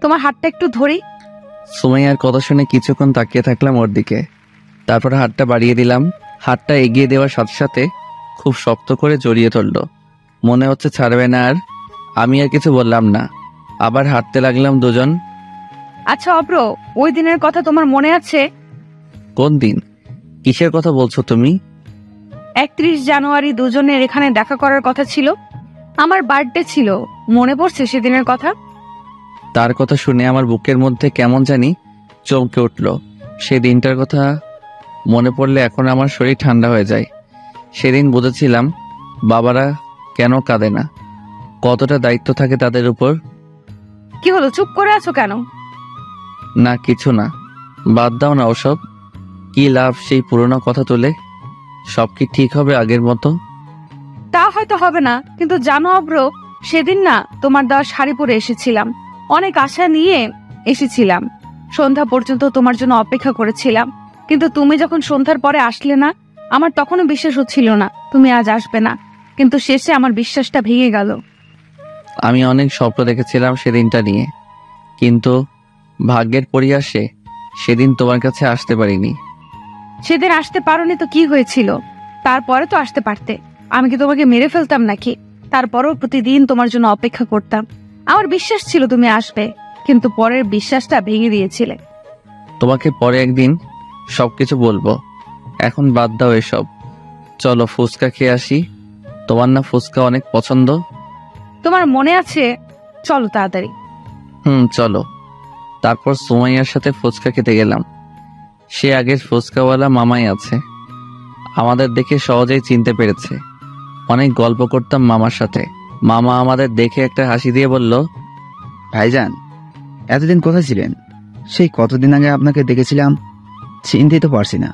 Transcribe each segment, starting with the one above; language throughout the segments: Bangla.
তোমার হাতটা একটু ধরি। সুমাইয়ার কথা শুনে কিছুক্ষণ তাকিয়ে থাকলাম ওর দিকে, তারপর হাতটা বাড়িয়ে দিলাম। হাতটা এগিয়ে দেওয়ার সাথে সাথে খুব শক্ত করে জড়িয়ে ধরল, মনে হচ্ছে ছাড়বে না। আর আমি আর কিছু বললাম না, আবার হাঁটতে লাগলাম দুজন। আচ্ছা অব্র, ওই দিনের কথা তোমার মনে আছে? কোন দিন? কিসের কথা বলছো তুমি? 31 জানুয়ারি দুজনের এখানে দেখা করার কথা ছিল। আমার বার্থডে ছিল, মনে পড়ছে সেদিনের কথা? তার কথা শুনে আমার বুকের মধ্যে কেমন জানি চমকে উঠল। সেই দিনটার কথা মনে পড়লে এখন আমার শরীর ঠান্ডা হয়ে যায়। সেদিন বুঝেছিলাম বাবারা কেন কাঁদে না, কতটা দায়িত্ব থাকে তাদের উপর। কি হলো, চুপ করে আছো কেন? না কিছু না, বাদ দাও না ওসব। কি লাভ সেই পুরনো কথা তুলে? সব কি ঠিক হবে আগের মতো? তা হয়তো হবে না, কিন্তু জানো অব্র, সেদিন না তোমার দেওয়া শাড়ি পরে এসেছিলাম, অনেক আশা নিয়ে এসেছিলাম। সন্ধ্যা পর্যন্ত তোমার জন্য অপেক্ষা করেছিলাম, কিন্তু তুমি যখন সন্ধ্যার পরে আসলে না, আমার তখনও বিশ্বাস হচ্ছিল না তুমি আজ আসবে না। কিন্তু শেষে আমার বিশ্বাসটা ভেঙে গেল। আমি অনেক স্বপ্ন দেখেছিলাম সেদিনটা নিয়ে, কিন্তু ভাগ্যের পরিহাসে সেদিন তোমার কাছে আসতে পারিনি। সেদিন আসতে পারোনি তো কি হয়েছিল? তারপরে তো আসতে পারতে। আমি কি তোমাকে মেরে ফেলতাম নাকি? তারপরও প্রতিদিন তোমার জন্য অপেক্ষা করতাম। আমার বিশ্বাস ছিল তুমি আসবে, কিন্তু পরের বিশ্বাসটা ভেঙে দিয়েছিলে। তোমাকে পরে একদিন সবকিছু বলবো, এখন বাদ দাও এসব। চলো ফুচকা খেয়ে আসি, তোমার না ফুচকা অনেক পছন্দ। তোমার মনে আছে? চলো তাড়াতাড়ি। চলো। তারপর সুমাইয়ার সাথে ফুচকা খেতে গেলাম। সে আগের ফুচকাওয়ালা মামাই আছে, আমাদের দেখে সহজেই চিনতে পেরেছে। অনেক গল্প করতাম মামার সাথে। মামা আমাদের দেখে একটা হাসি দিয়ে বলল, ভাইজান, এতদিন কোথায় ছিলেন? সেই কতদিন আগে আপনাকে দেখেছিলাম, চিনতেই তো পারছি না।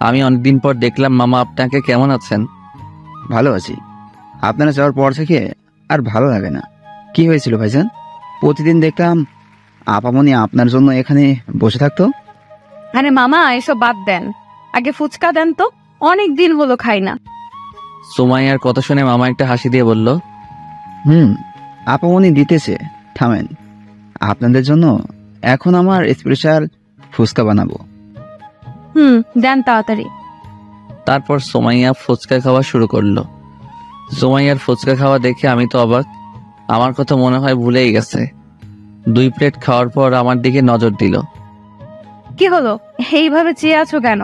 আমি অনেকদিন পর দেখলাম মামা, আপনাকে কেমন আছেন? ভালো আছি। আপনারা যাওয়ার পর থেকে আর ভালো লাগে না। কি হয়েছিল ভাইজান? প্রতিদিন দেখতাম আপামনি আপনার জন্য এখানে বসে থাকতো। আরে মামা, এসব বাদ দেন, আগে ফুচকা দেন তো, অনেক দিন হলো খাই না। সুমাইয়ার কথা শুনে মামা একটা হাসি দিয়ে বলল, আপামনি দিতেছে, থামেন। আপনাদের জন্য এখন আমার স্পেশাল ফুচকা বানাবো। দেন তাড়াতাড়ি। তারপর সুমাইয়া ফুচকা খাওয়া শুরু করলো। সুমাইয়ার ফুচকা খাওয়া দেখে আমি তো অবাক, আমার কথা মনে হয় ভুলেই গেছে। 2 প্লেট খাওয়ার পর আমার দিকে নজর দিল। কি হলো, এইভাবে চেয়ে আছো কেন?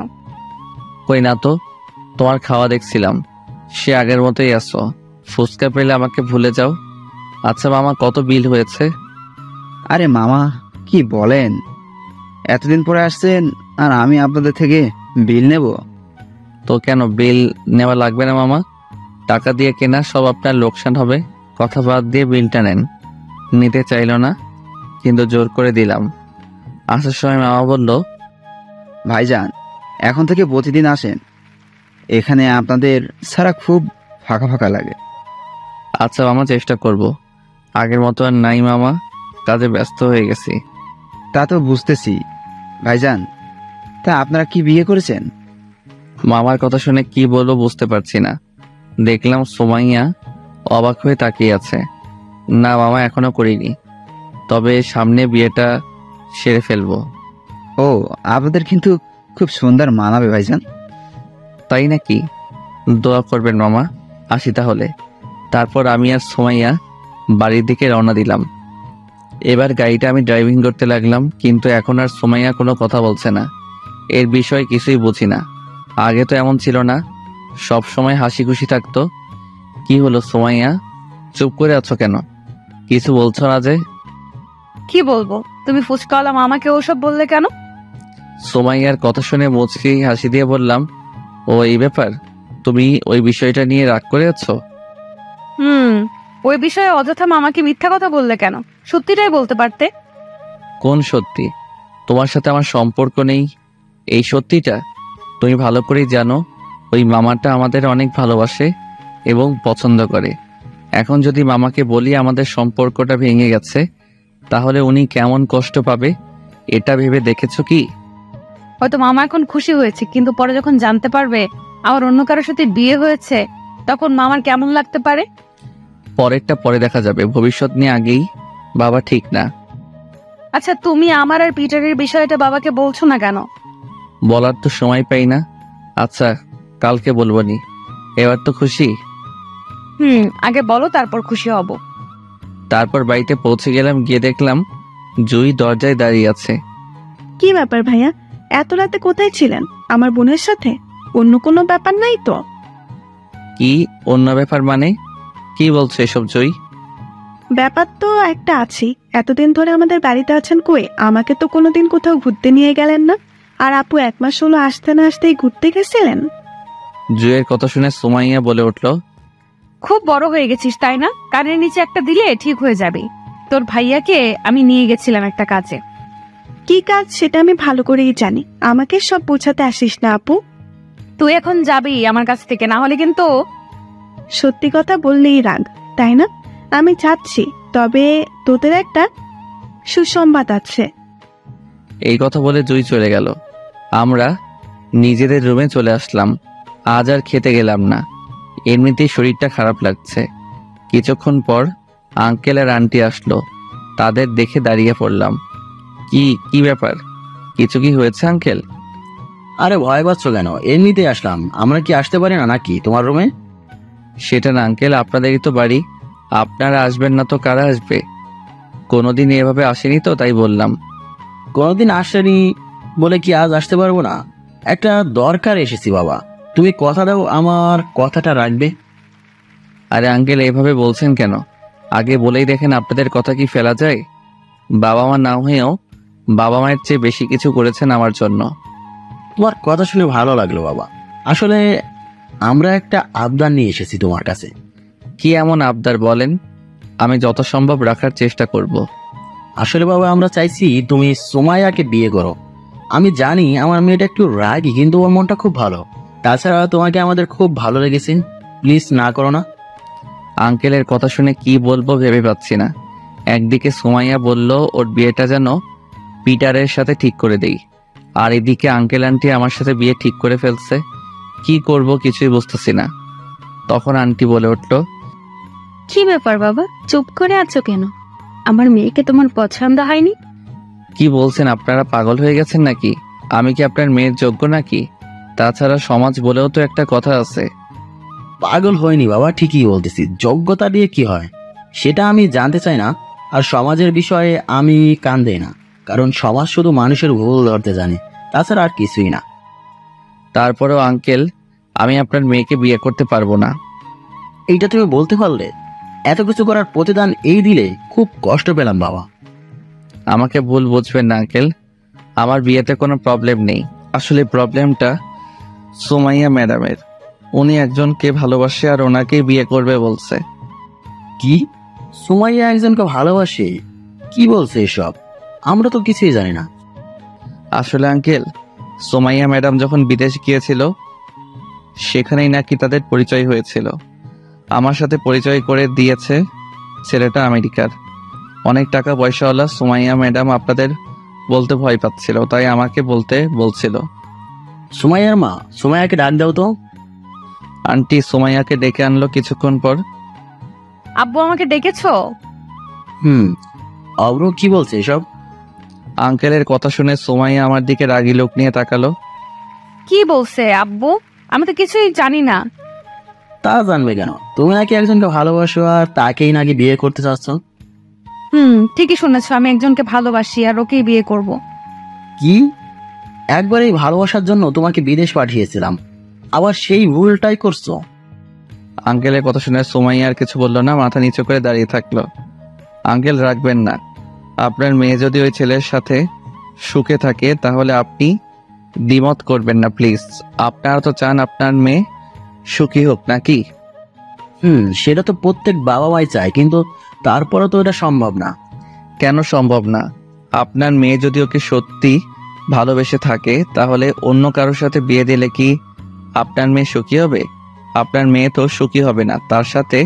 কই না তো, তোমার খাওয়া দেখছিলাম। সে আগের মতোই আছো, ফুচকা পেলে আমাকে ভুলে যাও। আচ্ছা মামা, কত বিল হয়েছে? আরে মামা, কি বলেন? এতদিন পরে আসছেন আর আমি আপনাদের থেকে বিল নেব? তো কেন বিল নেওয়া লাগবে না মামা? টাকা দিয়ে কেনা সব আপনার লোকসান হবে। কথা বাদ দিয়ে বিলটা নেন। নিতে চাইল না, কিন্তু জোর করে দিলাম। আসার সময় মামা বলল, ভাইজান, এখন থেকে প্রতিদিন আসেন, এখানে আপনাদের ছাড়া খুব ফাঁকা ফাঁকা লাগে। আচ্ছা মামা, চেষ্টা করব। আগের মতো আর নাই মামা, কাজে ব্যস্ত হয়ে গেছি। তা তো বুঝতেছি ভাইজান। তা আপনারা কি বিয়ে করেছেন? মামার কথা শুনে কি বলবো বুঝতে পারছি না। দেখলাম সুমাইয়া অবাক হয়ে তাকিয়ে আছে। না মামা, এখনো করিনি, তবে সামনে বিয়েটা সেরে ফেলবো। ও, আপনাদের কিন্তু খুব সুন্দর মানাবে ভাইজান। তাই নাকি? দোয়া করবেন মামা। আসি তাহলে। তারপর আমি আর সুমাইয়া বাড়ির দিকে রওনা দিলাম। এবার গাড়িটা আমি ড্রাইভিং করতে লাগলাম, কিন্তু এখন আর সুমাইয়া কোনো কথা বলছে না। এর বিষয়ে কিছুই বুঝি না। আগে তো এমন ছিল না, সব সময় হাসি খুশি থাকতো। কি হলো সুমাইয়া, চুপ করে আছো কেন? কিছু বলছো না যে? কি বলবো, তুমি ফুচকাওয়ালা মামাকে ওসব বললে কেন? সুমাইয়ার কথা শুনে মুচকি হাসি দিয়ে বললাম, ও এই ব্যাপার, তুমি ওই বিষয়টা নিয়ে রাগ করে আছো? ওই বিষয়ে অযথা মামাকে মিথ্যা কথা বললে কেন? সত্যিটাই বলতে পারতে। কোন সত্যি? তোমার সাথে আমার সম্পর্ক নেই এই সত্যিটা তুমি ভালো করেই জানো। ওই মামাটা আমাদের অনেক ভালোবাসে এবং পছন্দ করে। এখন যদি মামাকে বলি আমাদের সম্পর্কটা ভেঙে গেছে, তাহলে উনি কেমন কষ্ট পাবে, এটা ভেবে দেখেছো কি? হয়তো মামা এখন খুশি হয়েছে, কিন্তু পরে যখন জানতে পারবে আমার অন্য কারোর সাথে বিয়ে হয়েছে, তখন মামার কেমন লাগতে পারে? পরেরটা পরে দেখা যাবে, ভবিষ্যৎ নিয়ে আগেই বাবা ঠিক না। আচ্ছা, তুমি আমার আর পিটারের বিষয়টা বাবাকে বলছো না কেন? বলার তো সময় পাই না। আচ্ছা, কালকে বলবো নি। এবার তো খুশি? আগে বলো, তারপর খুশি হব। তারপর বাড়িতে পৌঁছে গেলাম, গিয়ে দেখলাম জুই দরজায় দাঁড়িয়ে আছে। কি ব্যাপার ভাইয়া, এত রাতে কোথায় ছিলেন? আমার বোনের সাথে? অন্য কোনো ব্যাপার নাই তো? কি অন্য ব্যাপার মানে? কি বলছো এসব জুই? ব্যাপার তো একটা আছেই। এতদিন ধরে আমাদের বাড়িতে আছেন কই? আমাকে তো কোনোদিন কোথাও ঘুরতে নিয়ে গেলেন না। আর আপু 1 মাস হলো আসতে না আসতেই ঘুরতে গেছিলেন। জুইয়ের কথা শুনে সুমাইয়া বলে উঠল, খুব বড় হয়ে গেছিস তাই না? কানের নিচে একটা দিলে ঠিক হয়ে যাবে। তোর ভাইয়াকে আমি নিয়ে গেছিলাম একটা কাজে। কি কাজ সেটা আমি ভালো করেই জানি, আমাকে সব বোঝাতে আসিস না আপু। তুই এখন যাবি আমার কাছ থেকে, না হলে কিন্তু। সত্যি কথা বললেই রাগ, তাই না? আমি যাচ্ছি, তবে তোদের একটা সুসংবাদ আছে। এই কথা বলে জুই চলে গেল। আমরা নিজেদের রুমে চলে আসলাম। আজ আর খেতে গেলাম না, এমনিতেই শরীরটা খারাপ লাগছে। কিছুক্ষণ পর আঙ্কেল আর আন্টি আসলো, তাদের দেখে দাঁড়িয়ে পড়লাম। কি ব্যাপার? কিছু কি হয়েছে আঙ্কেল? আরে ভয় পাচ্ছ কেন? এমনিতেই আসলাম। আমরা কি আসতে পারি না নাকি তোমার রুমে? সেটা না আঙ্কেল, আপনাদেরই তো বাড়ি, আপনারা আসবেন না তো কারা আসবে? কোনোদিন এভাবে আসেনি তো, তাই বললাম। কোনোদিন আসেনি বলে কি আজ আসতে পারবো না? একটা দরকার এসেছি বাবা, তুমি কথা দাও আমার কথাটা রাখবে। আরে আঙ্কেল, এভাবে বলছেন কেন? আগে বলেই দেখেন, আপনাদের কথা কি ফেলা যায়? বাবা মা না হয়েও বাবা মায়ের চেয়ে বেশি কিছু করেছেন আমার জন্য। তোমার কথা শুনে ভালো লাগলো বাবা। আসলে আমরা একটা আবদার নিয়ে এসেছি তোমার কাছে। কি এমন আবদার বলেন? আমি যত সম্ভব রাখার চেষ্টা করব। আসলে বাবা আমরা চাইছি তুমি সুমাইয়াকে বিয়ে করো। আমি জানি আমার মেয়েটা একটু রাগী, কিন্তু ওর মনটা খুব ভালো। তাছাড়া তোমাকে আমাদের খুব ভালো লেগেছে, প্লিজ না করো না। আঙ্কেলের কথা শুনে কি বলবো ভেবে পাচ্ছি না। একদিকে সুমাইয়া বলল ওর বিয়েটা যেন পিটারের সাথে ঠিক করে দেই, আর এদিকে আঙ্কেল আন্টি আমার সাথে বিয়ে ঠিক করে ফেলছে। কি করব কিছুই বুঝতেছি না। তখন আন্টি বলে উঠল, কি ব্যাপার বাবা, চুপ করে আছো কেন? আমার মেয়েকে তোমার পছন্দ হয়নি? কি বলছেন আপনারা? পাগল হয়ে গেছেন নাকি? আমি কি আপনার মেয়ের যোগ্য নাকি? তাছাড়া সমাজ বলেও তো একটা কথা আছে। পাগল হয়নি বাবা, ঠিকই বলতেছি। যোগ্যতা দিয়ে কি হয় সেটা আমি জানতে চাই না। আর সমাজের বিষয়ে আমি কান দেই না, কারণ সমাজ শুধু মানুষের ভুল ধরতে জানে, তাছাড়া আর কিছুই না। তারপরেও আঙ্কেল, আমি আপনার মেয়েকে বিয়ে করতে পারবো না। এইটা তুমি বলতে পারলে? এত কিছু করার প্রতিদান এই দিলে খুব কষ্ট পেলাম বাবা। আমাকে ভুল বুঝবেন না আঙ্কেল, আমার বিয়েতে কোনো প্রবলেম নেই। আসলে প্রবলেমটা সুমাইয়া ম্যাডামের। উনি একজনকে ভালোবাসে আর ওনাকেই বিয়ে করবে বলছে। কি? সুমাইয়া একজনকে ভালোবাসে? কি বলছে এসব? আমরা তো কিছুই জানি না। আসলে আঙ্কেল, সুমাইয়া ম্যাডাম যখন বিদেশ গিয়েছিল সেখানেই নাকি তাদের পরিচয় হয়েছিল। আমার সাথে পরিচয় করে দিয়েছে ছেলেটা আমেরিকার। অনেক টাকা পয়সাওয়ালা। সুমাইয়া ম্যাডাম আপনাদের বলতে ভয় পাচ্ছিল, তাই আমাকে বলতে বলছিল। সুমাইয়ার মা, সুমাইয়াকে ডাক দাও তো। আন্টি সুমাইয়াকে ডেকে আনলো কিছুক্ষণ পর। আব্বু আমাকে ডেকেছো? অব্র কি বলছে এসব? আঙ্কেলের কথা শুনে সুমাইয়া আমার দিকে রাগী লোক নিয়ে তাকালো। কি বলছে আব্বু? আমি তো কিছুই জানি না। তা জানবে কেন? তুমি নাকি একজনকে ভালোবাসো আর তাকেই নাকি বিয়ে করতে চাচ্ছ। ঠিকই শুনেছো, আমি একজনকে ভালোবাসি আর ওকেই বিয়ে করব। কি? একবার এই ভালোবাসার জন্য তোমাকে বিদেশ পাঠিয়েছিলাম, আবার সেই ভুলটাই করছো? আঙ্কেলের কথা শুনে সুমাইয়া আর কিছু বললো না, মাথা নিচু করে দাঁড়িয়ে থাকলো। আঙ্কেল রাখবেন না, আপনার মেয়ে যদি ওই ছেলের সাথে সুখে থাকে তাহলে আপনি দ্বিমত করবেন না প্লিজ। আপনারা তো চান আপনার মেয়ে সুখী হোক নাকি? সেটা তো প্রত্যেক বাবা মাই চায়, কিন্তু তারপরে তো এটা সম্ভব না। কেন সম্ভব না? আপনার মেয়ে যদি ওকে সত্যি ভালোবেসে থাকে তাহলে অন্য কারোর সাথে বিয়ে দিলে কি আপনার মেয়ে সুখী হবে? আপনার মেয়ে তো সুখী হবে না, তার সাথে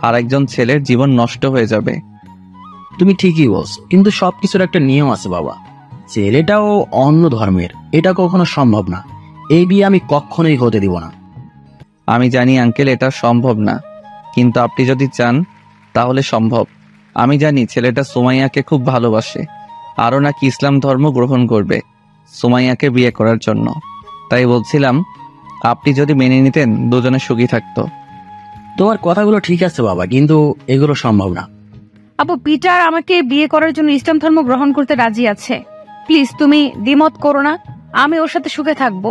আরেকজন ছেলের জীবন নষ্ট হয়ে যাবে। তুমি ঠিকই বলছো, কিন্তু সবকিছুর একটা নিয়ম আছে বাবা। ছেলেটাও অন্য ধর্মের, এটা কখনো সম্ভব না। এই বিয়ে আমি কখনোই হতে দিব না। আমি জানি আঙ্কেল এটা সম্ভব না, কিন্তু আপনি যদি চান তাহলে সম্ভব। আমি জানি ছেলেটা সুমাইয়াকে খুব ভালোবাসে, আরও নাকি ইসলাম ধর্ম গ্রহণ করবে সুমাইয়াকে বিয়ে করার জন্য। তাই বলছিলাম আপনি যদি মেনে নিতেন দুজনে সুখী থাকতো। তোমার কথাগুলো ঠিক আছে বাবা, কিন্তু এগুলো সম্ভব না। আপু, পিটার আমাকে বিয়ে করার জন্য ইসলাম ধর্ম গ্রহণ করতে রাজি আছে। প্লিজ তুমি দ্বিমত করো না, আমি ওর সাথে সুখে থাকবো।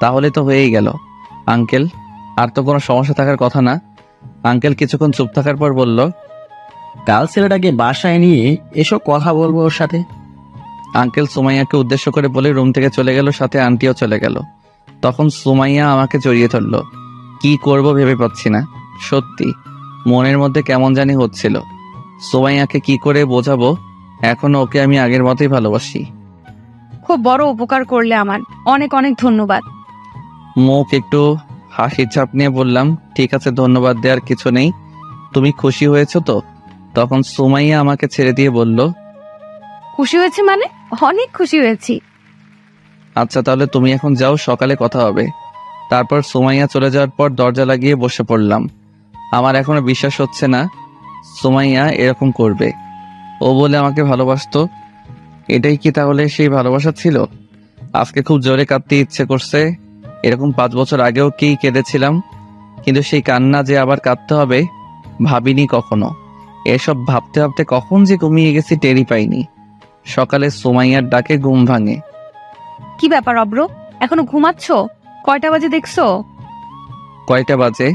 তাহলে তো হয়েই গেল আঙ্কেল, আর তো কোনো সমস্যা থাকার কথা না। আঙ্কেল কিছুক্ষণ চুপ থাকার পর বলল, কাল ছেলেটাকে বাসায় নিয়ে এসব কথা বলবো ওর সাথে। আঙ্কেল সুমাইয়াকে উদ্দেশ্য করে বলে রুম থেকে চলে গেল, সাথে আন্টিও চলে গেল। তখন সুমাইয়া আমাকে জড়িয়ে ধরল। কি করব ভেবে পাচ্ছি না, সত্যি মনের মধ্যে কেমন জানি হচ্ছিল। সুমাইয়াকে কি করে বোঝাবো এখনো ওকে আমি আগের মতোই ভালোবাসি। খুব বড় উপকার করলে আমার, অনেক অনেক ধন্যবাদ। মুখ একটু হাসির ছাপ নিয়ে বললাম, ঠিক আছে, ধন্যবাদ দেওয়ার কিছু নেই। তুমি খুশি হয়েছো তো? তখন সুমাইয়া আমাকে ছেড়ে দিয়ে বলল, খুশি হয়েছে মানে? অনেক খুশি হয়েছি। আচ্ছা তাহলে তুমি এখন যাও, সকালে কথা হবে। তারপর সুমাইয়া চলে যাওয়ার পর দরজা লাগিয়ে বসে পড়লাম। আমার এখনো বিশ্বাস হচ্ছে না সুমাইয়া এরকম করবে। ও বলে আমাকে ভালোবাসতো, এটাই কি তাহলে সেই ভালোবাসা ছিল? আজকে খুব জোরে কাঁদতে ইচ্ছে করছে। এরকম 5 বছর আগেও কি কেঁদেছিলাম, কিন্তু সেই কান্না যে আবার কাঁদতে হবে ভাবিনি কখনো। এসব ভাবতে ভাবতে কখন যে ঘুমিয়ে গেছি টেরই পাইনি। সকালে সুমাইয়ার ডাকে ঘুম ভাঙে। কি ব্যাপার অব্র, এখনো ঘুমাচ্ছ? কয়টা বাজে দেখছো? কয়টা বাজে?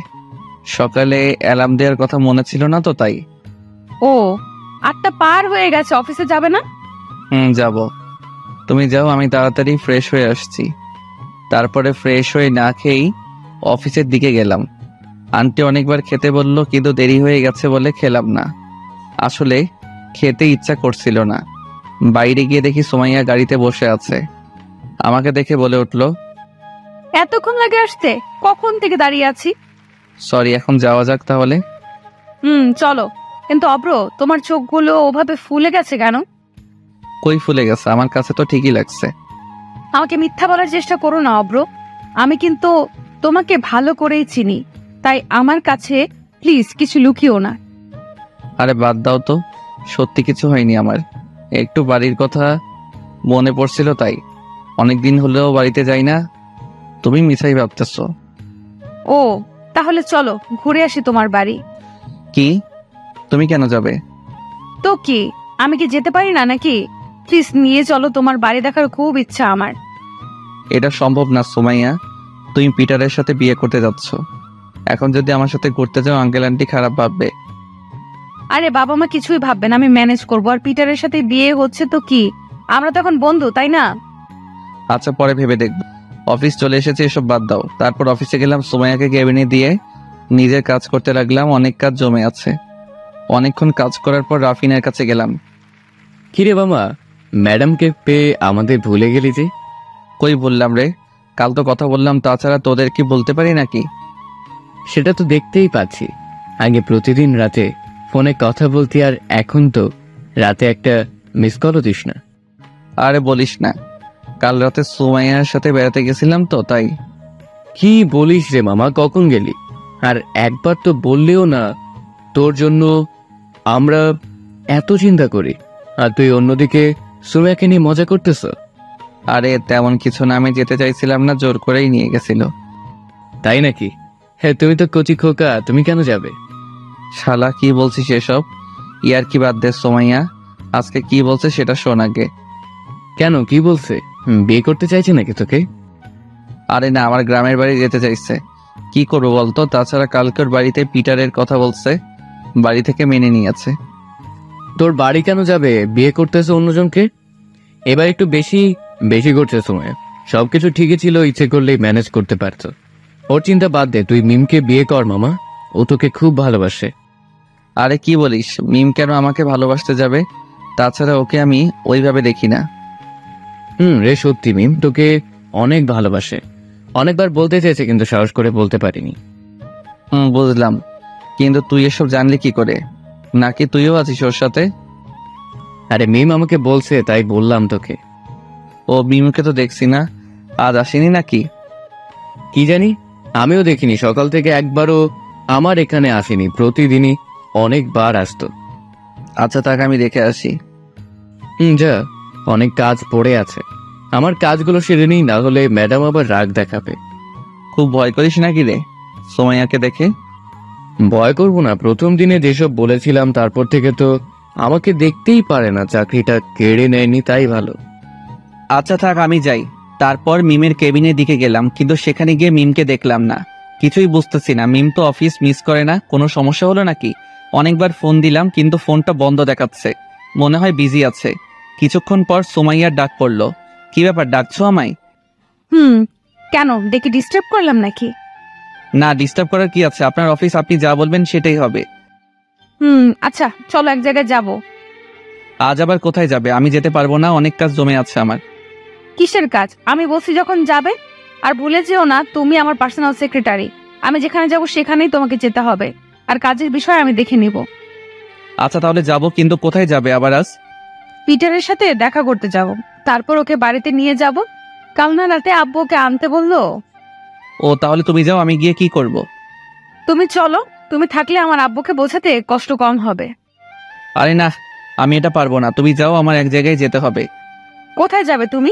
সকালে অ্যালার্ম দেওয়ার কথা মনে ছিল না তো, তাই। ও, 8টা পার হয়ে গেছে, অফিসে যাবে না? যাব। তুমি যাও, আমি তাড়াতাড়ি ফ্রেশ হয়ে আসছি। তারপরে ফ্রেশ হয়ে না খেয়েই অফিসের দিকে গেলাম। আন্টি অনেকবার খেতে বলল, কিন্তু দেরি হয়ে গেছে বলে খেলাম না। আসলে খেতে ইচ্ছা করছিল না। বাইরে গিয়ে দেখি সুমাইয়া গাড়িতে বসে আছে। আমাকে দেখে বলে উঠল, এতক্ষণ লাগে আসতে? কখন থেকে দাঁড়িয়ে আছি। সরি, এখন যাওয়া যাক তাহলে। চলো। কিন্তু অব্র, তোমার চোখগুলো ওভাবে ফুলে গেছে কেন? কই ফুলে গেছে? আমার কাছে তো ঠিকই লাগছে। আমাকে মিথ্যা বলার চেষ্টা করো না অব্র, আমি কিন্তু তোমাকে ভালো করেই চিনি, তাই আমার কাছে প্লিজ কিছু লুকিও না। আরে বাদ দাও তো, সত্যি কিছু হয়নি আমার। একটু বাড়ির কথা মনে পড়ছিল তাই। অনেকদিন হলেও বাড়িতে যাই না। তুমি মিছাই ভাবতেছো। ও, তাহলে চলো ঘুরে আসি তোমার বাড়ি। কি? তুমি কেন যাবে? তো কি, আমি কি যেতে পারি না নাকি? প্লিজ নিয়ে চলো, তোমার বাড়ি দেখার খুব ইচ্ছা আমার। এটা সম্ভব না সুমাইয়া, তুমি পিটারের সাথে বিয়ে করতে যাচ্ছ। এখন যদি আমার সাথে ঘুরতে যাও আঙ্কেল আন্টি খারাপ ভাববে। আরে বাবা মা কিছুই ভাববে না, আমি ম্যানেজ করবো। আর পিটারের সাথে বিয়ে হচ্ছে তো কি, আমরা তো এখন বন্ধু, তাই না? আচ্ছা, পরে ভেবে দেখব। অফিস চলে এসেছে, এসব বাদ দাও। তারপর অফিসে গেলাম, সুমাইয়াকে কেবিনে দিয়ে নিজের কাজ করতে লাগলাম। অনেক কাজ জমে আছে। অনেকক্ষণ কাজ করার পর রাফিনের কাছে গেলাম। কিরে মামা, ম্যাডামকে পেয়ে আমাদের ভুলে গেলি যে? কই বললাম রে, কাল তো কথা বললাম, তাছাড়া তোদের কি বলতে পারি নাকি? সেটা তো দেখতেই পাচ্ছি। আগে প্রতিদিন রাতে ফোনে কথা বলতি, আর এখন তো রাতে একটা মিস কলও দিস না। আরে বলিস না, কাল রাতে সুমাইয়ার সাথে বেড়াতে গেছিলাম তো তাই। কি বলিস রে মামা, কখন গেলি? আর একবার তো বললেও না তোর জন্য আমরা এত চিন্তা করি, আর তুই অন্যদিকে সুমাইয়াকে নিয়ে মজা করতেছ। আরে তেমন কিছু না, আমি যেতে চাইছিলাম না, জোর করেই নিয়ে গেছিল। তাই নাকি? হ্যাঁ, তুমি তো কচি খোকা, তুমি কেন যাবে? শালা কি বলছিস এসব? ইয়ার কি বাদ দে সুমাইয়া, আজকে কি বলছে সেটা শোন আগে। কেন, কি বলছে? বিয়ে করতে চাইছে নাকি তোকে? আরে না, আমার গ্রামের বাড়ি যেতে চাইছে। কি করবো বলতো? তাছাড়া কালকের বাড়িতে পিটারের কথা বলছে, বাড়ি থেকে মেনে নিয়েছে। তোর বাড়ি কেন যাবে? বিয়ে করতেছে অন্যজনকে। এবার একটু বেশি বেশি করছে সময়। সবকিছু ঠিকই ছিল, ইচ্ছে করলেই ম্যানেজ করতে পারতো। ওর চিন্তা বাদ দে, তুই মিমকে বিয়ে কর মামা, ও তোকে খুব ভালোবাসে। আরে কি বলিস? মিম কেন আমাকে ভালোবাসতে যাবে? তাছাড়া ওকে আমি ওইভাবে দেখি না। রে, সত্যি মিম তোকে অনেক ভালোবাসে। অনেকবার বলতে চেয়েছে, কিন্তু সাহস করে বলতে পারিনি। বুঝলাম, কিন্তু তুই এসব জানলি কি করে? নাকি তুইও আছিস ওর সাথে? আরে মিম আমাকে বলছে, তাই বললাম তোকে। ও মিমকে তো দেখছি না, আজ আসেনি নাকি? কি জানি, আমিও দেখিনি, সকাল থেকে একবারও আমার এখানে আসেনি, প্রতিদিনই অনেকবার আসতো। আচ্ছা থাক, আমি দেখে আসি। যা, অনেক কাজ পড়ে আছে, আমার কাজগুলো সেরে নিই, না হলে ম্যাডাম আবার রাগ দেখাবে। খুব ভয় করিস নাকি রে সোমাইয়াকে দেখে? ভয় করবো না, প্রথম দিনে যেসব বলেছিলাম তারপর থেকে তো আমাকে দেখতেই পারে না, চাকরিটা কেড়ে নেয়নি, তাই ভালো। আচ্ছা থাক, আমি যাই। তারপর মিমের কেবিনের দিকে গেলাম, কিন্তু সেখানে গিয়ে মিমকে দেখলাম না। কিছুই বুঝতেছি না, মিম তো অফিস মিস করে না। কোনো সমস্যা হলো নাকি? অনেকবার ফোন দিলাম কিন্তু ফোনটা বন্ধ দেখাচ্ছে, মনে হয় বিজি আছে। কিছুক্ষণ পর সোমাইয়ার ডাক পড়লো। কি ব্যাপার, ডাকছো আমায়? কেন, ডেকে ডিস্টার্ব করলাম নাকি? না, ডিস্টার্ব করার কি আছে, আপনার অফিস, আপনি যা বলবেন সেটাই হবে। আচ্ছা চলো এক জায়গায় যাব। আজ আবার কোথায় যাবে? আমি যেতে পারবো না, অনেক কাজ জমে আছে আমার। কিসের কাজ? আমি বলছি যখন যাবে। আর ভুলে যেও না, তুমি আমার পার্সোনাল সেক্রেটারি। আমি যেখানে যাব সেখানেই তোমাকে যেতে হবে, আর কাজের বিষয় আমি দেখে নিব। আচ্ছা তাহলে যাবো, কিন্তু কোথায় যাবে আবার আজ? পিটারের সাথে দেখা করতে যাব, তারপর ওকে বাড়িতে নিয়ে যাব। কাল না রাতে আব্বু ওকে আনতে বললো। ও তাহলে তুমি যাও, আমি গিয়ে কি করব? তুমি চলো, তুমি থাকলে আমার আব্বুকে বোঝাতে কষ্ট কম হবে। আরে না, আমি এটা পারবো না, তুমি যাও, আমার এক জায়গায় যেতে হবে। কোথায় যাবে তুমি?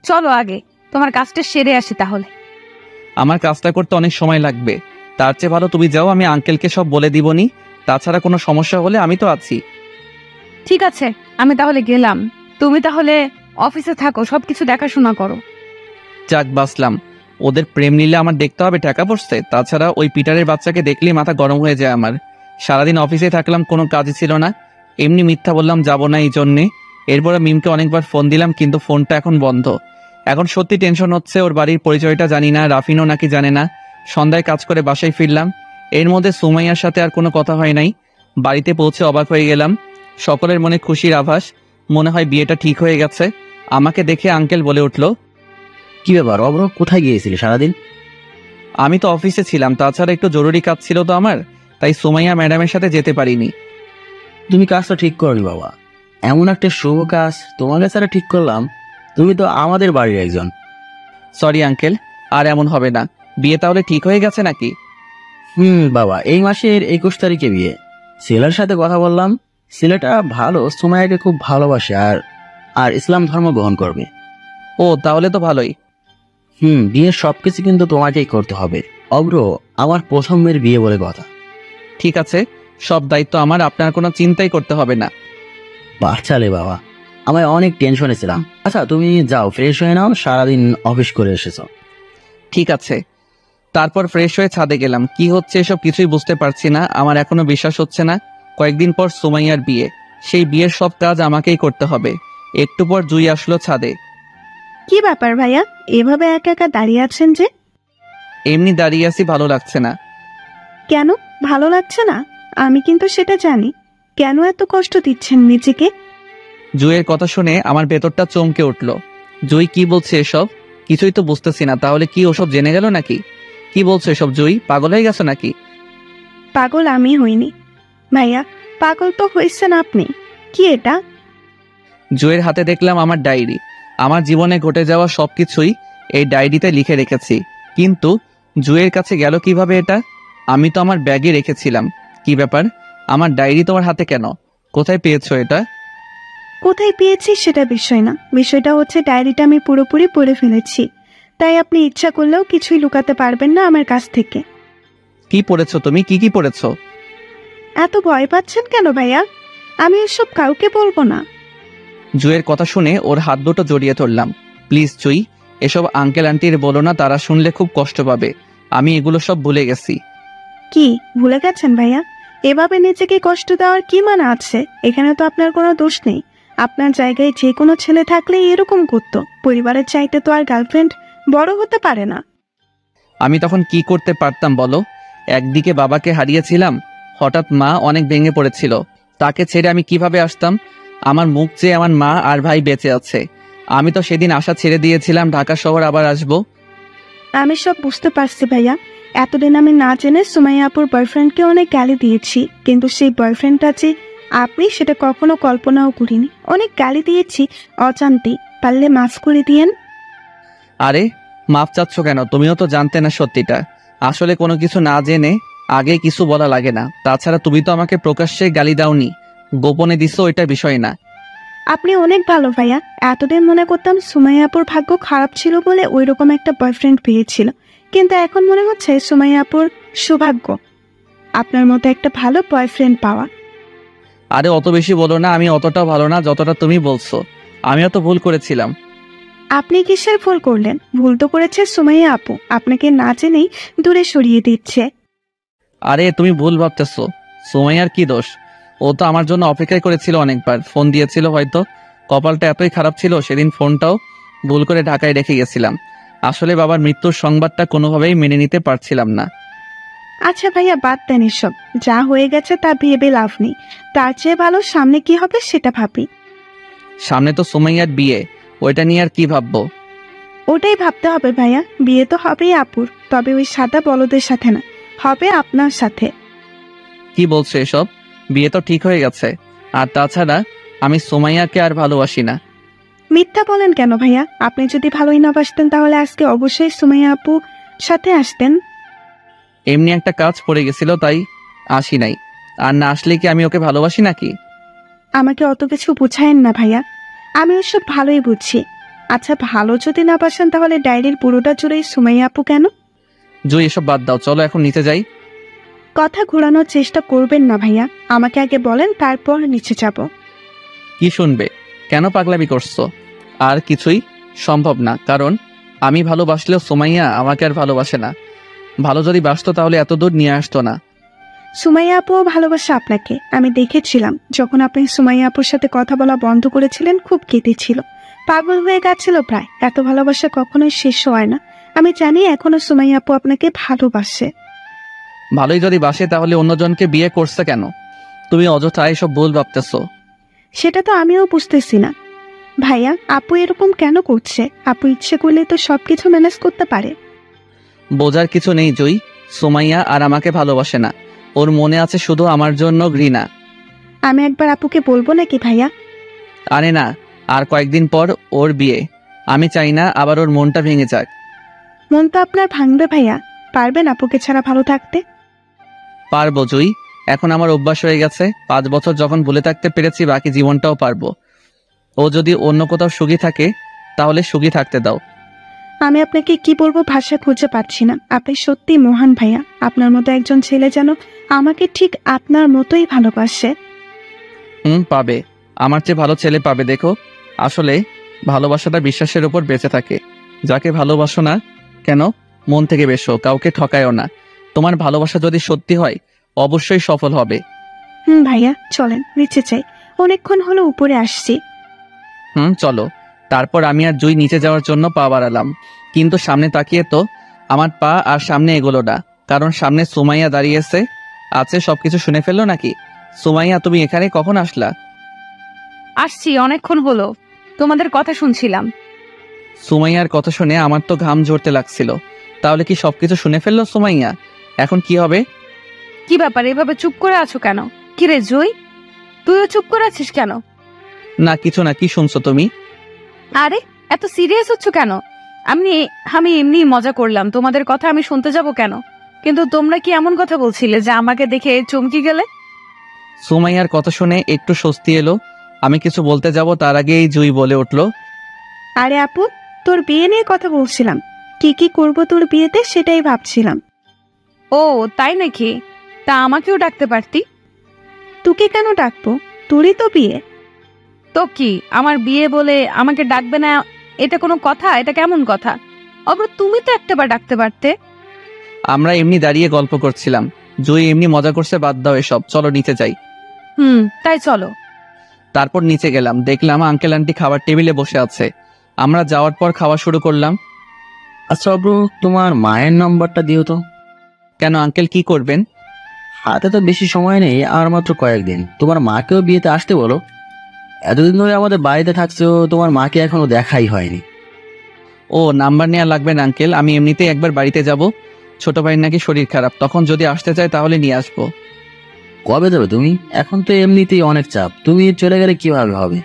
চলো আগে তোমার কাজটা সেরে আসি তাহলে। আমার কাজটা করতে অনেক সময় লাগবে, তার চেয়ে ভালো তুমি যাও, আমি আঙ্কেলকে সব বলে দিবনি। তাছাড়া কোনো সমস্যা হলে আমি তো আছি। ঠিক আছে, আমি তাহলে গেলাম। তুমি তাহলে অফিসে থাকো, সবকিছু দেখাশোনা করো। যাক বাসলাম, ওদের প্রেম নিলে আমার দেখতে হবে টাকা পড়ছে। তাছাড়া ওই পিটারের বাচ্চাকে দেখলেই মাথা গরম হয়ে যায় আমার। সারাদিন অফিসে থাকলাম, কোনো কাজই ছিল না, এমনি মিথ্যা বললাম যাবো না এই জন্যে। এরপরে মিমকে অনেকবার ফোন দিলাম কিন্তু ফোনটা এখন বন্ধ। এখন সত্যি টেনশন হচ্ছে, ওর বাড়ির পরিচয়টা জানি না, রাফিনও নাকি জানে না। সন্ধ্যায় কাজ করে বাসায় ফিরলাম, এর মধ্যে সুমাইয়ার সাথে আর কোনো কথা হয় নাই। বাড়িতে পৌঁছে অবাক হয়ে গেলাম, সকলের মনে খুশির আভাস, মনে হয় বিয়েটা ঠিক হয়ে গেছে। আমাকে দেখে আঙ্কেল বলে উঠল, কি ব্যাপার অব্র, কোথায় গিয়েছিলি সারাদিন? আমি তো অফিসে ছিলাম, তাছাড়া একটু জরুরি কাজ ছিল তো আমার, তাই সুমাইয়া ম্যাডামের সাথে যেতে পারিনি। তুমি কাজটা ঠিক করনি বাবা, এমন একটা শুভ কাজ তোমাকে ছাড়া ঠিক করলাম। তুমি তো আমাদের বাড়ির একজন। সরি আঙ্কেল, আর এমন হবে না। বিয়ে তাহলে ঠিক হয়ে গেছে নাকি? বাবা, এই মাসের 21 তারিখে বিয়ে। ছেলের সাথে কথা বললাম, ছেলেটা ভালো, সুমাইয়াকে খুব ভালোবাসে আর আর ইসলাম ধর্ম গ্রহণ করবে। ও তাহলে তো ভালোই। বিয়ের সবকিছু কিন্তু তোমাকেই করতে হবে অব্র, আমার প্রথম মেয়ের বিয়ে বলে কথা। ঠিক আছে, সব দায়িত্ব আমার, আপনার কোনো চিন্তাই করতে হবে না। বাচ্চালে বাবা, আমায় অনেক টেনশনে ছিলাম। আচ্ছা তুমি যাও, ফ্রেশ হয়ে নাও, সারাদিন অফিস করে এসেছো। ঠিক আছে। তারপর ফ্রেশ হয়ে ছাদে গেলাম, কি হচ্ছে এসব কিছুই বুঝতে পারছি না, আমার এখনো বিশ্বাস হচ্ছে না। কয়েকদিন পর সুমাইয়ার বিয়ে, সেই বিয়ের সব কাজ আমাকেই করতে হবে। একটু পর জুই আসলো ছাদে। কি ব্যাপার ভাইয়া, এভাবে একা একা দাঁড়িয়ে আছেন যে? এমনি দাঁড়িয়ে আছি, ভালো লাগছে না। কেন ভালো লাগছে না? আমি কিন্তু সেটা জানি। কেন এত কষ্ট দিচ্ছেন নিজেকে? জুইয়ের কথা শুনে আমার ভেতরটা চমকে উঠল। জুই কি বলছে এসব? কিছুই তো বুঝতেছি না, তাহলে কি ওসব জেনে গেল নাকি? কি বলছো এসব জুই, পাগল হয়ে গেছো নাকি? পাগল আমি হইনি ভাইয়া, পাগল তো হয়েছেন আপনি। কি এটা? জুইয়ের হাতে দেখলাম আমার ডায়েরি, আমার জীবনে ঘটে যাওয়া সবকিছুই এই ডায়েরিতে লিখে রেখেছি। কিন্তু জুইয়ের কাছে গেল কিভাবে এটা? আমি তো আমার ব্যাগে রেখেছিলাম। কি ব্যাপার, আমার ডায়েরি তোমার হাতে কেন? কোথায় পেয়েছো এটা? কোথায় পেয়েছি সেটা বিষয় না, বিষয়টা হচ্ছে ডায়েরিটা আমি পুরোপুরি পড়ে ফেলেছি। তাই আপনি ইচ্ছা করলেও কিছুই লুকাতে পারবেন না আমার কাছ থেকে। কি পড়েছো তুমি, কি কি পড়েছো? এত ভয় পাচ্ছেন কেন ভাইয়া? আমি এসব কাউকে বলবো না। জুইয়ের কথা শুনে ওর হাত দুটো জড়িয়ে ধরলাম। প্লিজ জুই, এসব আঙ্কেল আন্টির বলো না, তারা শুনলে খুব কষ্ট পাবে। আমি এগুলো সব ভুলে গেছি। কি ভুলে গেছেন ভাইয়া? এভাবে নিজেকে কষ্ট দেওয়ার কি মানে আছে? এখানে তো আপনার কোনো দোষ নেই। আপনার জায়গায় যে কোনো ছেলে থাকলে এরকম করতো। পরিবারের চাইতে তো আর গার্লফ্রেন্ড বড় হতে পারে না। আমি তখন কি করতে পারতাম বলো? একদিকে বাবাকে হারিয়েছিলাম, হঠাৎ মা অনেক ভেঙে পড়েছিল, তাকে ছেড়ে আমি কিভাবে আসতাম? আমার মুখ চেয়ে আমার মা আর ভাই বেঁচে আছে। আমি তো সেদিন আশা ছেড়ে দিয়েছিলাম, ঢাকা শহর আবার আসবো। আমি সব বুঝতে পারছি ভাইয়া। এতদিন আমি না জেনে সুমাইয়া আপুর বয়ফ্রেন্ডকে অনেক গালি দিয়েছি, কিন্তু সেই বয়ফ্রেন্ডটা যে আপনি সেটা কখনো কল্পনাও করিনি। অনেক গালি দিয়েছি অজান্তেই, পারলে মাফ করে দিয়েন। আরে মাপ চাচ্ছ কেন? তুমিও তো জানতে না সত্যিটা। আসলে কোনো কিছু না জেনে আগে কিছু বলা লাগে না। তাছাড়া তুমি তো আমাকে প্রকাশ্যে গালি দাওনি, গোপনে দিছো, ওইটা বিষয় না। আপনি অনেক ভালো ভাইয়া। এতদিন মনে করতাম সুমাইয়া আপুর ভাগ্য খারাপ ছিল বলে ওই রকম একটা বয়ফ্রেন্ড পেয়েছিল, কিন্তু এখন মনে হচ্ছে সুমাইয়া আপুর সৌভাগ্য আপনার মতো একটা ভালো বয়ফ্রেন্ড পাওয়া। আরে অত বেশি বলো না, আমি অতটাও ভালো না যতটা তুমি বলছো। আমিও তো ভুল করেছিলাম। আপনি কিসের ভুল করলেন? ভুল তো করেছে সুমাইয়া আপু, আপনাকে না জেনেই দূরে সরিয়ে দিচ্ছে। আরে তুমি ভুল ভাবতেছো। সুমাইয়ার কি দোষ? ও তো আমার জন্য অপেক্ষাই করেছিল, অনেকবার ফোন দিয়েছিল। হয়তো কপালটা এতই খারাপ ছিল, সেদিন ফোনটাও ভুল করে ঢাকায় রেখে গেছিলাম। আসলে বাবার মৃত্যুর সংবাদটা কোনোভাবেই মেনে নিতে পারছিলাম না। আচ্ছা ভাইয়া, বাদ দেন এসব। যা হয়ে গেছে তা ভেবে লাভ নেই, তার চেয়ে ভালো সামনে কি হবে সেটা ভাবি। সামনে তো সুমাইয়ার বিয়ে, ওইটা নিয়ে আর কি ভাববো? ওটাই ভাবতে হবে ভাইয়া, বিয়ে তো হবেই আপুর, তবে ওই সাদা বলদের সাথে না, হবে আপনার সাথে। কি বলছো এসব? বিয়ে তো ঠিক হয়ে গেছে। আর তাছাড়া আমি সুমাইয়াকে আর ভালোবাসি না। মিথ্যা বলেন কেন ভাইয়া? আপনি যদি ভালোই না বাসতেন তাহলে আজকে অবশ্যই সুমাইয়া আপু সাথে আসতেন। এমনি একটা কাজ পড়ে গেছিল, তাই আসি নাই। আর না আসলে কি আমি ওকে ভালোবাসি নাকি? আমাকে অত কিছু বুঝায়েন না ভাইয়া, আমি ওসব ভালোই বুঝছি। আচ্ছা, ভালো যদি না বাসেন তাহলে ডায়েরির পুরোটা জুড়েই সুমাইয়া আপু কেন? জুই, এসব বাদ দাও, চলো এখন নিচে যাই। কথা ঘোরানোর চেষ্টা করবেন না ভাইয়া, আমাকে আগে বলেন, তারপর নিচে যাব। কি শুনবে? কেন পাগলামি করছো? আর কিছুই সম্ভব না, কারণ আমি ভালোবাসলেও সুমাইয়া আমাকে আর ভালোবাসে না। ভালো যদি বাসতো তাহলে এত দূর নিয়ে আসতো না। সুমাইয়া আপুও ভালোবাসে আপনাকে, আমি দেখেছিলাম। যখন আপনি সুমাইয়া আপুর সাথে কথা বলা বন্ধ করেছিলেন খুব কেঁদেছিল, পাগল হয়ে গেছিল প্রায়। এত ভালোবাসা কখনোই শেষ হয় না। আমি জানি এখনো সুমাইয়া আপু আপনাকে ভালোবাসে। ভালোই যদি বাসে তাহলে অন্যজনকে বিয়ে করছে কেন? তুমি অযথা এসব ভুল ভাবতেছো। সেটা তো আমিও বুঝতেছি না ভাইয়া, আপু এরকম কেন করছে? আপু ইচ্ছে করলে তো সবকিছু ম্যানেজ করতে পারে। বোঝার কিছু নেই জুই, সুমাইয়া আর আমাকে ভালোবাসে না। ওর মনে আছে শুধু আমার জন্য ঘৃণা। আমি একবার আপুকে বলবো নাকি ভাইয়া? আরে না, আর কয়েকদিন পর ওর বিয়ে। আমি চাই না আবার ওর মনটা ভেঙে যাক। মন তো আপনার ভাঙবে ভাইয়া, পারবেন আপুকে ছাড়া ভালো থাকতে? পারবো জুই, এখন আমার অভ্যাস হয়ে গেছে। 5 বছর যখন ভুলে থাকতে পেরেছি, বাকি জীবনটাও পারবো। ও যদি অন্য কোথাও সুখী থাকে তাহলে সুখী থাকতে দাও। আমি আপনাকে কি বলবো, ভাষা খুঁজে পাচ্ছি না। আপনি সত্যি মহান ভাইয়া, আপনার মতো একজন ছেলে যেন আমাকে ঠিক আপনার মতোই ভালোবাসে। পাবে, আমার চেয়ে ভালো ছেলে পাবে। দেখো, আসলে ভালোবাসাটা বিশ্বাসের উপর বেঁচে থাকে। যাকে ভালোবাসো না কেন, মন থেকে বেশো, কাউকে ঠকায়ও না। তোমার ভালোবাসা যদি সত্যি হয় অবশ্যই সফল হবে। ভাইয়া চলেন, নিচে চাই, অনেকক্ষণ হলো উপরে আসছি। চলো। তারপর আমি আর জুই নিচে যাওয়ার জন্য পা বাড়ালাম, কিন্তু সামনে তাকিয়ে তো আমার পা আর সামনে এগোলো না, কারণ সামনে সুমাইয়া দাঁড়িয়েছে আছে। সবকিছু শুনে ফেললো নাকি? সুমাইয়া, তুমি এখানে কখন আসলা? আসছি, অনেকক্ষণ হলো, তোমাদের কথা শুনছিলাম। সুমাইয়ার কথা শুনে আমার তো ঘাম ঝরতে লাগছিল। তাহলে কি সবকিছু শুনে ফেললো সুমাইয়া? এখন কি হবে? কি ব্যাপার, এভাবে চুপ করে আছো কেন? কিরে জুই, তুইও চুপ করে আছিস কেন? না কিছু না, কি শুনছো তুমি? আরে এত সিরিয়াস হচ্ছ কেন? আমি এমনি মজা করলাম, তোমাদের কথা আমি শুনতে যাব কেন? কিন্তু তোমরা কি এমন কথা বলছিলে যে আমাকে দেখে চমকে গেলে? সুমাইয়ার কথা শুনে একটু স্বস্তি এলো। আমি কিছু বলতে যাব তার আগেই জুই বলে উঠলো, আরে আপু, তোর বিয়ে নিয়ে কথা বলছিলাম। কি কি করব তোর বিয়েতে সেটাই ভাবছিলাম। ও তাই নাকি? তা আমাকেও ডাকতে পারতি। তোকে কেন ডাকবো? তোরই তো বিয়ে। তো কি, আমার বিয়ে বলে আমাকে ডাকবে না? এটা কোনো কথা? এটা কেমন কথা? অব্র, তুমি তো একটাবার ডাকতে পারতে। আমরা এমনি দাঁড়িয়ে গল্প করছিলাম। জুই এমনি মজা করছে, বাদ দাও এসব, চলো নিচে যাই। তাই চলো। তারপর নিচে গেলাম, দেখলাম আঙ্কেল আন্টি খাবার টেবিলে বসে আছে। আমরা যাওয়ার পর খাওয়া শুরু করলাম। আচ্ছা অব্র, তোমার মায়ের নম্বরটা দিও তো। কেন আঙ্কেল, কি করবেন? হাতে তো বেশি সময় নেই, আর মাত্র কয়েকদিন। তোমার মাকেও বিয়েতে আসতে বলো। এতদিন ধরে আমাদের বাড়িতে থাকছো, তোমার মাকে এখনো দেখাই হয়নি। ও নাম্বার নেওয়া লাগবে না আঙ্কেল, আমি এমনিতেই একবার বাড়িতে যাব। ছোট ভাইয়ের নাকি শরীর খারাপ, তখন যদি আসতে চায় তাহলে নিয়ে আসবো। কবে দেবে তুমি? এখন তো এমনিতেই অনেক চাপ, তুমি চলে গেলে কিভাবে হবে?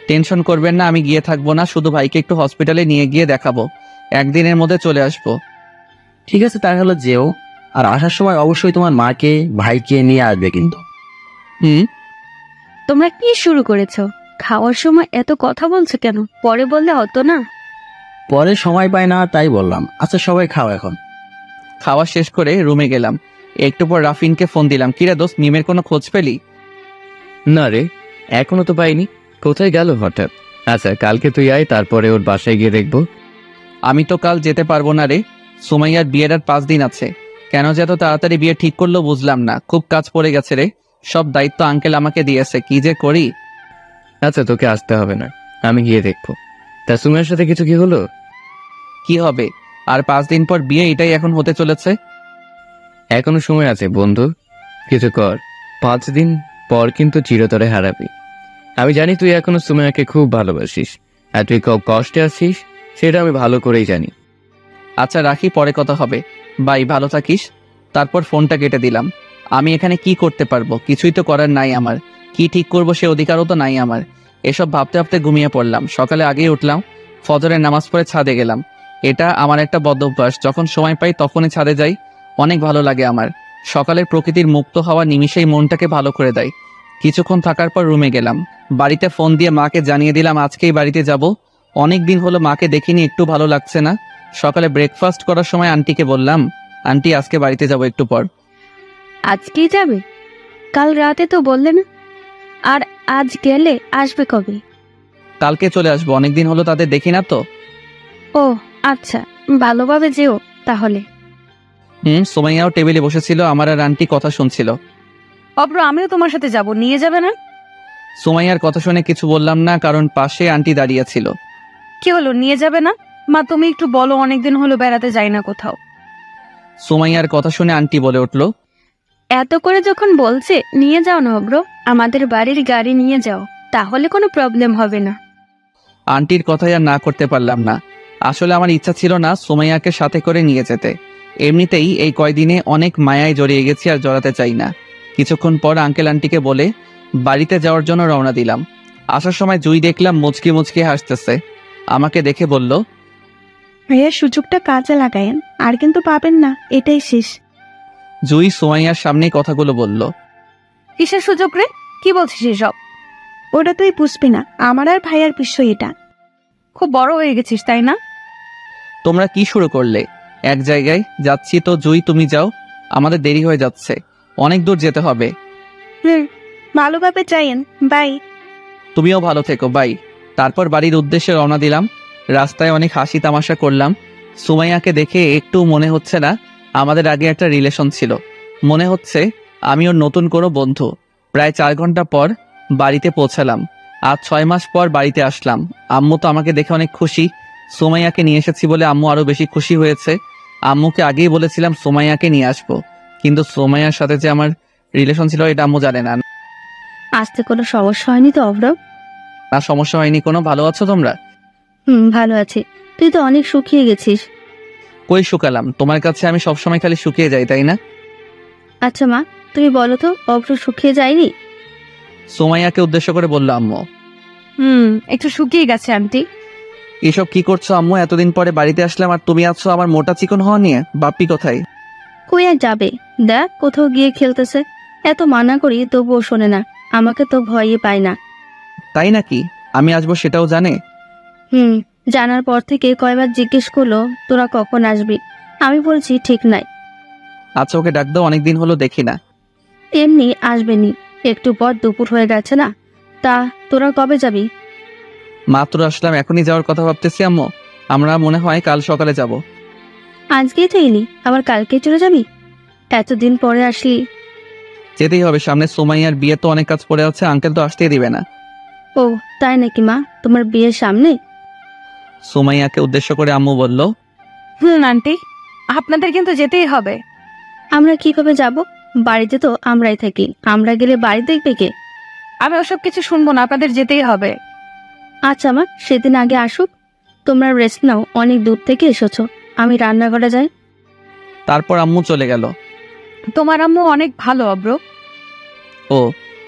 টেনশন করবেন না, আমি গিয়ে থাকবো না, শুধু ভাইকে একটু হসপিটালে নিয়ে গিয়ে দেখাবো। একদিনের মধ্যে চলে আসবো। ঠিক আছে তাহলে যেও, আর আসার সময় অবশ্যই তোমার মাকে ভাইকে নিয়ে আসবে কিন্তু। হুম। তোমরা কি শুরু করেছো? খাওয়ার সময় এত কথা বলছো কেন? পরে বললে হতো না? পরে সময় পায় না তাই বললাম। আচ্ছা সবাই খাও এখন। খাওয়া শেষ করে রুমে গেলাম। একটু পর রাফিনকে ফোন দিলাম, কিরে দোস্ত, মিমের কোনো খোঁজ পেলি? না রে, এখনো তো পাইনি। কোথায় গেল হঠাৎ? আচ্ছা কালকে তুই আয়, তারপরে ওর বাসায় গিয়ে দেখবো। আমি তো কাল যেতে পারবো না রে, সুমাইয়ার বিয়ের আর 5 দিন আছে। কেন যে এত তাড়াতাড়ি বিয়ে ঠিক করলো বুঝলাম না, খুব কাজ পড়ে গেছে রে। সব দায়িত্ব আঙ্কেল আমাকে দিয়েছে, কি যে করি। আচ্ছা তোকে আসতে হবে না, আমি গিয়ে দেখবো। তা সুমের সাথে কিছু কি হলো? কি হবে, আর 5 দিন পর বিয়ে, এটাই এখন হতে চলেছে। এখনো সময় আছে বন্ধু, কিছু কর। 5 দিন পর কিন্তু চিরতরে হারাবি। আমি জানি তুই এখনো সুমাইয়াকে খুব ভালোবাসিস, আর তুই খুব কষ্টে আছিস, সেটা আমি ভালো করেই জানি। আচ্ছা রাখি, পরে কথা হবে। বাই, ভালো থাকিস। তারপর ফোনটা কেটে দিলাম। আমি এখানে কি করতে পারবো? কিছুই তো করার নাই আমার। কি ঠিক করব সে অধিকারও তো নাই আমার। এসব ভাবতে ভাবতে ঘুমিয়ে পড়লাম। সকালে আগেই উঠলাম, ফজরের নামাজ পড়ে ছাদে গেলাম। এটা আমার একটা বদ অভ্যাস, যখন সময় পাই তখনই ছাদে যাই। অনেক ভালো লাগে আমার। সকালের প্রকৃতির মুক্ত হাওয়া নিমিষেই মনটাকে ভালো করে দেয়। কিছুক্ষণ থাকার পর রুমে গেলাম। বাড়িতে ফোন দিয়ে মাকে জানিয়ে দিলাম আজকেই বাড়িতে যাব। অনেক দিন হলো মাকে দেখিনি, একটু ভালো লাগছে না। সকালে ব্রেকফাস্ট করার সময় আন্টিকে বললাম, আন্টি আজকে বাড়িতে যাব একটু পর। আজকেই যাবে? কাল রাতে তো বললে না। আর আজ গেলে আসবে কবে? কালকে চলে আসবো, অনেকদিন হলো তাদের দেখি না তো। ও আচ্ছা, ভালোভাবে যেও তাহলে। সুমাইয়াও টেবিলে বসেছিল, আমার আর আন্টি কথা শুনছিল। অব্র, আমিও তোমার সাথে যাব, নিয়ে যাবে না? সুমাইয়ার কথা শুনে কিছু বললাম না, কারণ পাশে আন্টি দাঁড়িয়ে ছিল। কি হলো, নিয়ে যাবে না? মা তুমি একটু বলো, অনেকদিন হলো বেড়াতে যাই না কোথাও। সুমাইয়ার কথা শুনে আন্টি বলে উঠল, এত করে যখন বলছে নিয়ে যাও না অব্র, আমাদের বাড়ির গাড়ি নিয়ে যাও, তাহলে কোনো প্রবলেম হবে না। আন্টির কথাই আর না করতে পারলাম না। আসলে আমার ইচ্ছা ছিল না সুমাইয়াকে সাথে করে নিয়ে যেতে। এমনিতেই এই কয়দিনে অনেক মায়ায় জড়িয়ে গেছি, আর জড়াতে চাই না। কিছুক্ষণ পর আঙ্কেল আন্টিকে বলে বাড়িতে যাওয়ার জন্য রওনা দিলাম। আসার সময় জুই দেখলাম মুচকি মুচকি হাসতেছে। আমাকে দেখে বলল, ভাইয়া সুযোগটা কাজে লাগায়েন, আর কিন্তু পাবেন না, এটাই শেষ। জুই সুমাইয়ার সামনেই কথাগুলো বলল। কিসের সুযোগ রে? কি বলছিস এসব? ওটা তুই বুঝবি না, আমার আর ভাইয়ার বিষয় এটা। খুব বড় হয়ে গেছিস তাই না? তোমরা কি শুরু করলে? এক জায়গায় যাচ্ছি তো জুই, তুমি যাও, আমাদের দেরি হয়ে যাচ্ছে, অনেক দূর যেতে হবে। ভালোভাবে যাইয়েন, বাই। তুমিও ভালো থেকো, বাই। তারপর বাড়ির উদ্দেশ্যে রওনা দিলাম। রাস্তায় অনেক হাসি তামাশা করলাম। সুমাইয়াকে দেখে একটু মনে হচ্ছে না আমাদের আগে একটা রিলেশন ছিল। মনে হচ্ছে আমি ওর নতুন কোনো বন্ধু। প্রায় 4 ঘন্টা পর বাড়িতে পৌঁছালাম। আজ 6 মাস পর বাড়িতে আসলাম। আম্মু তো আমাকে দেখে অনেক খুশি। সুমাইয়াকে নিয়ে এসেছি বলে আম্মু আরো বেশি খুশি হয়েছে। আম্মুকে আগেই বলেছিলাম সুমাইয়াকে নিয়ে আসবো, কিন্তু সুমাইয়ার সাথে যে আমার রিলেশন ছিল এটা আম্মু জানে না। আসতে কোনো সমস্যা হয়নি তো অব্র? না, সমস্যা হয়নি কোনো। ভালো আছো তোমরা? ভালো আছি। তুই তো অনেক শুকিয়ে গেছিস। কই শুকালাম, তোমার কাছে আমি সবসময় খালি শুকিয়ে যাই তাই না? আচ্ছা মা, তুমি বলো তো অব্র শুকিয়ে যায়নি? সুমাইয়াকে উদ্দেশ্য করে বলল আম্মু। একটু শুকিয়ে গেছে আন্টি। এসব কি করছো আম্মু? এতদিন পরে বাড়িতে আসলাম আর তুমি আছো আমার মোটা চিকন হওয়া নিয়ে। বাপ্পি কোথায়? কই আর যাবে, দেখ কোথাও গিয়ে খেলতেছে। এত মানা করি তবুও শোনে না, আমাকে তো ভয়ই পায় না। তাই নাকি? আমি আসবো সেটাও জানে? জানার পর থেকে কয়বার জিজ্ঞেস করলো তোরা কখন আসবি, আমি বলছি ঠিক নাই। আচ্ছা ওকে ডাক দাও, অনেকদিন হলো দেখি না। এমনি আসবেনি, একটু পর দুপুর হয়ে গেছে না। তা তোরা কবে যাবি? মাত্র আসলাম, এখনই যাওয়ার কথা ভাবতেছি আম্মু। আমরা মনে হয় কাল সকালে যাব। আজকেই তো এলি, আবার কালকে চলে যাবি? এতদিন পরে আসলি। যেতেই হবে, সামনে সুমাইয়ার বিয়ে তো অনেক কাজ পড়ে আছে, আঙ্কেল তো আসতেই দিবে না। ও তাই নাকি মা, তোমার বিয়ের সামনে? সুমাইয়াকে উদ্দেশ্য করে আম্মু বলল, আন্টি, আপনাদের কিন্তু যেতেই হবে। আমরা কিভাবে যাব? বাড়িতে তো আমরাই থাকি, আমরা গেলে বাড়ি দেখবে কে? আমি ওসব কিছু শুনবো না, আপনাদের যেতেই হবে। আচ্ছা মা, সেদিন আগে আসুক, তোমরা রেস্ট নাও, অনেক দূর থেকে এসেছো। আমি রান্নাঘরে যাই। তারপর আম্মু চলে গেল। তোমার আম্মু অনেক ভালো অব্র। ও,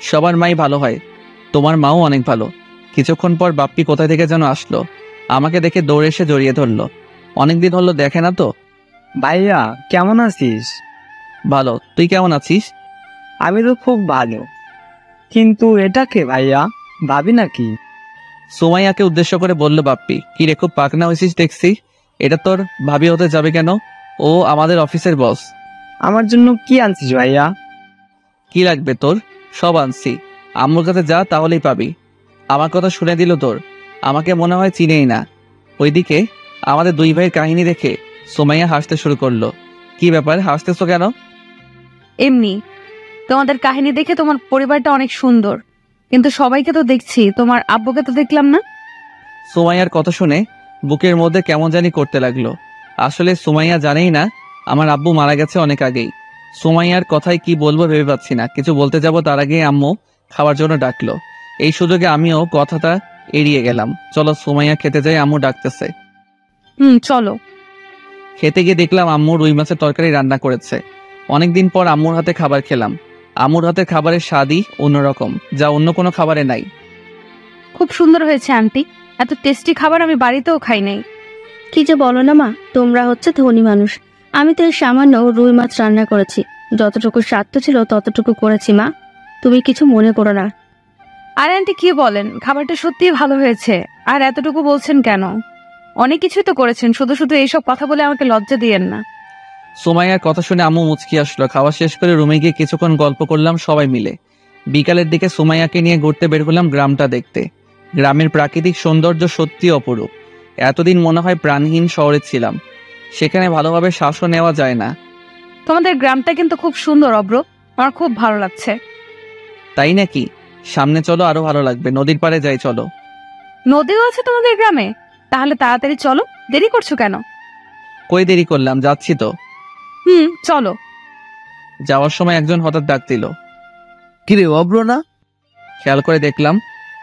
সবার মাই ভালো হয়, তোমার মাও অনেক ভালো। কিছুক্ষণ পর বাপ্পি কোথা থেকে যেন আসলো, আমাকে দেখে দৌড়ে এসে জড়িয়ে ধরলো। অনেকদিন হলো দেখে না তো। ভাইয়া কেমন আছিস? ভালো, তুই কেমন আছিস? আমি তো খুব ভালো। কিন্তু এটা কে ভাইয়া? ভাবি নাকি? সুমাইয়াকে উদ্দেশ্য করে বলল বাপ্পি। কি রে, খুব পাকনা হয়েছিস দেখছি। এটা তোর ভাবি হতে যাবে কেন? ও আমাদের অফিসের বস। আমার জন্য কি আনছিস ভাইয়া? কি লাগবে তোর? সব আনছি। আম্মুর কাছে যা, তাহলেই পাবি। আমার কথা শুনে দিল তোর। আমাকে মনে হয় চিনেই না। ওইদিকে আমাদের দুই ভাইয়ের কাহিনী দেখে সুমাইয়া হাসতে শুরু করলো। কি ব্যাপার, হাসতেছো কেন? এমনি, তোমাদের কাহিনী দেখে তোমার পরিবারটা অনেক সুন্দর, কিন্তু সবাইকে তো দেখছি, তোমার আব্বুকে তো দেখলাম না। সুমাইয়ার কথা শুনে বুকের মধ্যে কেমন জানি করতে লাগলো। আসলে সুমাইয়া জানেই না আমার আব্বু মারা গেছে অনেক আগেই। সুমাইয়ার কথায় কি বলবো ভেবে পাচ্ছি না। কিছু বলতে যাব তার আগে আম্মু খাওয়ার জন্য ডাকলো। এই সুযোগে আমিও কথাটা এড়িয়ে গেলাম। চলো সুমাইয়া খেতে যাই, আম্মু ডাকতেছে। চলো। খেতে গিয়ে দেখলাম আম্মু রুই মাছের তরকারি রান্না করেছে। অনেকদিন পর আম্মুর হাতে খাবার খেলাম। আম্মুর হাতে খাবারের স্বাদই অন্যরকম, যা অন্য কোনো খাবারে নাই। খুব সুন্দর হয়েছে আন্টি, এত টেস্টি খাবার আমি বাড়িতেও খাই নাই। কি যে বলো না মা, তোমরা হচ্ছে ধনী মানুষ। আমি তো এই সামান্য রুই মাছ রান্না করেছি, যতটুকু স্বাদ ছিল ততটুকু করেছি মা, তুমি কিছু মনে করো না। আর আন্টি কি বলেন, খাবারটা সত্যিই ভালো হয়েছে। আর এতটুকু বলছেন কেন? অনেক কিছুই তো করেছেন, শুধু শুধু এইসব কথা বলে আমাকে লজ্জা দিয়েন না। সুমাইয়ার কথা শুনে আম্মু মুচকি আসলো। খাওয়া শেষ করে রুমে গিয়ে কিছুক্ষণ গল্প করলাম সবাই মিলে। বিকালের দিকে সুমাইয়াকে নিয়ে ঘুরতে বের হলাম গ্রামটা দেখতে। গ্রামের প্রাকৃতিক সৌন্দর্য সত্যি অপরূপ। এতদিন মনে হয় প্রাণহীন শহরে ছিলাম। সেখানে ভালোভাবে শ্বাসও নেওয়া যায় না। তোমাদের গ্রামটা কিন্তু খুব সুন্দর অব্র, আমার খুব ভালো লাগছে। তাই নাকি? সামনে চলো, আরো ভালো লাগবে। নদীর পাড়ে যাই চলো। নদীও আছে তোমাদের গ্রামে? তাহলে তাড়াতাড়ি চলো, দেরি করছো কেন? কই দেরি করলাম, যাচ্ছি তো। চলো। যাওয়ার সময় একজন হঠাৎ ডাক দিল। কিরে অব্র না? খেয়াল করে দেখলাম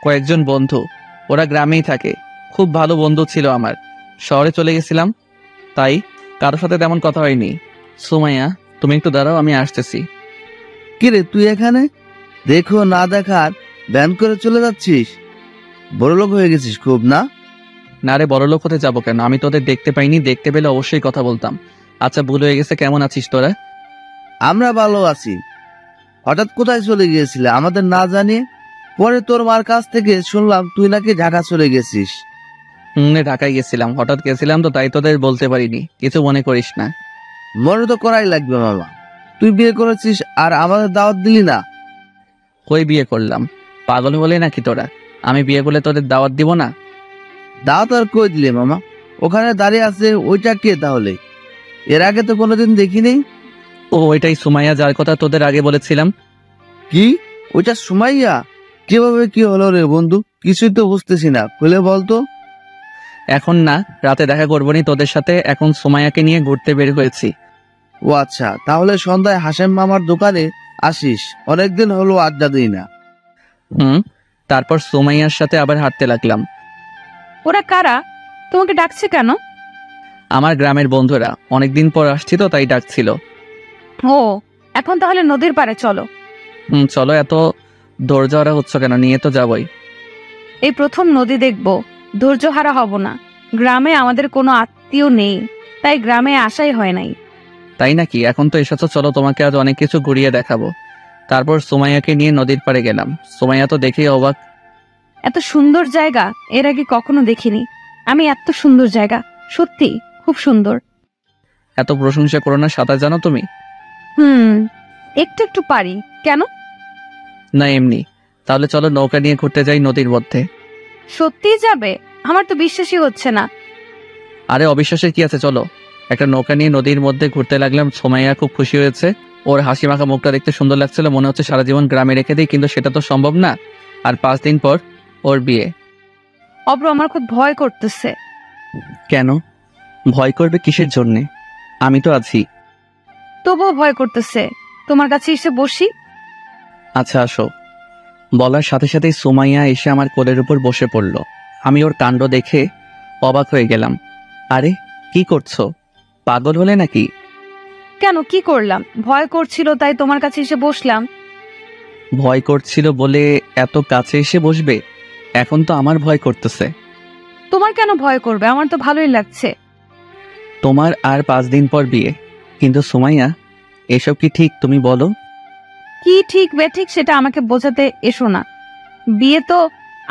কয়েকজন বন্ধু। ওরা গ্রামেই থাকে। খুব ভালো বন্ধু ছিল আমার। শহরে চলে গেছিলাম, তাই কারোর সাথে তেমন কথা হয়নি। সুমাইয়া, তুমি একটু দাঁড়াও, আমি আসতেছি। কিরে তুই এখানে? দেখো না দেখার ব্যান করে চলে যাচ্ছিস। বড়লোক হয়ে গেছিস খুব না? না রে, বড়লোক হতে যাবো কেন? আমি তোদের দেখতে পাইনি, দেখতে পেলে অবশ্যই কথা বলতাম। আচ্ছা, ভুল হয়ে গেছে। কেমন আছিস তোরা? আমরা ভালো আছি। হঠাৎ কোথায় চলে গিয়েছিলে আমাদের না জানিয়ে? পরে তোর মার কাছ থেকে শুনলাম তুই নাকি ঢাকা চলে গেছিস। ঢাকায় গেছিলাম, হঠাৎ গেছিলাম তো, তাই তোদের বলতে পারিনি। কিছু মনে করিস না। মনে তো করাই লাগবে মামা, তুই বিয়ে করেছিস আর আমাদের দাওয়াত দিলি না। কই বিয়ে করলাম? পাগল হলে নাকি তোরা? আমি বিয়ে করলে তোদের দাওয়াত দিব না? দাওয়াত আর কই দিলে মামা? ওখানে দাঁড়িয়ে আছে ওইটা কে তাহলে? এর আগে তো কোনোদিন দেখিনি। ও, ওইটাই সুমাইয়া, যার কথা তোদের আগে বলেছিলাম। কি? ওইটা সুমাইয়া? কিভাবে কি হলো রে বন্ধু? কিছুই তো বুঝতেছি না, খুলে বলতো। এখন না, রাতে দেখা করবো নি তোদের সাথে। এখন সুমাইয়াকে নিয়ে ঘুরতে বের হয়েছি। ও আচ্ছা, তাহলে সন্ধ্যায় হাসেম মামার দোকানে আসিস। অনেকদিন হলো আড্ডা দিই না। তারপর সুমাইয়ার সাথে আবার হাঁটতে লাগলাম। ওরা কারা? তোমাকে ডাকছে কেন? আমার গ্রামের বন্ধুরা, অনেকদিন পর আসছি তো, তাই ডাকছিল। ও, এখন তাহলে নদীর পাড়ে চলো। চলো। এত ধৈর্য হারা হচ্ছে কেন? নিয়ে তো যাবই। এই প্রথম নদী দেখবো, ধৈর্য হারা হব না। গ্রামে আমাদের কোনো আত্মীয় নেই, তাই গ্রামে আসাই হয় নাই। তাই নাকি? এখন তো এসেছো, চলো তোমাকে আজ অনেক কিছু ঘুরিয়ে দেখাবো। তারপর সুমাইয়াকে নিয়ে নদীর পাড়ে গেলাম। সুমাইয়া তো দেখেই অবাক। এত সুন্দর জায়গা এর আগে কখনো দেখিনি আমি। এত সুন্দর জায়গা, সত্যি খুব সুন্দর। এত প্রশংসা করো না। সাঁতার জানো তুমি? একটু একটু পারি। কেন? না, এমনি। তাহলে চলো নৌকা নিয়ে ঘুরতে যাই নদীর মধ্যে। সত্যিই যাবে? আমার তো বিশ্বাসই হচ্ছে না। আরে অবিশ্বাসের কি আছে, চলো। একটা নৌকা নিয়ে নদীর মধ্যে ঘুরতে লাগলাম। সুমাইয়া খুব খুশি হয়েছে। ওর হাসি মাখা মুখটা দেখতে সুন্দর লাগছিল। মনে হচ্ছে সারা জীবন গ্রামে রেখে দিই, কিন্তু সেটা তো সম্ভব না। আর 5 দিন পর ওর বিয়ে। অব্র, আমার খুব ভয় করতেছে। কেন ভয় করবে? কিসের জন্যে? আমি তো আছি। তবুও ভয় করতেছে। তোমার কাছে এসে বসি? আচ্ছা, আসো। বলার সাথে সাথেই সুমাইয়া এসে আমার কোলের উপর বসে পড়ল। আমি ওর কাণ্ড দেখে অবাক হয়ে গেলাম। আরে কি করছো? পাগল হলে নাকি? কেন, কি করলাম? ভয় করছিল তাই তোমার কাছে এসে বসলাম। ভয় করছিল বলে এত কাছে এসে বসবে? এখন তো আমার ভয় করতেছে। তোমার কেন ভয় করবে? আমার তো ভালোই লাগছে। তোমার আর 5 দিন পর বিয়ে, কিন্তু সুমাইয়া এসব কি ঠিক? তুমি বলো। কি ঠিক বেঠিক সেটা আমাকে বোঝাতে এসো না। বিয়ে তো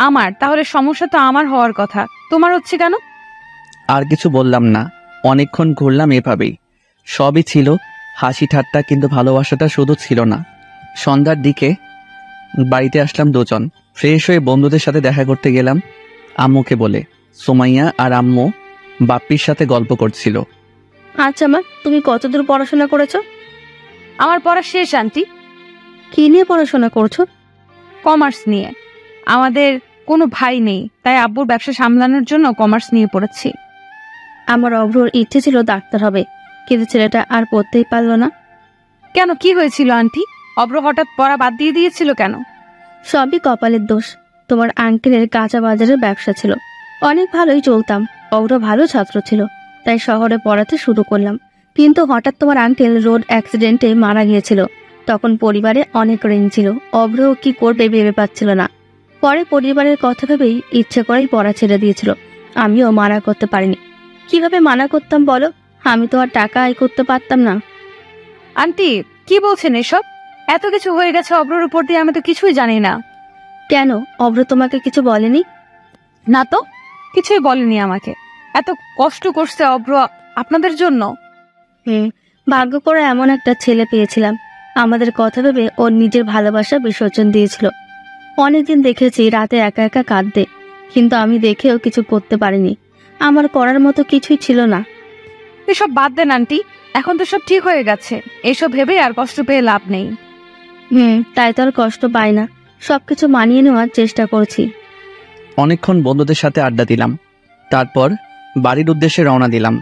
আমার, তাহলে সমস্যা তো আমার হওয়ার কথা, তোমার হচ্ছে কেন? আর কিছু বললাম না, অনেকক্ষণ ঘুরলাম এভাবেই। সবই ছিল হাসি ঠাট্টা, কিন্তু ভালোবাসাটা শুধু ছিল না। সন্ধ্যার দিকে বাড়িতে আসলাম দুজন। ফ্রেশ হয়ে বন্ধুদের সাথে দেখা করতে গেলাম আম্মুকে বলে। সুমাইয়া আর আম্মু বাপ্পির সাথে গল্প করছিল। আচ্ছা মা, তুমি কতদূর পড়াশোনা করেছো? আমার পড়া শেষ আন্টি। কি নিয়ে পড়াশোনা করছো? কমার্স নিয়ে। আমাদের কোনো ভাই নেই, তাই আব্বুর ব্যবসা সামলানোর জন্য কমার্স নিয়ে পড়েছি। আমার অভ্রর ইচ্ছে ছিল ডাক্তার হবে, কিন্তু ছেলেটা আর পড়তেই পারলো না। কেন, কি হয়েছিল আন্টি? অব্র হঠাৎ পড়া বাদ দিয়ে দিয়েছিল কেন? সবই কপালের দোষ। তোমার আঙ্কেলের কাঁচা বাজারের ব্যবসা ছিল, অনেক ভালোই চলতাম। অভ্র ভালো ছাত্র ছিল, তাই শহরে পড়াতে শুরু করলাম। কিন্তু হঠাৎ তোমার আঙ্কেল রোড অ্যাক্সিডেন্টে মারা গিয়েছিল। তখন পরিবারে অনেক ঋণ ছিল, অভ্র কি করবে ভেবে পাচ্ছিল না। পরে পরিবারের কথা ভেবেই ইচ্ছে করেই পড়া ছেড়ে দিয়েছিল। আমিও মানা করতে পারিনি। কিভাবে মানা করতাম বলো? আমি তো আর টাকা আয় করতে পারতাম না। আন্টি কি বলছেন এসব? এত কিছু হয়ে গেছে অব্রর উপর দিয়ে, আমি তো কিছুই জানি না। কেন, অভ্র তোমাকে কিছু বলেনি? না তো, কিছুই বলেনি আমাকে। এত কষ্ট করছে অব্র আপনাদের জন্য। ভাগ্য করে এমন একটা ছেলে পেয়েছিলাম। আমাদের কথা ভেবে ওর নিজের ভালোবাসা বিসর্জন দিয়েছিল। অনেকদিন দেখেছি রাতে একা একা কাঁদতে, কিন্তু আমি দেখেও কিছু করতে পারিনি। আমার করার মতো কিছুই ছিল না। এসব বাদ দেন আন্টি, এখন তো সব ঠিক হয়ে গেছে। এসব ভেবে আর কষ্ট পেয়ে লাভ নেই। তাই তো আর কষ্ট পাই না, সবকিছু মানিয়ে নেওয়ার চেষ্টা করছি। অনেকক্ষণ বন্ধুদের সাথে আড্ডা দিলাম, তারপর বাড়ির উদ্দেশ্যে রওনা দিলাম।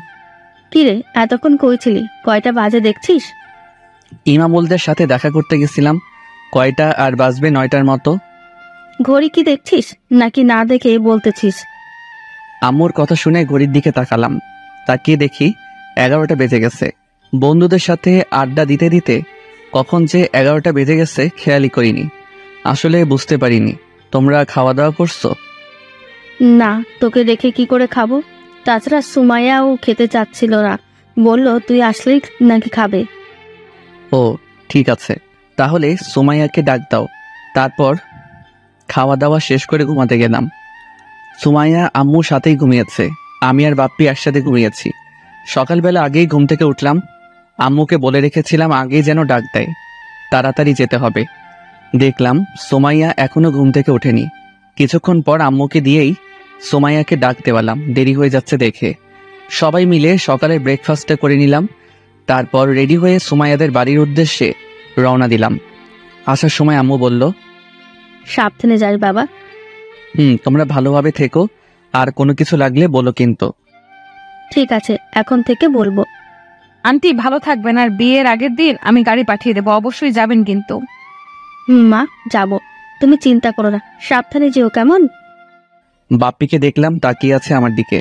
কিরে, এতক্ষণ কইছিলি? কয়টা বাজে দেখছিস? ইমামুলদের সাথে দেখা করতে গেছিলাম। কয়টা আর বাজবে? 9টার মতো। ঘড়ি কি দেখছিস নাকি না দেখে বলতেছিস? আম্মুর কথা শুনে ঘড়ির দিকে তাকালাম, তাকিয়ে দেখি 11টা বেজে গেছে। বন্ধুদের সাথে আড্ডা দিতে দিতে কখন যে 11টা বেজে গেছে খেয়ালই করিনি। আসলে বুঝতে পারিনি। তোমরা খাওয়া দাওয়া করছো? না, তোকে রেখে কি করে খাবো? তাছাড়া সুমাইয়াও খেতে চাচ্ছিল না, বলল তুই আসলেই নাকি খাবে। ও ঠিক আছে, তাহলে সুমাইয়াকে ডাক দাও। তারপর খাওয়া দাওয়া শেষ করে ঘুমাতে গেলাম। সুমাইয়া আম্মুর সাথেই ঘুমিয়েছে, আমি আর বাপ্পি একসাথে ঘুমিয়েছি। সকালবেলা আগেই ঘুম থেকে উঠলাম। আম্মুকে বলে রেখেছিলাম আগেই যেন ডাক দেয়, তাড়াতাড়ি যেতে হবে। দেখলাম সুমাইয়া এখনো ঘুম থেকে ওঠেনি। কিছুক্ষণ পর আম্মুকে দিয়েই সুমাইয়াকে ডাক দেওয়ালাম, দেরি হয়ে যাচ্ছে দেখে। সবাই মিলে সকালের ব্রেকফাস্টটা করে নিলাম। তারপর রেডি হয়ে সুমাইয়াদের বাড়ির উদ্দেশ্যে রওনা দিলাম। আসার সময় আম্মু বলল, সাবধানে যাস বাবা। তোমরা ভালোভাবে থেকো, আর কোনো কিছু লাগলে বলো কিন্তু। ঠিক আছে, এখন থেকে বলবো। আন্টি ভালো থাকবেন, আর বিয়ের আগের দিন আমি গাড়ি পাঠিয়ে দেবো, অবশ্যই যাবেন কিন্তু। মা, যাব, তুমি চিন্তা করো না, সাবধানে যেও কেমন। বাপ্পিকে দেখলাম তাকিয়ে আছে আমার দিকে।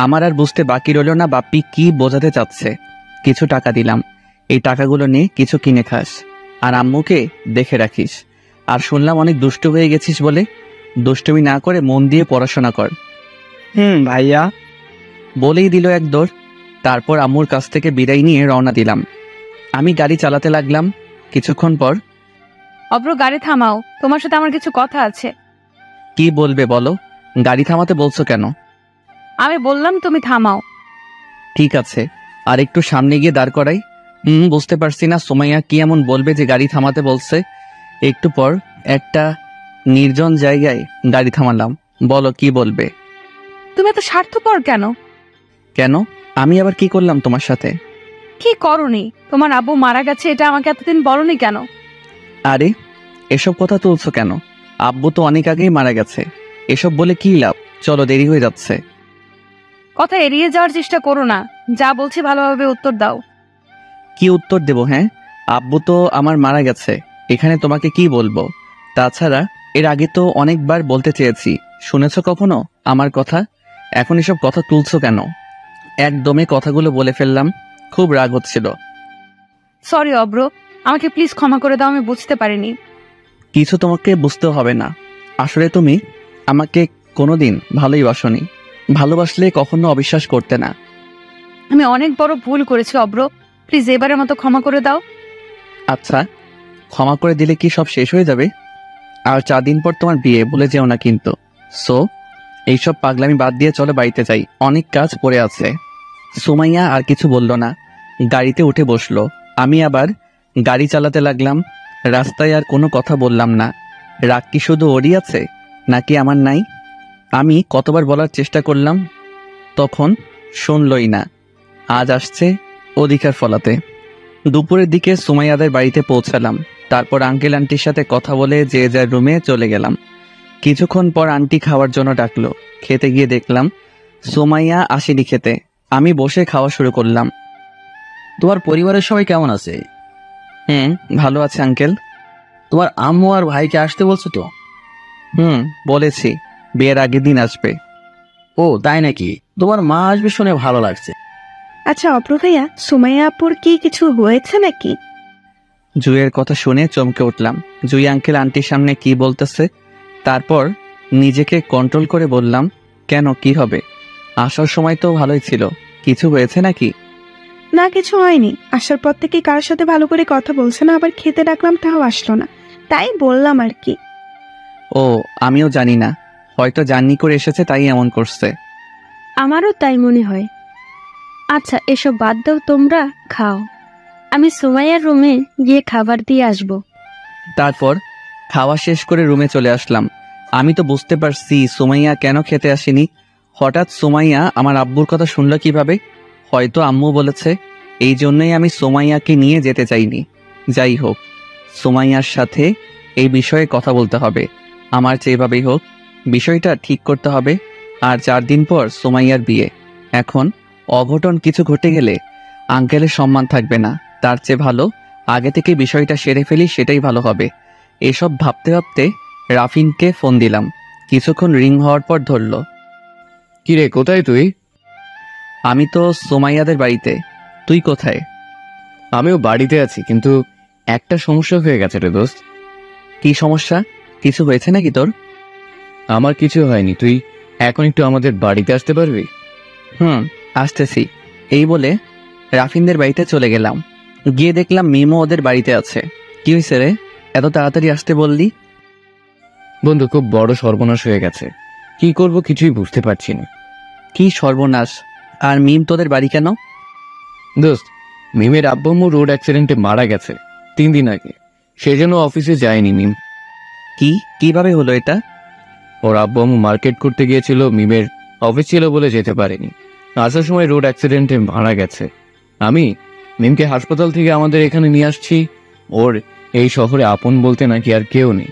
আমার আর বুঝতে বাকি রইল না বাপ্পি কি বোঝাতে চাচ্ছে। কিছু টাকা দিলাম, এই টাকাগুলো নিয়ে কিছু কিনে খাস, আর আম্মুকে দেখে রাখিস। আর শুনলাম অনেক দুষ্ট হয়ে গেছিস বলে, দুষ্টুমি না করে মন দিয়ে পড়াশোনা কর। ভাইয়া। বলেই দিল এক দৌড়। তারপর আম্মুর কাছ থেকে বিদায় নিয়ে রওনা দিলাম। আমি গাড়ি চালাতে লাগলাম। কিছুক্ষণ পর, অব্র গাড়ি থামাও, তোমার সাথে আমার কিছু কথা আছে। কি বলবে বলো? গাড়ি থামাতে বলছো কেন? আমি বললাম তুমি থামাও। ঠিক আছে, আর একটু সামনে গিয়ে দাঁড় করাই। বুঝতে পারছি না সুমাইয়া কি এমন বলবে যে গাড়ি থামাতে বলছে। একটু পর একটা নির্জন জায়গায় গাড়ি থামালাম। বলো কি বলবে? তুমি এত স্বার্থপর কেন? কেন? আমি আবার কি করলাম তোমার সাথে? কি করনি? তোমার আব্বু মারা গেছে, এটা আমাকে এতদিন বলনি কেন? আরে এসব কথা তুলছো কেন? আব্বু তো অনেক আগেই মারা গেছে, এসব বলে কি লাভ? চলো, দেরি হয়ে যাচ্ছে। কথা এড়িয়ে যাওয়ার চেষ্টা করো না, যা বলছি ভালোভাবে উত্তর দাও। কি উত্তর দেব? হ্যাঁ, আব্বু তো আমার মারা গেছে, এখানে তোমাকে কি বলবো? তাছাড়া এর আগে তো অনেকবার বলতে চেয়েছি, শুনেছো কখনো আমার কথা? এখন এসব কথা তুলছো কেন? একদমে কথাগুলো বলে ফেললাম, খুব রাগ হচ্ছিল। সরি অব্র, আমাকে প্লিজ ক্ষমা করে দাও, আমি বুঝতে পারিনি। কিছু তোমাকে বুঝতে হবে না। আসলে তুমি আমাকে কোনোদিন ভালোই বাসনি, ভালোবাসলে কখনো অবিশ্বাস করতে না। আমি অনেক বড় ভুল করেছি অব্র, প্লিজ এবারের মতো ক্ষমা করে দাও। আচ্ছা, ক্ষমা করে দিলে কি সব শেষ হয়ে যাবে? আর 4 দিন পর তোমার বিয়ে, বলে যেও না কিন্তু। সো এইসব পাগলামি বাদ দিয়ে চলো বাড়িতে যাই, অনেক কাজ পড়ে আছে। সুমাইয়া আর কিছু বলল না, গাড়িতে উঠে বসলো। আমি আবার গাড়ি চালাতে লাগলাম। রাস্তায় আর কোনো কথা বললাম না। রাগ কি শুধু ওরই আছে নাকি আমার নাই? আমি কতবার বলার চেষ্টা করলাম, তখন শুনলই না। আজ আসছে অধিকার ফলাতে। দুপুরের দিকে সুমাইয়াদের বাড়িতে পৌঁছালাম। তারপর আঙ্কেল আন্টির সাথে কথা বলে যে যার রুমে চলে গেলাম। কিছুক্ষণ পর আন্টি খাওয়ার জন্য ডাকলো। খেতে গিয়ে দেখলাম সুমাইয়া আসেনি খেতে। আমি বসে খাওয়া শুরু করলাম। তোমার পরিবারের সবাই কেমন আছে? ভালো আছে আঙ্কেল। তোমার আম্মু আর ভাইকে আসতে বলছো তো? বলেছি, বিয়ের আগের দিন আসবে। ও তাই নাকি? তোমার মা আসবে শুনে ভালো লাগছে। আচ্ছা অব্র ভাইয়া, সুমাইয়া আপুর কি কিছু হয়েছে নাকি? জুইয়ের কথা শুনে চমকে উঠলাম। জুই আঙ্কেল আন্টির সামনে কি বলতেছে। তারপর নিজেকে কন্ট্রোল করে বললাম, কেন, কি হবে? আসার সময় তো ভালোই ছিল, কিছু হয়েছে নাকি? না, কিছু হয়নি। আসার পর থেকে কারোর সাথে ভালো করে কথা বলছে না, আবার খেতে ডাকলাম তাও আসলো না, তাই বললাম আর কি। ও, আমিও জানি না, হয়তো জার্নি করে এসেছে তাই এমন করছে। আমারও তাই মনে হয়। আচ্ছা এসব বাদ দাও, তোমরা খাও, আমি সুমাইয়ার রুমে গিয়ে খাবার দিয়ে আসব। তারপর খাওয়া শেষ করে রুমে চলে আসলাম। আমি তো বুঝতে পারছি সুমাইয়া কেন খেতে আসেনি। হঠাৎ সুমাইয়া আমার আব্বুর কথা শুনল কিভাবে? হয়তো আম্মু বলেছে, এই জন্যই আমি সুমাইয়াকে নিয়ে যেতে চাইনি। যাই হোক, সুমাইয়ার সাথে এই বিষয়ে কথা বলতে হবে। আমার যেভাবেই হোক বিষয়টা ঠিক করতে হবে। আর 4 দিন পর সুমাইয়ার বিয়ে। এখন অঘটন কিছু ঘটে গেলে আঙ্কেলের সম্মান থাকবে না। তার চেয়ে ভালো আগে থেকে বিষয়টা সেরে ফেলি, সেটাই ভালো হবে। এসব ভাবতে ভাবতে রাফিনকে ফোন দিলাম। কিছুক্ষণ রিং হওয়ার পর ধরল। কিরে, কোথায় তুই? আমি তো সুমাইয়াদের বাড়িতে। তুই কোথায়? আমিও বাড়িতে আছি, কিন্তু একটা সমস্যা হয়ে গেছে রে দোস্ত। কি সমস্যা? কিছু হয়েছে নাকি তোর? আমার কিছু হয়নি, তুই এখন একটু আমাদের বাড়িতে আসতে পারবি? আসতেছি। এই বলে রাফিনদের বাড়িতে চলে গেলাম। গিয়ে দেখলাম মিমো ওদের বাড়িতে আছে। কি হয়েছে রে, এত তাড়াতাড়ি আসতে বললি? বন্ধু, খুব বড় সর্বনাশ হয়ে গেছে, কি করব কিছুই বুঝতে পারছি না। কি সর্বনাশ? আর মিম তোদের বাড়ি কেন? দোস্ত, মিমের আব্বু রোড অ্যাক্সিডেন্টে মারা গেছে 3 দিন আগে, সেজন্য অফিসে যায়নি মিম। কিভাবে হলো এটা? ওর আব্বু মার্কেট করতে গিয়েছিল, মিমের অফিস ছিল বলে যেতে পারেনি। আসার সময় রোড অ্যাক্সিডেন্টে মারা গেছে। আমি মিমকে হাসপাতাল থেকে আমাদের এখানে নিয়ে আসছি। ওর এই শহরে আপন বলতে নাকি আর কেউ নেই।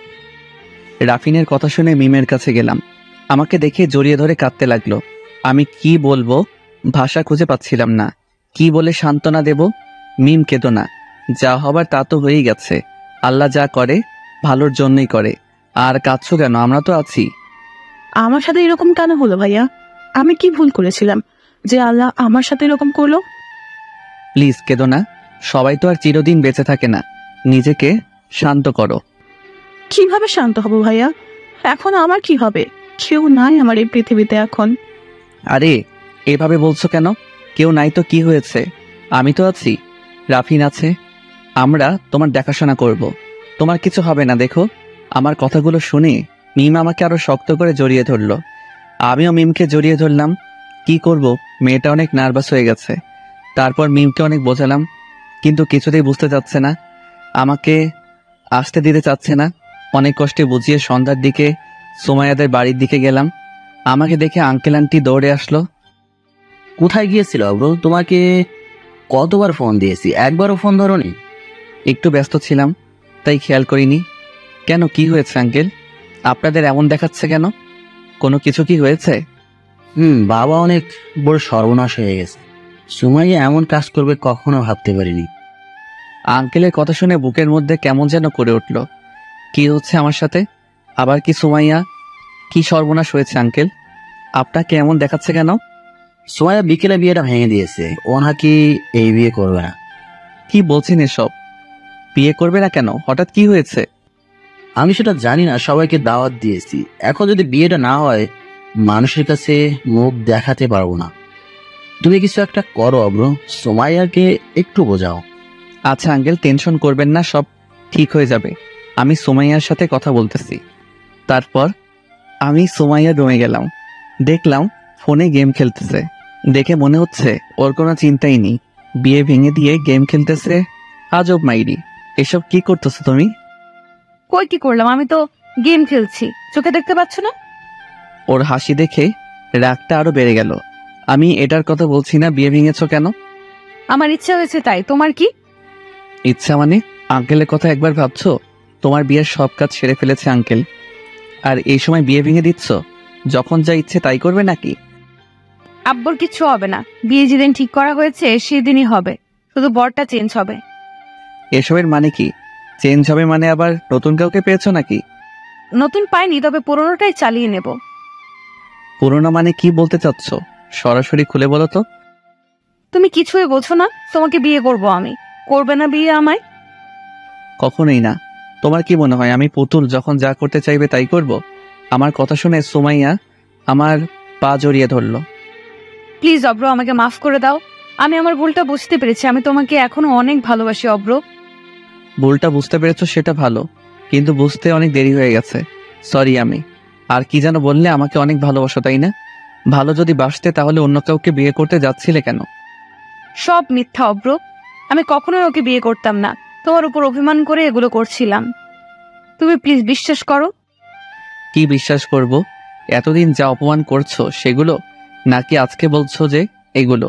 রাফিনের কথা শুনে মিমের কাছে গেলাম। আমাকে দেখে জড়িয়ে ধরে কাঁদতে লাগলো। আমি কি বলবো ভাষা খুঁজে পাচ্ছিলাম না। কি বলে সান্ত্বনা দেব? মিম কেঁদো না, যা হবার তা তো হয়েই গেছে। আল্লাহ যা করে ভালোর জন্যই করে। আর কাঁদছো কেন? আমরা তো আছি। আমার সাথে এরকম কেন হলো ভাইয়া? আমি কি ভুল করেছিলাম যে আল্লাহ আমার সাথে এরকম করলো? প্লিজ কেঁদো না, সবাই তো আর চিরদিন বেঁচে থাকে না। নিজেকে শান্ত করো। কিভাবে শান্ত হব ভাইয়া? এখন আমার কি হবে? কেউ নাই আমার এই পৃথিবীতে এখন। আরে এভাবে বলছো কেন? কেউ নাই তো কি হয়েছে? আমি তো আছি, রাফিন আছে। আমরা তোমার দেখাশোনা করব। তোমার কিছু হবে না। দেখো, আমার কথাগুলো শুনে মিম আমাকে আরো শক্ত করে জড়িয়ে ধরলো। আমিও মিমকে জড়িয়ে ধরলাম। কি করব, মেয়েটা অনেক নার্ভাস হয়ে গেছে। তারপর মিমকে অনেক বোঝালাম, কিন্তু কিছুতেই বুঝতে চাচ্ছে না, আমাকে আসতে দিতে চাচ্ছে না। অনেক কষ্টে বুঝিয়ে সন্ধ্যার দিকে সুমাইয়াদের বাড়ির দিকে গেলাম। আমাকে দেখে আঙ্কেল আন্টি দৌড়ে আসলো। কোথায় গিয়েছিল ব্রো? তোমাকে কতবার ফোন দিয়েছি, একবারও ফোন ধরোনি? একটু ব্যস্ত ছিলাম তাই খেয়াল করিনি। কেন, কি হয়েছে আঙ্কেল? আপনাদের এমন দেখাচ্ছে কেন? কোনো কিছু কি হয়েছে? বাবা অনেক বড় সর্বনাশ হয়ে গেছে। সুমাইয়া এমন কাজ করবে কখনো ভাবতে পারিনি। আঙ্কেলের কথা শুনে বুকের মধ্যে কেমন যেন করে উঠল। কি হচ্ছে আমার সাথে? আবার কি সুমাইয়া? কি সর্বনাশ হয়েছে আঙ্কেল? আপনাকে এমন দেখাচ্ছে কেন? সুমাইয়া বিকেলে বিয়েটা ভেঙে দিয়েছে, ও নাকি এই বিয়ে করবে না। কি বলছেন এসব? বিয়ে করবে না কেন? হঠাৎ কি হয়েছে? আমি সেটা জানি না, সবাইকে দাওয়াত দিয়েছি। এখন যদি বিয়েটা না হয় মানুষের কাছে মুখ দেখাতে পারবো না। তুমি কিছু একটা করো অব্র, সোমাইয়াকে একটু বোঝাও। আচ্ছা আঙ্কেল, টেনশন করবেন না, সব ঠিক হয়ে যাবে। আমি সুমাইয়ার সাথে কথা বলতেছি। তারপর আমি সুমাইয়ার রুমে গেলাম, দেখলাম ফোনে গেম খেলতেছে। দেখে মনে হচ্ছে ওর কোনো চিন্তাই নেই, বিয়ে ভেঙে দিয়ে গেম খেলতেছে। আজব মাইরি, এসব কি করতেছো তুমি? কই কি করলাম? আমি তো গেম খেলছি, চোখে দেখতে পাচ্ছ না? ওর হাসি দেখে রাগটা আরো বেড়ে গেল। আমি এটার কথা বলছি না, বিয়ে ভেঙেছো কেন? আমার ইচ্ছা হয়েছে তাই। তোমার কি ইচ্ছা মানে? আঙ্কেলের কথা একবার ভাবছো? তোমার বিয়ের সব কাজ সেরে ফেলেছে আঙ্কেল, আর এই সময় বিয়ে ভেঙে দিচ্ছ? যখন যা ইচ্ছে তাই করবে নাকি? আব্বুর কিচ্ছু হবে না, বিয়ে যেদিন ঠিক করা হয়েছে সেদিনই হবে, শুধু বরটা চেঞ্জ হবে। এসবের মানে কি? চেঞ্জ হবে মানে আবার নতুন কাউকে পেয়েছো নাকি? নতুন পাইনি, তবে পুরোনোটাই চালিয়ে নেব। পুরোনো মানে কি বলতে চাচ্ছ? সরাসরি খুলে বলো তো। তুমি কিছুই বোঝো না, তোমাকে বিয়ে করব আমি। করবে না বিয়ে আমায়? কখনোই না। তোমার কি মনে হয় আমি পুতুল, যখন যা করতে চাইবে তাই করব? আমার কথা শুনে সুমাইয়া আমার পা জড়িয়ে ধরলো। প্লিজ অব্র, আমাকে মাফ করে দাও। আমি আমার ভুলটা বুঝতে পেরেছি, আমি তোমাকে এখনো অনেক ভালোবাসি অব্র। ভুলটা বুঝতে পেরেছো সেটা ভালো, কিন্তু বুঝতে অনেক দেরি হয়ে গেছে। সরি। আমি আর কি যেন বললে, আমাকে অনেক ভালোবাসো তাই না? ভালো যদি বাসতে তাহলে অন্য কাউকে বিয়ে করতে যাচ্ছিলে কেন? সব মিথ্যা অব্র, আমি কখনোই ওকে বিয়ে করতাম না। তোমার উপর অভিমান করে এগুলো করছিলাম। তুমি প্লিজ বিশ্বাস করো। কি বিশ্বাস করব? এতদিন যা অপমান করছো সেগুলো, নাকি আজকে বলছো যে এগুলো?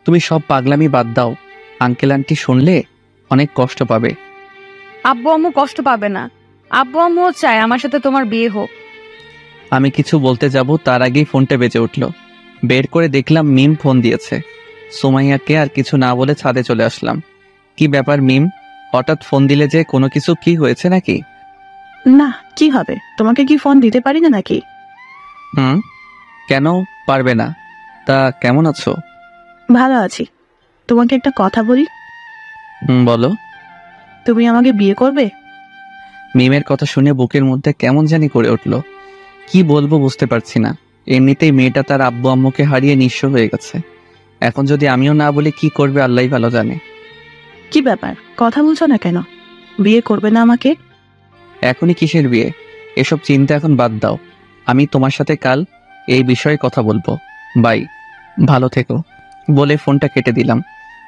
তুমি সব পাগলামি বাদ দাও। আঙ্কেল আন্টি শুনলে অনেক কষ্ট পাবে। আব্বু আম্মু কষ্ট পাবে না। আব্বু আম্মুও চায় আমার সাথে তোমার বিয়ে হোক। আমি কিছু বলতে যাব তার আগেই ফোনটা বেজে উঠল। বের করে দেখলাম মিম ফোন দিয়েছে। সুমাইয়াকে আর কিছু না বলে ছাদে চলে আসলাম। কি ব্যাপার মিম, হঠাৎ ফোন দিলে যে? কোনো কিছু কি হয়েছে নাকি? না, কি হবে? তোমাকে কি ফোন দিতে পারি না নাকি? কেন পারবে না? তা কেমন আছো? ভালো আছি। তোমাকে একটা কথা বলি। বলো। তুমি আমাকে বিয়ে করবে? মিমের কথা শুনে বুকের মধ্যে কেমন জানি করে উঠল। কি বলবো বুঝতে পারছি না। এমনিতেই মেয়েটা তার আব্বু আম্মুকে হারিয়ে নিঃস্ব হয়ে গেছে, এখন যদি আমিও না বলি কি করবে আল্লাহই ভালো জানে। কি ব্যাপার, কথা বলছো না কেন? বিয়ে করবে না আমাকে? এখনই কিসের বিয়ে? এসব চিন্তা এখন বাদ দাও। আমি তোমার সাথে কাল এই বিষয়ে কথা বলবো। বাই, ভালো থেকো বলে ফোনটা কেটে দিলাম।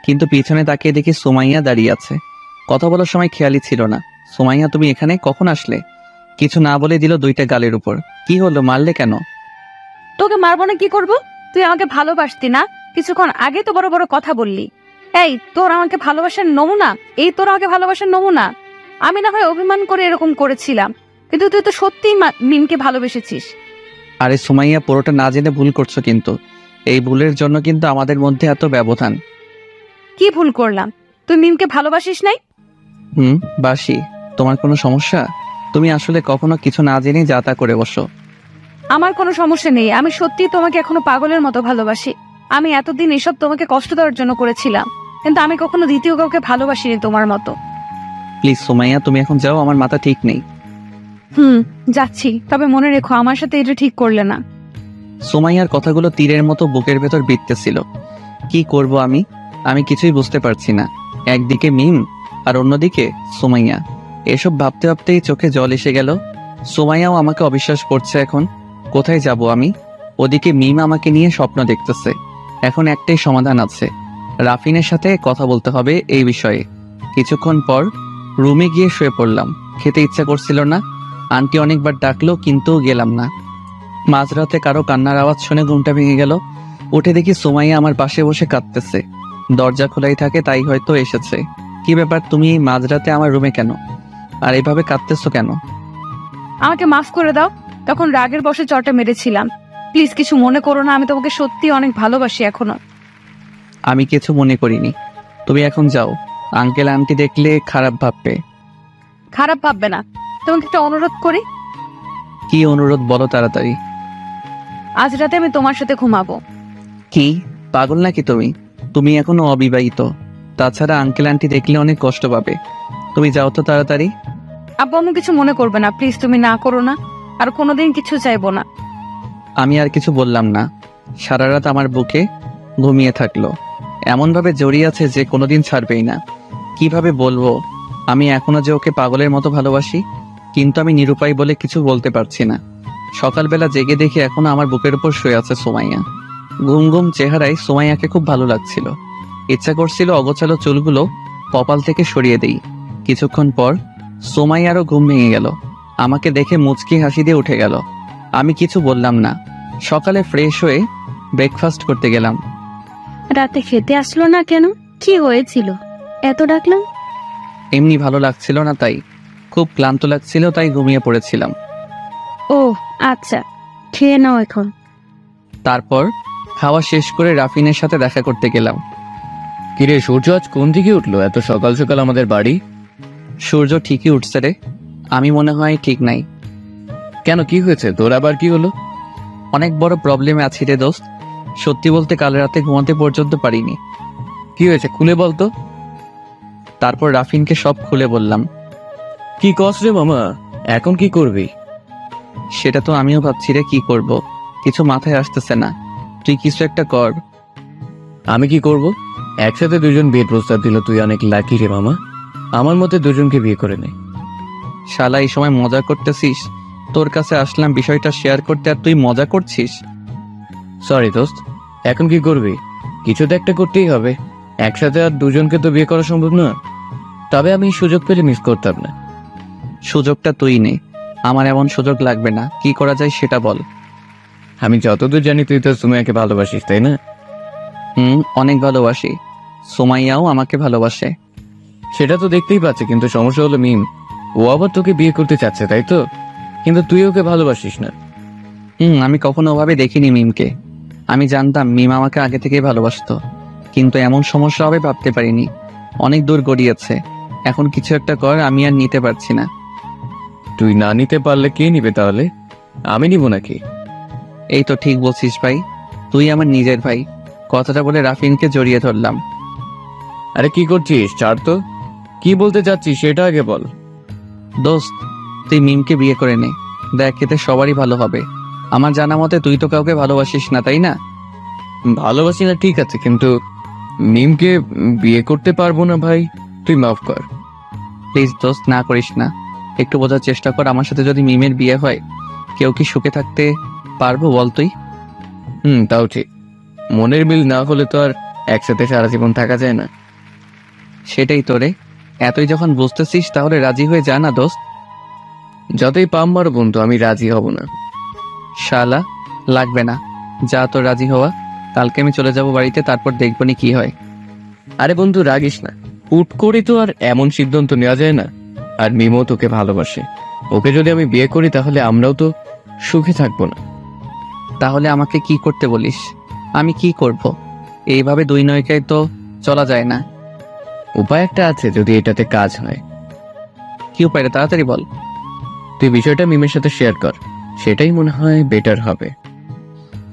কিন্তু পিছনে তাকিয়ে দেখি সুমাইয়া দাঁড়িয়ে আছে। কথা বলার সময় খেয়ালই ছিল না। সুমাইয়া, তুমি এখানে কখন আসলে? কিছু না বলে দিল দুইটা গালের উপর। কি হলো, মারলে কেন? তোকে মারবো না কি করব? তুই আমাকে ভালোবাসতি না? কিছুক্ষণ আগে তো বড় বড় কথা বললি। এই তোর আমাকে ভালোবাসার নমুনা, এই তোর আমাকে ভালোবাসার নমুনা। আমি না হয় অভিমান করে এরকম করেছিলাম, কিন্তু তুই তো সত্যিই মিমকে ভালোবেসেছিস। আরে সুমাইয়া, পুরোটা না জেনে ভুল করছো কিন্তু। এই ভুলের জন্য কিন্তু আমাদের মধ্যে এত ব্যবধান। কি ভুল করলাম? তুই মিমকে ভালোবাসিস নাই? বাসি। তোমার কোনো সমস্যা? তুমি আসলে কখনো কিছু না জেনে যা তা করে বসো। আমার কোনো সমস্যা নেই, আমি সত্যিই তোমাকে এখনো পাগলের মতো ভালোবাসি। আমি এতদিন এসব তোমাকে কষ্ট দেওয়ার জন্য করেছিলাম, কিন্তু আমি কখনো দ্বিতীয় কাউকে ভালোবাসিনি তোমার মতো। প্লিজ সুমাইয়া, তুমি এখন যাও, আমার মাথা ঠিক নেই। যাচ্ছি, তবে মনে রেখো আমার সাথে এটা ঠিক করলে না। সুমাইয়ার কথাগুলো তীরের মতো বুকের ভেতর বিঁধতেছিল। কি করব আমি কিছুই বুঝতে পারছি না। একদিকে মিম আর অন্যদিকে সুমাইয়া। এসব ভাবতে ভাবতেই চোখে জল এসে গেল। সুমাইয়াও আমাকে অবিশ্বাস করছে। এখন কোথায় যাব আমি? ওদিকে মিম আমাকে নিয়ে স্বপ্ন দেখতেছে। এখন একটাই সমাধান আছে, রাফিনের সাথে কথা বলতে হবে এই বিষয়ে। কিছুক্ষণ পর রুমে গিয়ে শুয়ে পড়লাম। খেতে ইচ্ছা করছিল না। আন্টি অনেকবার ডাকলো কিন্তু গেলাম না। মাঝরাতে কারো কান্নার আওয়াজ শুনে ঘুমটা ভেঙে গেল। উঠে দেখি সুমাইয়া আমার পাশে বসে কাঁদতেছে। দরজা খোলাই থাকে, তাই হয়তো এসেছে। কি ব্যাপার, তুমি এই মাঝরাতে আমার রুমে কেন? আর এভাবে কাঁদতেছো কেন? আমাকে মাফ করে দাও, তখন রাগের বশে চটা মেরেছিলাম। প্লিজ কিছু মনে করো না, আমি তোমাকে সত্যি অনেক ভালোবাসি এখনো। আমি কিছু মনে করিনি, তুমি এখন যাও। আঙ্কেল আন্টি দেখলে খারাপ ভাববে। খারাপ ভাববে না। তোমাকে একটা অনুরোধ করি। কি অনুরোধ বলো তাড়াতাড়ি। আজ রাতে আমি তোমার সাথে ঘুমাবো। কি পাগল নাকি তুমি? তুমি এখনো অবিবাহিত, তাছাড়া আঙ্কেল আন্টি দেখলে অনেক কষ্ট পাবে। তুমি যাও তো তাড়াতাড়ি। আব্বু আম্মু কিছু মনে করবে না, প্লিজ তুমি না করো না। আর কোনোদিন কিছু চাইবো না। আমি আর কিছু বললাম না। সারা রাত আমার বুকে ঘুমিয়ে থাকলো। এমনভাবে জড়িয়ে আছে যে কোনোদিন ছাড়বেই না। কিভাবে বলবো আমি এখনো যে ওকে পাগলের মতো ভালোবাসি, কিন্তু আমি নিরুপায় বলে কিছু বলতে পারছি না। সকালবেলা জেগে দেখি এখনো আমার বুকের উপর শুয়ে আছে সুমাইয়া। ঘুম ঘুম চেহারায় সুমাইয়াকে খুব ভালো লাগছিল। ইচ্ছা করছিল অগোছালো চুলগুলো কপাল থেকে সরিয়ে দেই। কিছুক্ষণ পর সুমাইয়ারও ঘুম ভেঙে গেল। আমাকে দেখে মুচকি হাসি দিয়ে উঠে গেল। আমি কিছু বললাম না। সকালে ফ্রেশ হয়ে ব্রেকফাস্ট করতে গেলাম। রাতে খেতে আসলো না কেন? কি হয়েছিল এত ডাকলাম? এমনি ভালো লাগছিল না, তাই। খুব ক্লান্ত লাগছিল, তাই ঘুমিয়ে পড়েছিলাম। ও আচ্ছা, খেয়ে নাও এখন। তারপর খাওয়া শেষ করে রাফিনের সাথে দেখা করতে গেলাম। কিরে সূর্য আজ কোন দিকে উঠলো এত সকাল সকাল আমাদের বাড়ি? সূর্য ঠিকই উঠছে রে। আমি মনে হয় ঠিক নাই। কেন, কি হয়েছে তোর? আবার কি হলো? অনেক বড় প্রবলেমে আছি রে দোস্ত। সত্যি বলতে কাল রাতে ঘুমাতে পর্যন্ত পারিনি। কি হয়েছে খুলে বলতো। তারপর রাফিনকে সব খুলে বললাম। কি কস রে মামা, এখন কি করবি? সেটা তো আমিও ভাবছি রে, কি করব কিছু মাথায় আসতেছে না। তুই কিছু একটা কর। আমি কি করব? একসাথে দুজন বিয়ের প্রস্তাব দিল, তুই অনেক লাকি রে মামা। আমার মতে দুজনকে বিয়ে করে নে। শালা এই সময় মজা করতেছিস? তোর কাছে আসলাম বিষয়টা শেয়ার করতে, আর তুই মজা করছিস। সরি দোস্ত, এখন কি করবি? কিছু তো একটা করতেই হবে। একসাথে আর দুজনকে তো বিয়ে করা সম্ভব না। তবে আমি সুযোগ পেলে মিস করতাম না। সুযোগটা তুই নে, আমার এমন সুযোগ লাগবে না। কি করা যায় সেটা বল। আমি যতদূর জানি তুই তো সুমাইয়াকে ভালোবাসিস, তাই না? অনেক ভালোবাসি। সুমাইয়াও আমাকে ভালোবাসে। সেটা তো দেখতেই পাচ্ছি, কিন্তু সমস্যা হলো মিম, ও আবার তোকে বিয়ে করতে চাচ্ছে, তাই তো? কিন্তু তুই ওকে ভালোবাসিস না। আমি কখনো ওভাবে দেখিনি মিমকে। আমি জানতাম মিম আমাকে আগে থেকেই ভালোবাসতো, কিন্তু এমন সমস্যা হবে ভাবতে পারিনি। অনেক দূর গড়িয়েছে। এখন কিছু একটা কর, আমি আর নিতে পারছি না। তুই না নিতে পারলে কে নিবে তাহলে? আমি নিব নাকি? এই তো ঠিক বলছিস ভাই, তুই আমার নিজের ভাই। কথাটা বলে রাফিনকে জড়িয়ে ধরলাম। আরে কি করছিস? ছাড় তো। কি বলতে চাচ্ছিস সেটা আগে বল। দোস্ত, তুই মিমকে বিয়ে করে নে। দেখ, এতে সবারই ভালো হবে। আমার জানা মতে তুই তো কাউকে ভালোবাসিস না, তাই না? ভালোবাসি না ঠিক আছে, কিন্তু মিমকে বিয়ে করতে পারবো না ভাই, তুই মাফ কর। প্লিজ দোস্ত, না করিস না। একটু বোঝার চেষ্টা কর। আমার সাথে যদি মিমের বিয়ে হয়, কেউ কি সুখে থাকতে পারবো বল তুই? তাও ঠিক। মনের মিল না হলে তো আর একসাথে সারা জীবন থাকা যায় না। সেটাই তোরে। এতই যখন বুঝতেছিস তাহলে রাজি হয়ে যা না দোস্ত। যতই পাম মারো বন্ধু, আমি রাজি হব না। শালা, লাগবে না। যা তোর রাজি হওয়া। কালকে আমি চলে যাব বাড়িতে, তারপর দেখবো নি কি হয়। আরে বন্ধু রাগিস না, হুট করে তো আর এমন সিদ্ধান্ত নেওয়া যায় না। আর মিমও তোকে ভালোবাসে। ওকে যদি আমি বিয়ে করি তাহলে আমরাও তো সুখে থাকবো না। তাহলে আমাকে কি করতে বলিস? আমি কি করব? এইভাবে দুই নৌকায় তো চলা যায় না। উপায় একটা আছে, যদি এটাতে কাজ হয়। কি উপায় রে? তাড়াতাড়ি বল। তুই বিষয়টা মিমের সাথে শেয়ার কর, সেটাই মনে হয় বেটার হবে।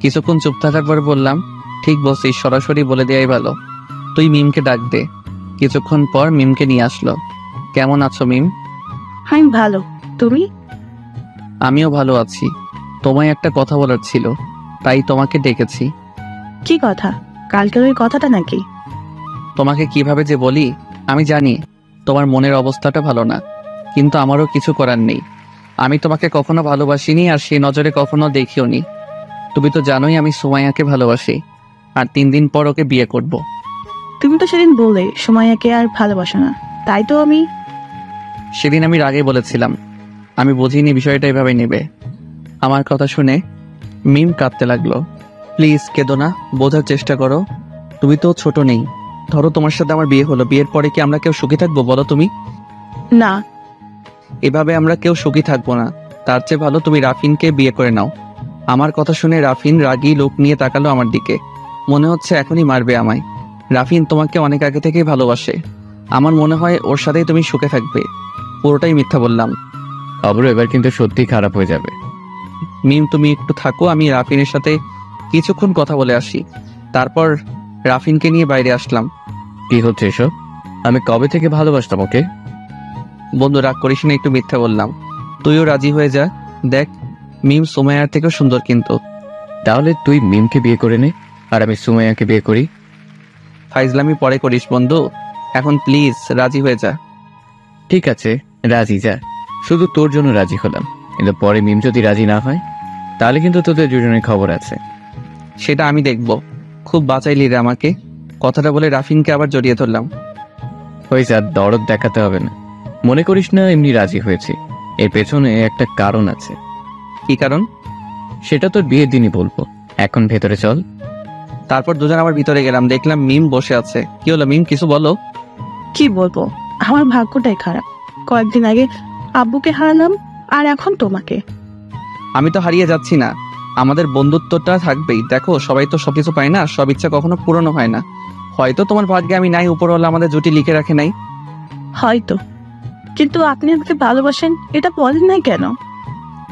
কিছুক্ষণ চুপ থাকার পর বললাম, ঠিক বলছিস, সরাসরি বলে দেয়াই ভালো। তুই মিমকে ডাক দে। কিছুক্ষণ পর মিমকে নিয়ে আসলো। কেমন আছো মিম? আমি ভালো, তুমি? আমিও ভালো আছি। তোমায় একটা কথা বলার ছিল, তাই তোমাকে ডেকেছি। কি কথা? কালকের ওই কথাটা নাকি? তোমাকে কিভাবে যে বলি, আমি জানি তোমার মনের অবস্থাটা ভালো না, কিন্তু আমারও কিছু করার নেই। আমি তোমাকে কখনো ভালোবাসিনি, আর সেই নজরে কখনো দেখিওনি। তুমি তো জানোই আমি সুমাইয়াকে ভালোবাসি, আর 3 দিন পর ওকে বিয়ে করব। তুমি তো সেদিন বললে সুমাইয়াকে আর ভালোবাসো না, তাই তো আমি সেদিন আমি রাগে বলেছিলাম। আমি বুঝিনি বিষয়টা এভাবে নেবে। আমার কথা শুনে মিম কাঁদতে লাগলো। প্লিজ কেঁদো না, বোঝার চেষ্টা করো। তুমি তো ছোট নেই। ধরো তোমার সাথে আমার বিয়ে হলো, বিয়ের পরে কি আমরা কেউ সুখী থাকবো বলো তুমি? না। এভাবে আমরা কেউ সুখী থাকবো না। তার চেয়ে ভালো তুমি রাফিনকে বিয়ে করে নাও। আমার কথা শুনে রাফিন রাগী লোক নিয়ে তাকালো আমার দিকে। মনে হচ্ছে এখনই মারবে আমায়। রাফিন তোমাকে অনেক আগে থেকেই ভালোবাসে। আমার মনে হয় ওর সাথেই তুমি সুখে থাকবে। পুরোটাই মিথ্যা বললাম। আবার এবার কিন্তু সত্যি খারাপ হয়ে যাবে। মিম, তুমি একটু থাকো, আমি রাফিনের সাথে কিছুক্ষণ কথা বলে আসি। তারপর রাফিনকে নিয়ে বাইরে আসলাম। কি হচ্ছে এসব? আমি কবে থেকে ভালোবাসতাম ওকে? বন্ধু রাগ করিস না, একটু মিথ্যা বললাম। তুইও রাজি হয়ে যা। দেখ, মিম সুমাইয়ার থেকেও সুন্দর কিন্তু। তাহলে তুই মিমকে বিয়ে করে নে, আর আমি সুমাইয়াকে বিয়ে করি? ফাইজলামি পরে করিস বন্ধু, এখন প্লিজ রাজি হয়ে যা। ঠিক আছে, রাজি যা। শুধু তোর জন্য রাজি হলাম, কিন্তু পরে মিম যদি রাজি না হয় তাহলে কিন্তু তোদের দুজনের খবর আছে। সেটা আমি দেখব। খুব বাঁচাইলি রে আমাকে। কথাটা বলে রাফিনকে আবার জড়িয়ে ধরলাম। হয়েছে, আর দরদ দেখাতে হবে না। মনে করিস না এমনি রাজি হয়েছি, এর পেছনে একটা কারণ আছে। কি কারণ? সেটা তোর বিয়ের দিনই বলবো, এখন ভেতরে চল। তারপর দুজন আবার ভিতরে গেলাম, দেখলাম মিম বসে আছে। কি হলো মিম, কিছু বলো। কি বলবো, আমার ভাগ্যটাই খারাপ। কয়েকদিন আগে আব্বুকে হারালাম, আর এখন তোমাকে। আমি তো হারিয়ে যাচ্ছি না, আমাদের বন্ধুত্বটা থাকবেই। দেখো সবাই তো সবকিছু পায় না, সব ইচ্ছা কখনো পূরণ হয় না। হয়তো তোমার ভাগ্যে আমি নাই, উপরওয়ালা আমাদের জুটি লিখে রাখে নাই। হয়তো, কিন্তু আপনি আমাকে ভালোবাসেন এটা বলেন নাই কেন?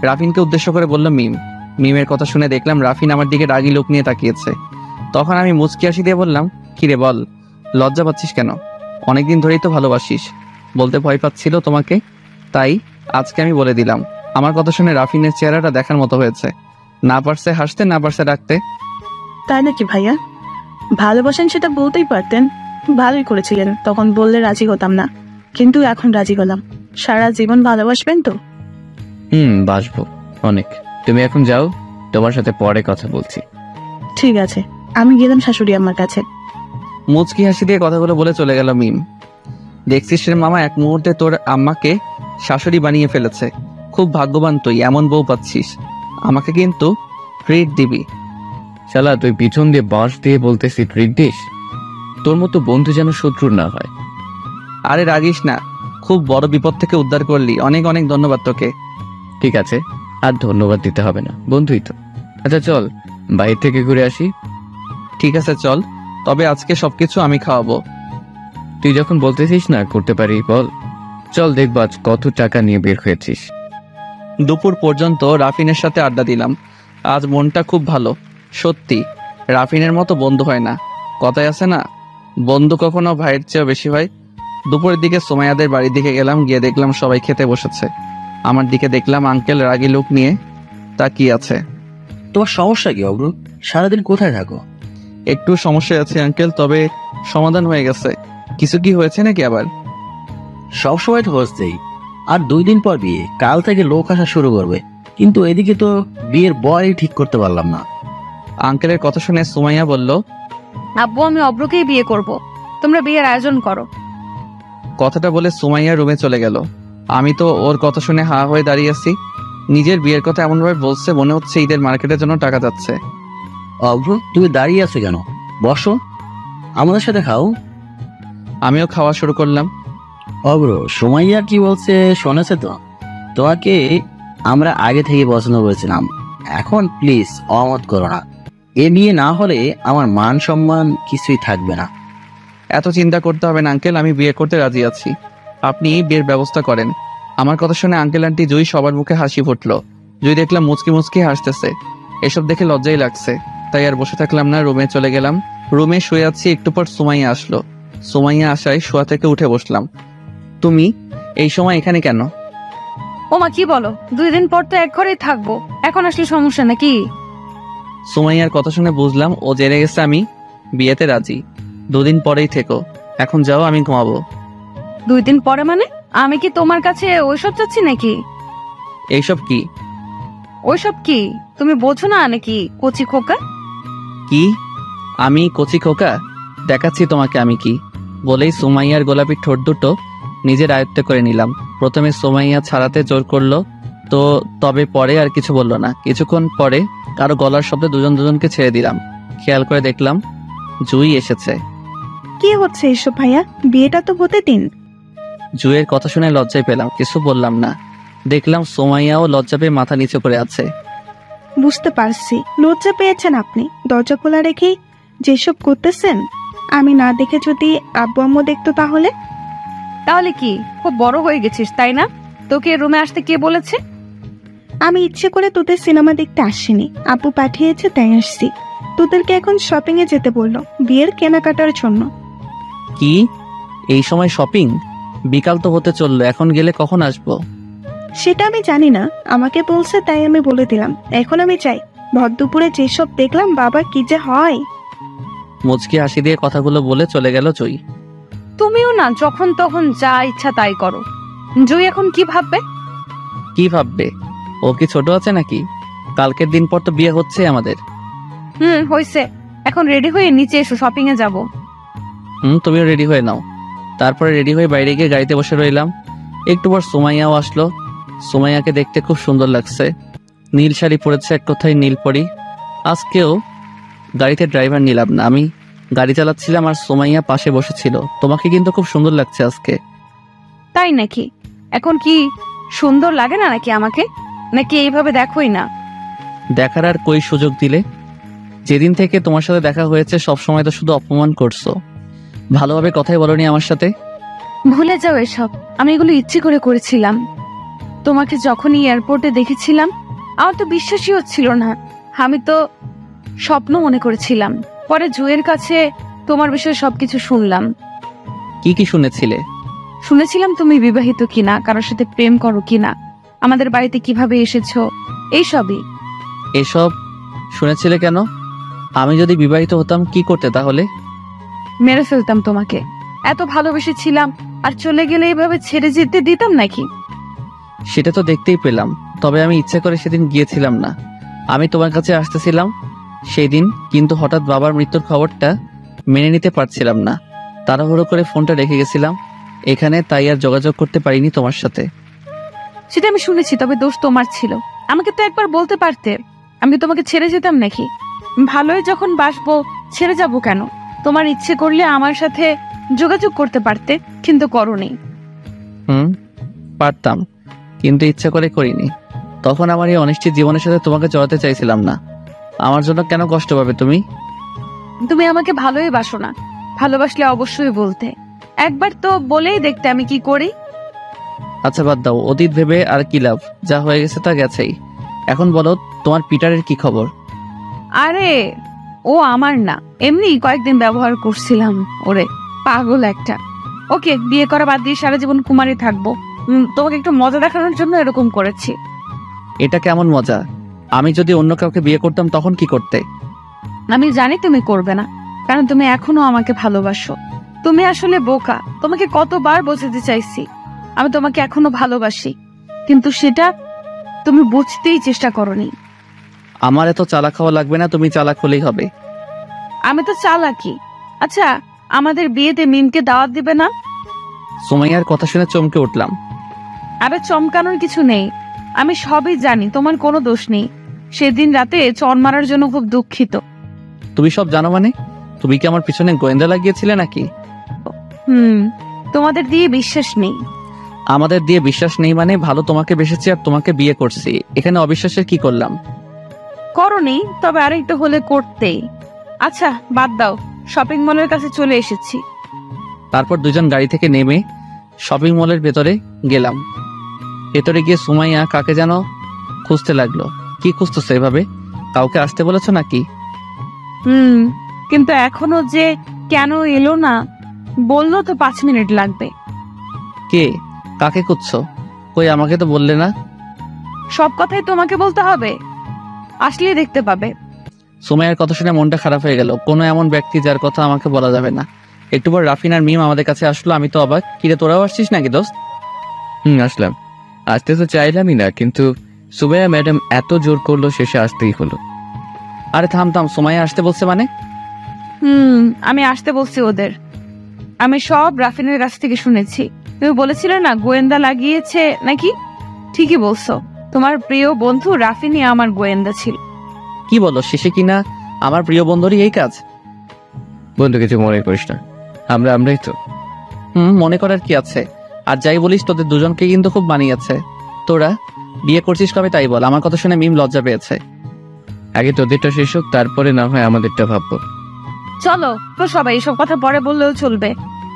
রাফিনকে উদ্দেশ্য করে বলল মিম। মিমের কথা শুনে দেখলাম রাফিন আমার দিকে রাগী লোক নিয়ে তাকিয়েছে। তখন আমি মুচকি হাসি দিয়ে বললাম, কিরে বল, লজ্জা পাচ্ছিস কেন? অনেকদিন ধরেই তো ভালোবাসিস, বলতে ভয় পাচ্ছিল তোমাকে, তাই আজকে আমি বলে দিলাম। আমার কথা শুনে রাফিনের চেহারাটা দেখার মতো হয়েছে, না পারছে হাসতে, না পারছে ডাকতে। তাই নাকি ভাইয়া? ভালোবাসেন সেটা বলতেই পারতেন, ভালোই করেছিলেন। তখন বললে রাজি হতাম না, কিন্তু এখন রাজি হলাম। সারা জীবন ভালোবাসবেন তো? বাসবো অনেক। তুমি এখন যাও, তোমার সাথে পরে কথা বলছি। ঠিক আছে, আমি গেলাম শাশুড়ি আমার কাছে। মুচকি হাসি দিয়ে কথাগুলো বলে চলে গেল মিম। দেখছিস রে মামা, এক মুহূর্তে তোর আম্মাকে শাশুড়ি বানিয়ে ফেলেছে। খুব ভাগ্যবান তুই, এমন বউ পাচ্ছিস। আমাকে কিন্তু ট্রিট দিবি। শালা তুই পিছন দিয়ে বাঁশ দিয়ে বলতেছি ট্রিট দিস? তোর মতো বন্ধু যেন শত্রুর না হয়। আরে রাগিস না, খুব বড় বিপদ থেকে উদ্ধার করলি, অনেক অনেক ধন্যবাদ তোকে। ঠিক আছে, আর ধন্যবাদ দিতে হবে না, বন্ধুই তো। আচ্ছা চল বাইরে থেকে ঘুরে আসি। ঠিক আছে চল, তবে আজকে সবকিছু আমি খাওয়াবো। তুই যখন বলতেছিস না করতে পারি, বল। চল দেখব আজ কত টাকা নিয়ে বের হয়েছিস। দুপুর পর্যন্ত রাফিনের সাথে আড্ডা দিলাম। আজ মনটা খুব ভালো। সত্যি রাফিনের মতো বন্ধু হয় না। কথায় আছে না, বন্ধু কখনো ভাইয়ের চেয়েও বেশি হয়। দুপুরের দিকে সোমাইয়াদের বাড়ির দিকে গেলাম, গিয়ে দেখলাম সবাই খেতে বসেছে। আমার দিকে দেখলাম আঙ্কেল রাগী লোক নিয়ে তাকিয়ে আছে। তোমার সমস্যা কি অব্রু? সারাদিন কোথায় থাকো? একটু সমস্যা আছে আঙ্কেল, তবে সমাধান হয়ে গেছে। কিছু কি হয়েছে নাকি আবার? সবসময় তো হচ্ছেই। আর 2 দিন পর বিয়ে, কাল থেকে লোক আসা শুরু করবে, কিন্তু এদিকে তো বিয়ের বয়ই ঠিক করতে পারলাম না। আঙ্কেলের কথা শুনে সুমাইয়া বলল, আব্বু আমি অব্রকেই বিয়ে করব, তোমরা বিয়ের আয়োজন করো। কথাটা বলে সুমাইয়া রুমে চলে গেল। আমি তো ওর কথা শুনে হা হয়ে দাঁড়িয়ে আছি। নিজের বিয়ের কথা এমনভাবে বলছে, মনে হচ্ছে ঈদের মার্কেটের জন্য টাকা যাচ্ছে। অব্রু তুমি দাঁড়িয়ে আছো কেন? বসো, আমাদের সাথে খাও। আমিও খাওয়া শুরু করলাম। অব্রু সুমাইয়া কি বলছে শুনেছে তো? তোমাকে আমরা আগে থেকে পছন্দ করেছিলাম, এখন প্লিজ অমত করো না। এ বিয়ে না হলে আমার মান সম্মান কিছুই থাকবে না। এত চিন্তা করতে হবে না আঙ্কেল, আমি বিয়ে করতে রাজি আছি। আপনি বিয়ের ব্যবস্থা করেন। আমার কথা শুনে আঙ্কেল আন্টি জুই সবার মুখে হাসি ফুটলো। জুই দেখলাম মুচকি মুচকি হাসতেছে। এসব দেখে লজ্জাই লাগছে, তাই আর বসে থাকলাম না, রুমে চলে গেলাম। রুমে শুয়ে আছি, একটু পর সুমাইয়া আসলো। সুমাইয়া আসায় শোয়া থেকে উঠে বসলাম। তুমি এই সময় এখানে কেন? ওমা কি বলো, 2 দিন পর তো এক ঘরেই থাকবো, এখন আসলে সমস্যা নাকি? সুমাইয়ার কথা শুনে বুঝলাম ও জেনে গেছে আমি বিয়েতে রাজি। 2 দিন পরেই থেকো, এখন যাও, আমি ঘুমাবো। 2 দিন পরে মানে? আমি কি তোমার কাছে ওইসব চাচ্ছি নাকি? এইসব কি? ওইসব কি তুমি বোঝো না নাকি কচি খোকা? কি আমি কচি খোকা? দেখাচ্ছি তোমাকে আমি কি। বলেই সুমাইয়ার গোলাপি ঠোঁট দুটো নিজের আয়ত্তে করে নিলাম। প্রথমে সুমাইয়া ছাড়াতে জোর করলো, তো তবে পরে আর কিছু বললো না। কিছুক্ষণ পরে কারো গলার শব্দে দুজন দুজনকে ছেড়ে দিলাম। খেয়াল করে দেখলাম জুই এসেছে। কি হচ্ছে এসব ভাইয়া? বিয়েটা তো হতে দিন। জুইয়ের কথা শুনে লজ্জায় পেলাম, কিছু বললাম না। দেখলাম সোমাইয়াও লজ্জা পেয়ে মাথা নিচু করে আছে। বুঝতে পারছি লজ্জা পেয়েছেন আপনি। দরজা খোলা রেখে যেসব করতেছেন, আমি না দেখে যদি আব্বু আম্মু দেখতো তাহলে? তাহলে কি খুব বড় হয়ে গেছিস তাই না? তোকে রুমে আসতে কে বলেছে? আমি ইচ্ছে করে তোদের সিনেমা দেখতে আসিনি, আব্বু পাঠিয়েছে তাই আসছি। তোদেরকে এখন শপিং এ যেতে বললো, বিয়ের কেনাকাটার জন্য। কি এই সময় শপিং? বিকাল তো হতে চললো, এখন গেলে কখন আসবো? সেটা আমি জানি না, আমাকে বলছে তাই আমি বলে দিলাম। এখন আমি চাই, ভর দুপুরে যেসব দেখলাম বাবা কি যে হয়। মুচকি হাসি দিয়ে কথাগুলো বলে চলে গেল জয়ী। তুমিও না যখন তখন যা ইচ্ছা তাই করো। জয়ী এখন কি ভাববে? কি ভাববে? ও কি ছোট আছে নাকি? কালকের দিন পর তো বিয়ে হচ্ছে আমাদের। হয়েছে। এখন রেডি হয়ে নিচে এসো, শপিং এ যাবো। তুমিও রেডি হয়ে নাও। তারপরে রেডি হয়ে বাইরে গিয়ে গাড়িতে বসে রইলাম। একটু পর সুমাইয়াও আসলো। সুমাইয়াকে দেখতে খুব সুন্দর লাগছে। নীল শাড়ি পরেছে, এক কথায় নীল পরি। আজকেও গাড়িতে ড্রাইভার নিলাম না, আমি গাড়ি চালাচ্ছিলাম আর সুমাইয়া পাশে বসেছিল। তোমাকে কিন্তু খুব সুন্দর লাগছে আজকে। তাই নাকি? এখন কি সুন্দর লাগে না নাকি আমাকে? নাকি এইভাবে দেখোই না? দেখার আর কই সুযোগ দিলে? যেদিন থেকে তোমার সাথে দেখা হয়েছে সব সময় তো শুধু অপমান করছো, ভালোভাবে কথাই বলনি আমার সাথে। ভুলে যাও এসব। আমি এগুলো ইচ্ছে করে করেছিলাম। তোমাকে যখনই এয়ারপোর্টে দেখেছিলাম আমার তো বিশ্বাসই হচ্ছিল না। আমি তো স্বপ্ন মনে করেছিলাম। পরে জুয়ের কাছে তোমার বিষয়ে সবকিছু শুনলাম। কি কি শুনেছিলে? শুনেছিলাম তুমি বিবাহিত কিনা, কারোর সাথে প্রেম করো কিনা, আমাদের বাড়িতে কিভাবে এসেছো, এইসবই। এসব শুনেছিলে কেন? আমি যদি বিবাহিত হতাম কি করতে তাহলে? মেরে ফেলতাম তোমাকে। এত ভালোবেসেছিলাম আর চলে গেলে এভাবে ছেড়ে যেতে দিতাম নাকি? সেটা তো দেখতেই পেলাম, তবে আমি ইচ্ছা করে সেদিন গিয়েছিলাম না। আমি তোমার কাছে আসতেছিলাম সেই দিন, কিন্তু হঠাৎ বাবার মৃত্যুর খবরটা মেনে নিতে পারছিলাম না। তাড়াহুড়ো করে ফোনটা রেখে গেছিলাম এখানে, তাই আর যোগাযোগ করতে পারিনি তোমার সাথে। সেটা আমি শুনেছি, তবে দোষ তোমার ছিল। আমাকে তো একবার বলতে পারতে। আমি তোমাকে ছেড়ে যেতাম নাকি? ভালোই যখন বাসবো ছেড়ে যাব কেন? তোমার ইচ্ছে করলে আমার সাথে যোগাযোগ করতে পারতে, কিন্তু করোনি। পারতাম, কিন্তু ইচ্ছা করে করিনি। তখন আমার এই অনিশ্চিত জীবনের সাথে তোমাকে জড়াতে চাইছিলাম না। আমার জন্য কেন কষ্ট পাবে তুমি? তুমি আমাকে ভালোই বাসো না। ভালোবাসলে অবশ্যই বলতে। একবার তো বলেই দেখতে আমি কি করি। আচ্ছা বাদ দাও, অতীত ভেবে আর কি লাভ? যা হয়ে গেছে তা গেছেই। এখন বলো তোমার পিটারের কি খবর? আরে ও আমার না, এমনি কয়েকদিন ব্যবহার করছিলাম ওরে। পাগল একটা। ওকে বিয়ে করা বাদ দিয়ে সারা জীবন কুমারী থাকবো। তোমাকে একটু মজা দেখানোর জন্য এরকম করেছি। এটা কেমন মজা? আমি যদি অন্য কাউকে বিয়ে করতাম তখন কি করতে? আমি জানি তুমি করবে না, কারণ তুমি এখনো আমাকে ভালোবাসো। তুমি আসলে বোকা। তোমাকে কতবার বোঝাতে চাইছি আমি তোমাকে এখনো ভালোবাসি, কিন্তু সেটা তুমি বুঝতেই চেষ্টা করোনি। আমার এত চালাক হওয়া লাগবে না, তুমি চালাক হলেই হবে। আমি তো চালাকি। আচ্ছা, আমাদের বিয়েতে মিমকে দাওয়াত দিবে না? সুমাইয়ার কথা শুনে চমকে উঠলাম। আরে চমকানোর কিছু নেই, আমি সবই জানি। তোমার কোনো দোষ নেই। সেদিন রাতে চর মারার জন্য খুব দুঃখিত। তুমি সব জানো মানে? তুমি কি আমার পিছনে গোয়েন্দা লাগিয়েছিলে নাকি? তোমাদের দিয়ে বিশ্বাস নেই। আমাদের দিয়ে বিশ্বাস নেই মানে? ভালো তোমাকে বেসেছি আর তোমাকে বিয়ে করছি, এখানে অবিশ্বাসের কি করলাম? করনি, তবে আরেকটু হলে করতেই। আচ্ছা বাদ দাও, শপিং মলের কাছে চলে এসেছি। তারপর দুজন গাড়ি থেকে নেমে শপিং মলের ভেতরে গেলাম। ভেতরে গিয়ে সুমাইয়া কাকে যেন খুঁজতে লাগলো। কি খুঁজতেছে এভাবে? কাউকে আসতে বলেছো নাকি? কিন্তু এখনো যে কেন এলো না বললো তো 5 মিনিট লাগবে। কে? কাকে খুঁজছো? কই আমাকে তো বললে না। সব কথাই তোমাকে বলতে হবে? আসলেই দেখতে পাবে। সুমাইয়ার কথা শুনে মনটা খারাপ হয়ে গেল। কোনো এমন ব্যক্তি যার কথা আমাকে বলা যাবে না। একটু পর রাফিন আর মিম আমাদের কাছে আসলো। আমি তো অবাক। কিরে তোরাও আসছিস নাকি দোস্ত? আসলাম। আসতে তো চাইলামই না, কিন্তু সুমাইয়া ম্যাডাম এত জোর করলো, শেষে আসতেই হলো। আরে থাম থাম, সুমাইয়া আসতে বলছে মানে? আমি আসতে বলছি ওদের। আমি সব রাফিনের কাছ থেকে শুনেছি। তুমি বলেছিলে না গোয়েন্দা লাগিয়েছে নাকি? ঠিকই বলছো। তোমার প্রিয় বন্ধু রাফিনই আমার গোয়েন্দা ছিল। কি বলো? শেষে কিনা আমার প্রিয় বন্ধুরই এই কাজ? বন্ধু কিছু মনে করিস না, আমরাই তো। মনে করার কি আছে? আর যাই বলিস তোদের দুজনকে কিন্তু খুব মানিয়েছে। তোরা বিয়ে করছিস কবে তাই বল। আমার কথা শুনে মিম লজ্জা পেয়েছে। আগে তোদেরটা শেষ হোক, তারপরে না হয় আমাদেরটা ভাববো। চলো তো সবাই, এসব কথা পরে বললেও চলবে।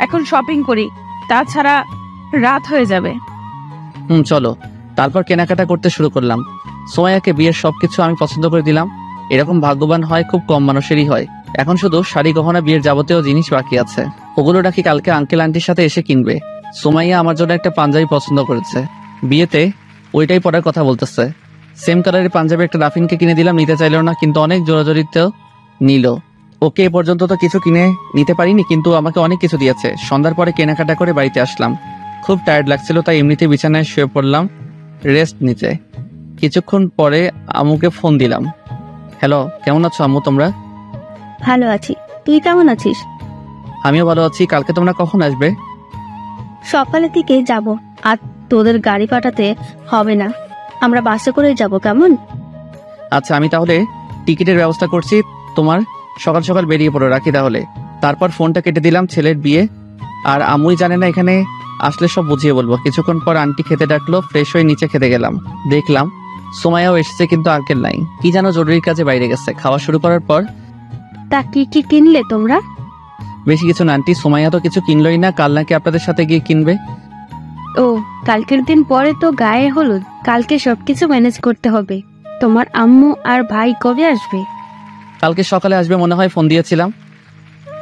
এখন শপিং করি, তাছাড়া রাত হয়ে যাবে। চলো। তারপর কেনাকাটা করতে শুরু করলাম। সোমাইয়াকে বিয়ের সবকিছু আমি পছন্দ করে দিলাম। এরকম ভাগ্যবান হয় খুব কম মানুষেরই হয়। এখন শুধু শাড়ি গহনা বিয়ের যাবতীয় জিনিস বাকি আছে, ওগুলো নাকি কালকে আঙ্কেল আন্টির সাথে এসে কিনবে। সোমাইয়া আমার জন্য একটা পাঞ্জাবি পছন্দ করেছে, বিয়েতে ওইটাই পরার কথা বলতেছে। সেম কালারের পাঞ্জাবি একটা রাফিনকে কিনে দিলাম, নিতে চাইল না, কিন্তু অনেক জোরাজোরিতেও নিল। ওকে এ পর্যন্ত তো কিছু কিনে নিতে পারিনি, কিন্তু আমাকে অনেক কিছু দিয়েছে। সন্ধ্যার পরে কেনাকাটা করে বাড়িতে আসলাম। খুব টায়ার্ড লাগছিল, তাই এমনিতে বিছানায় শুয়ে পড়লাম রেস্ট নিতে। কিছুক্ষণ পরে আম্মুকে ফোন দিলাম। হ্যালো, কেমন আছো আম্মু তোমরা? ভালো আছি, তুই কেমন আছিস? আমিও ভালো আছি। কালকে তোমরা কখন আসবে? সকালের দিকে যাব। আর তোদের গাড়ি পাঠাতে হবে না, আমরা বাসে করেই যাব, কেমন? আচ্ছা, আমি তাহলে টিকিটের ব্যবস্থা করছি। তোমার সকাল সকাল বেরিয়ে পড়ো, রাখি তাহলে। তারপর ফোনটা কেটে দিলাম। ছেলের বিয়ে আর আম্মুই জানে না, এখানে আসলে সব বুঝিয়ে বলবো। কিছুক্ষণ পর আন্টি খেতে ডাকলো, ফ্রেশ হয়ে নিচে খেতে গেলাম। দেখলাম সোমায়াও এসেছে, কিন্তু আঙ্কেল নাই, কি যেন জরুরি কাজে বাইরে গেছে। খাওয়া শুরু করার পর তা কি কি কিনলে তোমরা? বেশি কিছু না আন্টি, সোমাইয়া তো কিছু কিনলই না, কাল নাকি আপনাদের সাথে গিয়ে কিনবে। ও, কালকের দিন পরে তো গায়ে হলুদ, কালকে সবকিছু ম্যানেজ করতে হবে। তোমার আম্মু আর ভাই কবে আসবে? কালকে সকালে আসবে মনে হয়, ফোন দিয়েছিলাম।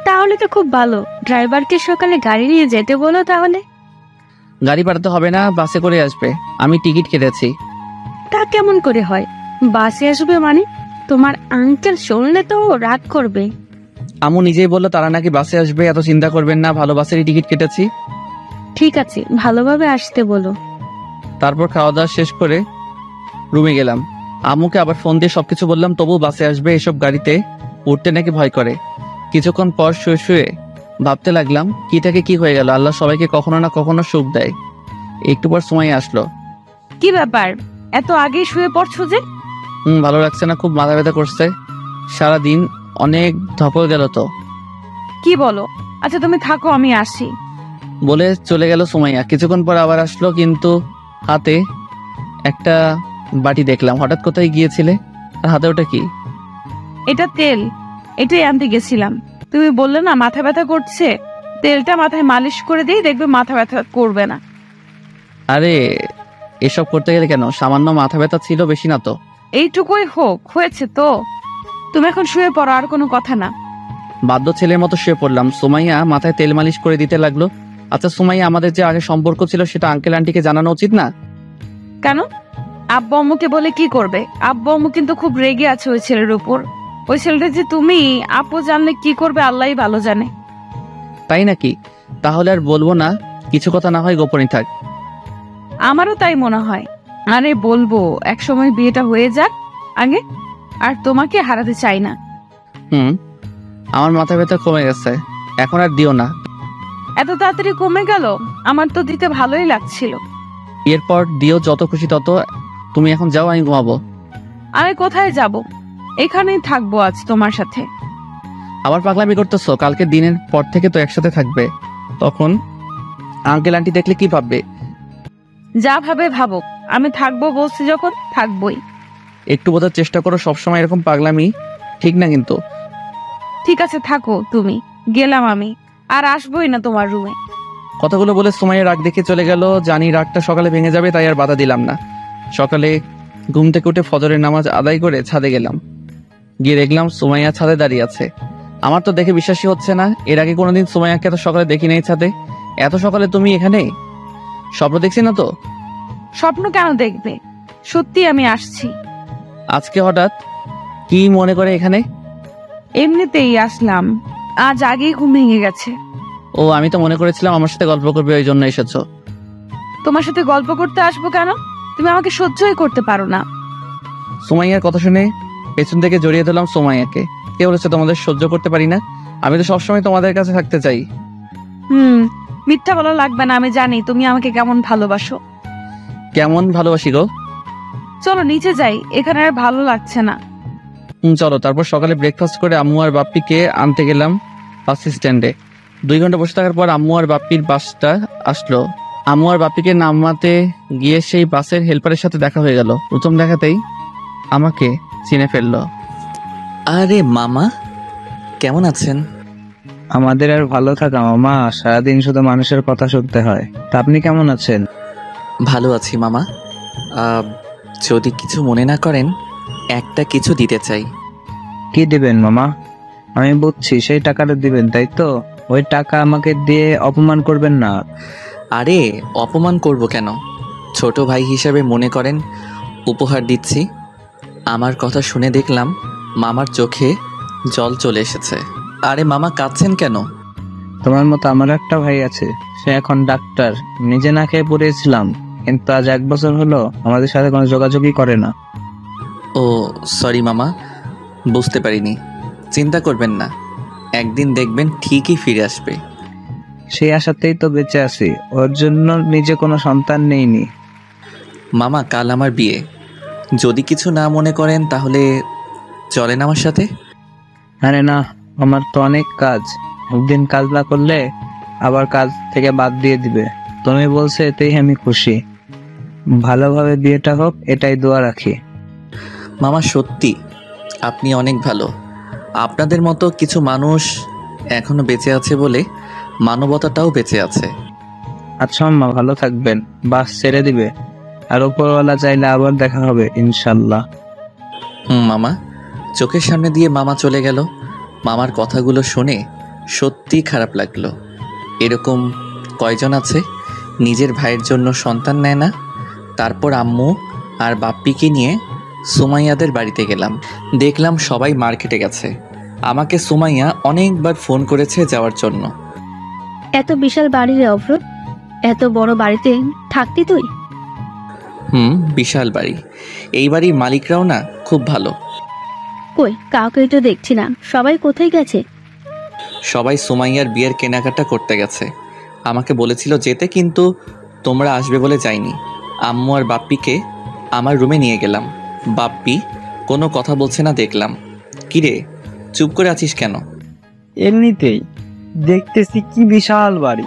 তাহলে তো খুব ভালো, ড্রাইভারকে সকালে গাড়ি নিয়ে যেতে বলো তাহলে। গাড়ি পাঠাতে হবে না, বাসে করে আসবে। আমি টিকিট কেটেছি। তা কেমন করে হয়? বাসে আসবে মানে? তোমার আঙ্কেল শুনলে তো রাগ করবে। আম্মু নিজেই বললো তারা নাকি বাসে আসবে, এত চিন্তা করবেন না, ভালো বাসেরই টিকিট কেটেছি। ঠিক আছে, ভালোভাবে আসতে বলো। তারপর খাওয়া দাওয়া শেষ করে রুমে গেলাম। আম্মুকে আবার ফোন দিয়ে সবকিছু বললাম, তবু বাসে আসবে এসব গাড়িতে উঠতে নাকি ভয় করে। কিছুক্ষণ পর শুয়ে শুয়ে ভাবতে লাগলাম, কি থেকে কি হয়ে গেল। আল্লাহ সবাইকে কখনো না কখনো সুখ দেয়। একটু পর সময় আসলো। কি ব্যাপার, এত আগেই শুয়ে পড়ছো যে? ভালো লাগছে না, খুব মাথা ব্যথা করছে। সারাদিন অনেক ধকল গেল তো। কি বলো? আচ্ছা তুমি থাকো, আমি আসি। বলে চলে গেল সুমাইয়া। কিছুক্ষণ পর আবার আসলো, কিন্তু হাতে একটা বাটি দেখলাম। হঠাৎ কোথায় গিয়েছিলে? আর হাতে ওটা কি? এটা তেল, এটাই আনতে গেছিলাম। তুমি বললে না মাথা ব্যথা করছে, তেলটা মাথায় মালিশ করে দিই, দেখবে মাথা ব্যথা করবে না। আরে এসব করতে গেলে কেন? সামান্য মাথা ব্যথা ছিল, বেশি না তো। এইটুকুই হোক, হয়েছে তো। তুমি এখন শুয়ে পড়ো, আর কোনো কথা না। বাধ্য ছেলের মতো শুয়ে পড়লাম। সুমাইয়া মাথায় তেল মালিশ করে দিতে লাগলো। আচ্ছা সুমাইয়া, আমাদের যে আগে সম্পর্ক ছিল সেটা আঙ্কেল আন্টিকে জানানো উচিত না? কেন? আব্বু আম্মুকে বলে কি করবে? আব্বু আম্মু কিন্তু খুব রেগে আছে ওই ছেলের উপর। ওই ছেলেটা যে তুমি, আপু জানলে কি করবে আল্লাহই ভালো জানে। তাই নাকি? তাহলে আর বলবো না, কিছু কথা না হয় গোপনই থাক। আমারও তাই মনে হয়। আরে বলবো, একসময় বিয়েটা হয়ে যাক আগে, আর তোমাকে হারাতে চাই না। আমার মাথা ব্যথা কমে গেছে, এখন আর দিও না। এত তাড়াতাড়ি কমে গেল? আমার তো দিতে ভালোই লাগছিল। এরপর দিও যত খুশি তত। তুমি এখন যাও, আমি ঘুমাবো। আমি কোথায় যাব? এখানেই থাকবো আজ তোমার সাথে। আবার পাগলামি করতেছো? কালকে দিনের পর থেকে তো একসাথে থাকবে, তখন আঙ্কেল আন্টি দেখলে কি ভাববে? যা ভাবে ভাবুক, আমি থাকবো বলছি যখন থাকবোই। একটু বোঝার চেষ্টা করো, সবসময় এরকম পাগলামি ঠিক না কিন্তু। ঠিক আছে থাকো তুমি, গেলাম আমি, আর আসবোই না তোমার রুমে। কথাগুলো বলে সুমাইয়া রাগ দেখে চলে গেল। জানি রাগটা সকালে ভেঙে যাবে, তাই আর বাধা দিলাম না। সকালে ঘুম থেকে উঠে ফজরের নামাজ আদায় করে ছাদে গেলাম। গিয়ে দেখলাম সুমাইয়া ছাদে দাঁড়িয়ে আছে। আমার তো দেখে বিশ্বাসই হচ্ছে না, এর আগে কোনোদিন সুমাইয়াকে এত সকালে দেখি নেই ছাদে। এত সকালে তুমি এখানে? স্বপ্ন দেখছি না তো? স্বপ্ন কেন দেখবে, সত্যি আমি আসছি। আজকে হঠাৎ কি মনে করে এখানে? এমনিতেই আসলাম, আজ আগেই ঘুম ভেঙে গেছে। ও, আমি তো মনে করেছিলাম আমার সাথে গল্প করবে, ওই জন্য এসেছো। তোমার সাথে গল্প করতে আসবো কেন? তুমি আমাকে সহ্যই করতে পারো না। সুমাইয়ার কথা শুনে পেছন থেকে জড়িয়ে দিলাম সুমাইয়াকে। কে বলেছে তোমাদের সহ্য করতে পারি না? আমি তো সবসময় তোমাদের কাছে থাকতে চাই। মিথ্যা বলা লাগবে না, আমি জানি তুমি আমাকে কেমন ভালোবাসো। কেমন ভালোবাসি গো? চলো নিচে যাই, এখানে আর ভালো লাগছে না। চলো। তারপর সকালে ব্রেকফাস্ট করে আম্মু আর বাপ্পিকে আনতে গেলাম বাস স্ট্যান্ডে। 2 ঘন্টা বসে থাকার পর আম্মু আর বাপ্পির বাসটা আসলো। আম্মু আর বাপ্পিকে নামাতে গিয়ে সেই বাসের হেল্পারের সাথে দেখা হয়ে গেল। প্রথম দেখাতেই আমাকে চিনে ফেললো। আরে মামা, কেমন আছেন? আমাদের আর ভালো থাকা মামা, সারাদিন শুধু মানুষের কথা শুনতে হয়। তা আপনি কেমন আছেন? ভালো আছি মামা। যদি কিছু মনে না করেন, একটা কিছু দিতে চাই। কি দিবেন মামা? আমি বুঝছি, সেই টাকাটা দিবেন তাই তো? ওই টাকা আমাকে দিয়ে অপমান করবেন না। আরে অপমান করব কেন? ছোট ভাই হিসাবে মনে করেন উপহার দিচ্ছি। আমার কথা শুনে দেখলাম মামার চোখে জল চলে এসেছে। আরে মামা, কাঁদছেন কেন? তোমার মতো আমার একটা ভাই আছে, সে এখন ডাক্তার। নিজে না খেয়ে পড়েছিলাম, কিন্তু আজ 1 বছর হলো আমাদের সাথে কোনো যোগাযোগই করে না। ও সরি মামা, বুঝতে পারিনি। চিন্তা করবেন না, একদিন দেখবেন ঠিকই ফিরে আসবে। সেই আশাতেই তো বেঁচে আছি, ওর জন্য নিজে কোনো সন্তান নেইনি। মামা, কাল আমার বিয়ে। যদি কিছু না মনে করেন তাহলে চলেন আমার সাথে। আরে না, আমার তো অনেক কাজ, একদিন কাজ না করলে আবার কাজ থেকে বাদ দিয়ে দিবে। তুমি বলছো এতেই আমি খুশি। ভালোভাবে বিয়েটা হোক, এটাই দোয়া রাখি। মামা সত্যি আপনি অনেক ভালো। আপনাদের মতো কিছু মানুষ এখনো বেঁচে আছে বলে মানবতাটাও বেঁচে আছে। আচ্ছা আম্মা, ভালো থাকবেন। বাস ছেড়ে দিবে, আর উপরওয়ালা চাইলে আবার দেখা হবে ইনশাল্লাহ। মামা। চোখের সামনে দিয়ে মামা চলে গেল। মামার কথাগুলো শুনে সত্যি খারাপ লাগলো। এরকম কয়জন আছে নিজের ভাইয়ের জন্য সন্তান নেয় না? তারপর আম্মু আর বাপ্পিকে নিয়ে সুমাইয়াদের বাড়িতে গেলাম। দেখলাম সবাই মার্কেটে গেছে। আমাকে সুমাইয়া অনেকবার ফোন করেছে যাওয়ার জন্য। এত বিশাল বাড়ি রে অভ্র, এত বড় বাড়িতে থাকতি তুই? বিশাল বাড়ি। এই বাড়ির মালিকরাও না খুব ভালো। কই কাউকে তো দেখছি না, সবাই কোথায় গেছে? সবাই সুমাইয়ার বিয়ের কেনাকাটা করতে গেছে। আমাকে বলেছিল যেতে, কিন্তু তোমরা আসবে বলে যাইনি। আম্মু আর বাপ্পিকে আমার রুমে নিয়ে গেলাম। বাপ্পি কোনো কথা বলছে না দেখলাম। কিরে, চুপ করে আছিস কেন? এমনিতেই দেখতেছি কি বিশাল বাড়ি।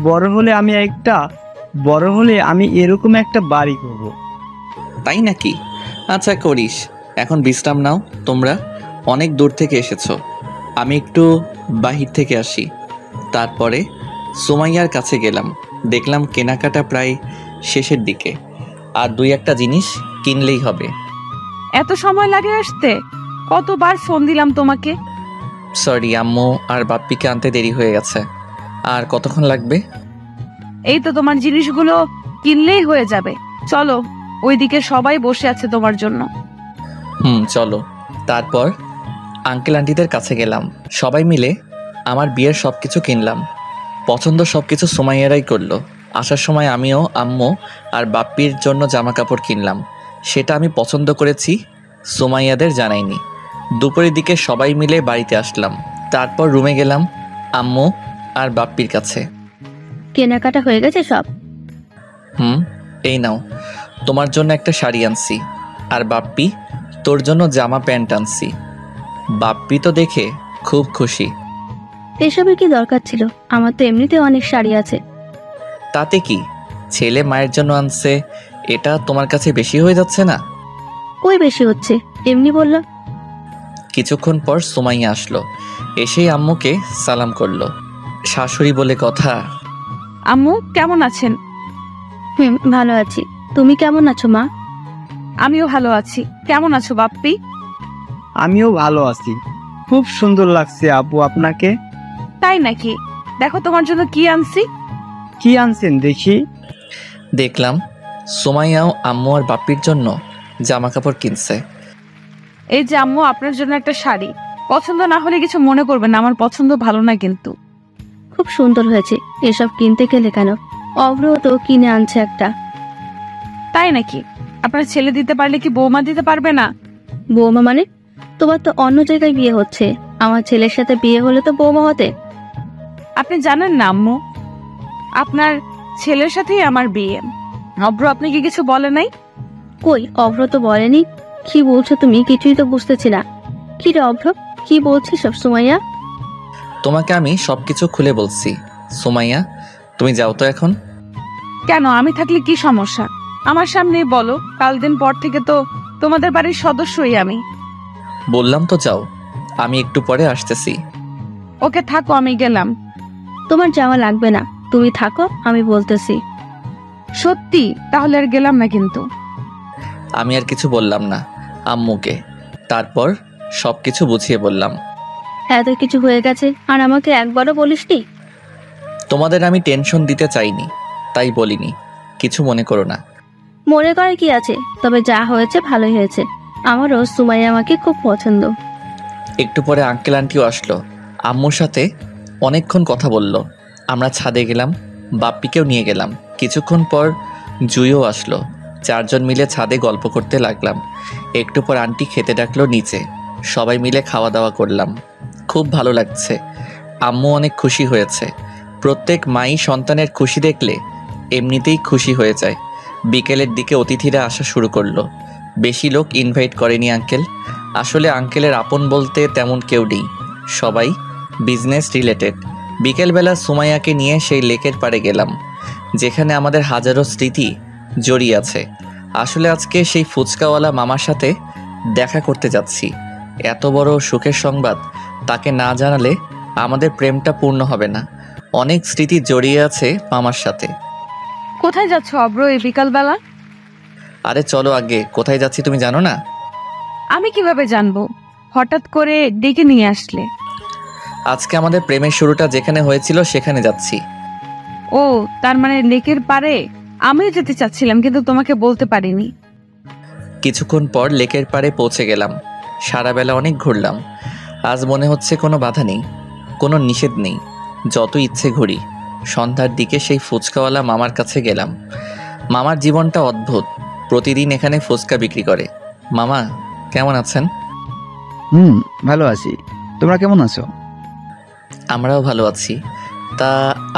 বড় হলে আমি এরকম একটা বাড়ি করব। তাই নাকি? আচ্ছা করিস। এখন বিশ্রাম নাও। তোমরা অনেক দূর থেকে এসেছো, আমি একটু বাহির থেকে আসি। তারপরে সুমাইয়ার কাছে গেলাম। দেখলাম কেনাকাটা প্রায় শেষের দিকে, আর 2-1টা জিনিস কিনলেই হবে। এত সময় লাগে আসতে? কতবার ফোন দিলাম তোমাকে। সরি, আম্মু আর বাপ্পিকে আনতে দেরি হয়ে গেছে। আর কতক্ষণ লাগবে? এই তো তোমার জিনিসগুলো কিনলেই হয়ে যাবে। চলো, ওইদিকে সবাই বসে আছে তোমার জন্য। চলো। তারপর আঙ্কেল আন্টিদের কাছে গেলাম। সবাই মিলে আমার বিয়ের সবকিছু কিনলাম। পছন্দ সবকিছু সুমাইয়ারাই করলো। আসার সময় আমিও আম্মু আর বাপ্পির জন্য জামা কাপড় কিনলাম। সেটা আমি পছন্দ করেছি, সুমাইয়াদের জানাইনি। দুপুরের দিকে সবাই মিলে বাড়িতে আসলাম। তারপর রুমে গেলাম আম্মু আর বাপ্পির কাছে। কেনাকাটা হয়ে গেছে সব? এই নাও, তোমার জন্য একটা শাড়ি আনছি, আর বাপ্পি তোর জন্য জামা প্যান্ট আনছি। বাপ্পি তো দেখে খুব খুশি। এসবের কি দরকার ছিল? আমার তো এমনিতে অনেক শাড়ি আছে। তাতে কি, ছেলে মায়ের জন্য আনছে, এটা তোমার কাছে বেশি হয়ে যাচ্ছে না? কই বেশি হচ্ছে, এমনি বললাম। কিছুক্ষণ পর সুমাইয়া আসলো। এসেই আম্মুকে সালাম করলো। শাশুড়ি বলে কথা। আম্মু কেমন আছেন? ভালো আছি। তুমি কেমন আছো মা? আমিও ভালো আছি। কেমন আছো বাপ্পি? আমিও ভালো আছি। খুব সুন্দর লাগছে আপু আপনাকে। তাই নাকি? দেখো তোমার জন্য কি আনছি। কি আনছেন দেখি? দেখলাম সুমাইয়াও আম্মু আর বাপ্পির জন্য জামা কাপড় কিনছে। এই যে আম্মু, আপনার জন্য একটা শাড়ি। পছন্দ না হলে কিছু মনে করবেন না, আমার পছন্দ ভালো না কিন্তু। খুব সুন্দর হয়েছে। এসব কিনতে গেলে কেন? অভ্র তো কিনে আনছে একটা। তাই নাকি? আপনার ছেলে দিতে পারলে কি বৌমা দিতে পারবে না? বৌমা মানে? তোমার তো অন্য জায়গায় বিয়ে হচ্ছে, আমার ছেলের সাথে বিয়ে হলে তো বৌমা হতে। আপনি জানেন না আম্মু, আপনার ছেলের সাথেই আমার বিয়ে। অভ্র আপনাকে কিছু বলে নাই? কই, অভ্র তো বলেনি। কি বলছো তুমি? কিছুই তো বুঝতেছি না। কি রে অভ্র, কি বলছিস সব? সুমাইয়া, তোমাকে আমি সবকিছু খুলে বলছি। সুমাইয়া, তুমি যাও তো এখন। কেন? আমি থাকলে কি সমস্যা? আমার সামনেই বলো। কাল দিন পর থেকে তো তোমাদের বাড়ির সদস্যই আমি। বললাম তো যাও, আমি একটু পরে আসতেছি। ওকে, থাকো, আমি গেলাম। তোমার যাওয়া লাগবে না, তুমি থাকো, আমি বলতেছি। সত্যি? তাহলে আর গেলাম না কিন্তু। আমি আর কিছু বললাম না আম্মুকে। তারপর সবকিছু বুঝিয়ে বললাম। এত কিছু হয়ে গেছে আর আমাকে একবারও বলিসনি? তোমাদের আমি টেনশন দিতে চাইনি, তাই বলিনি। কিছু মনে করো না। মনে করে কি আছে, তবে যা হয়েছে ভালোই হয়েছে। আমারও সুমাইয়া আমাকে খুব পছন্দ। একটু পরে আঙ্কেল আন্টিও আসলো। আম্মুর সাথে অনেকক্ষণ কথা বলল। আমরা ছাদে গেলাম, বাপ্পিকেও নিয়ে গেলাম। কিছুক্ষণ পর জুইও আসলো। 4 জন মিলে ছাদে গল্প করতে লাগলাম। একটু পর আন্টি খেতে ডাকলো নিচে। সবাই মিলে খাওয়া দাওয়া করলাম। খুব ভালো লাগছে। আম্মু অনেক খুশি হয়েছে। প্রত্যেক মাই সন্তানের খুশি দেখলে এমনিতেই খুশি হয়ে যায়। বিকেলের দিকে অতিথিরা আসা শুরু করলো। বেশি লোক ইনভাইট করেনি আঙ্কেল। আসলে আঙ্কেলের আপন বলতে তেমন কেউ নেই, সবাই বিজনেস রিলেটেড। বিকেলবেলা সুমাইয়াকে নিয়ে সেই লেকের পাড়ে গেলাম, যেখানে আমাদের হাজারো স্মৃতি জড়িয়ে আছে। আসলে আজকে সেই ফুচকাওয়ালা মামার সাথে দেখা করতে যাচ্ছি। এত বড় সুখের সংবাদ তাকে না জানালে আমাদের প্রেমটা পূর্ণ হবে না। অনেক স্মৃতি জড়িয়ে আছে মামার সাথে। কোথায় যাচ্ছ অব্র এই বিকালবেলা? আরে চলো আগে, কোথায় যাচ্ছি তুমি জানো না? আমি কিভাবে জানবো? হঠাৎ করে ডেকে নিয়ে আসলে। আজকে আমাদের প্রেমের শুরুটা যেখানে হয়েছিল সেখানে যাচ্ছি। ও, তার মানে লেকের পাড়ে? আমিও যেতে চাচ্ছিলাম, কিন্তু তোমাকে বলতে পারিনি। কিছুক্ষণ পর লেকের পাড়ে পৌঁছে গেলাম। সারা বেলা অনেক ঘুরলাম। আজ মনে হচ্ছে কোনো বাধা নেই, কোনো নিষেধ নেই, যত ইচ্ছে ঘুরি। সন্ধ্যার দিকে সেই ফুচকাওয়ালা মামার কাছে গেলাম। মামার জীবনটা অদ্ভুত। প্রতিদিন এখানে ফুচকা বিক্রি করে। মামা কেমন আছেন? ভালো আছি। তোমরা কেমন আছো? আমরাও ভালো আছি। তা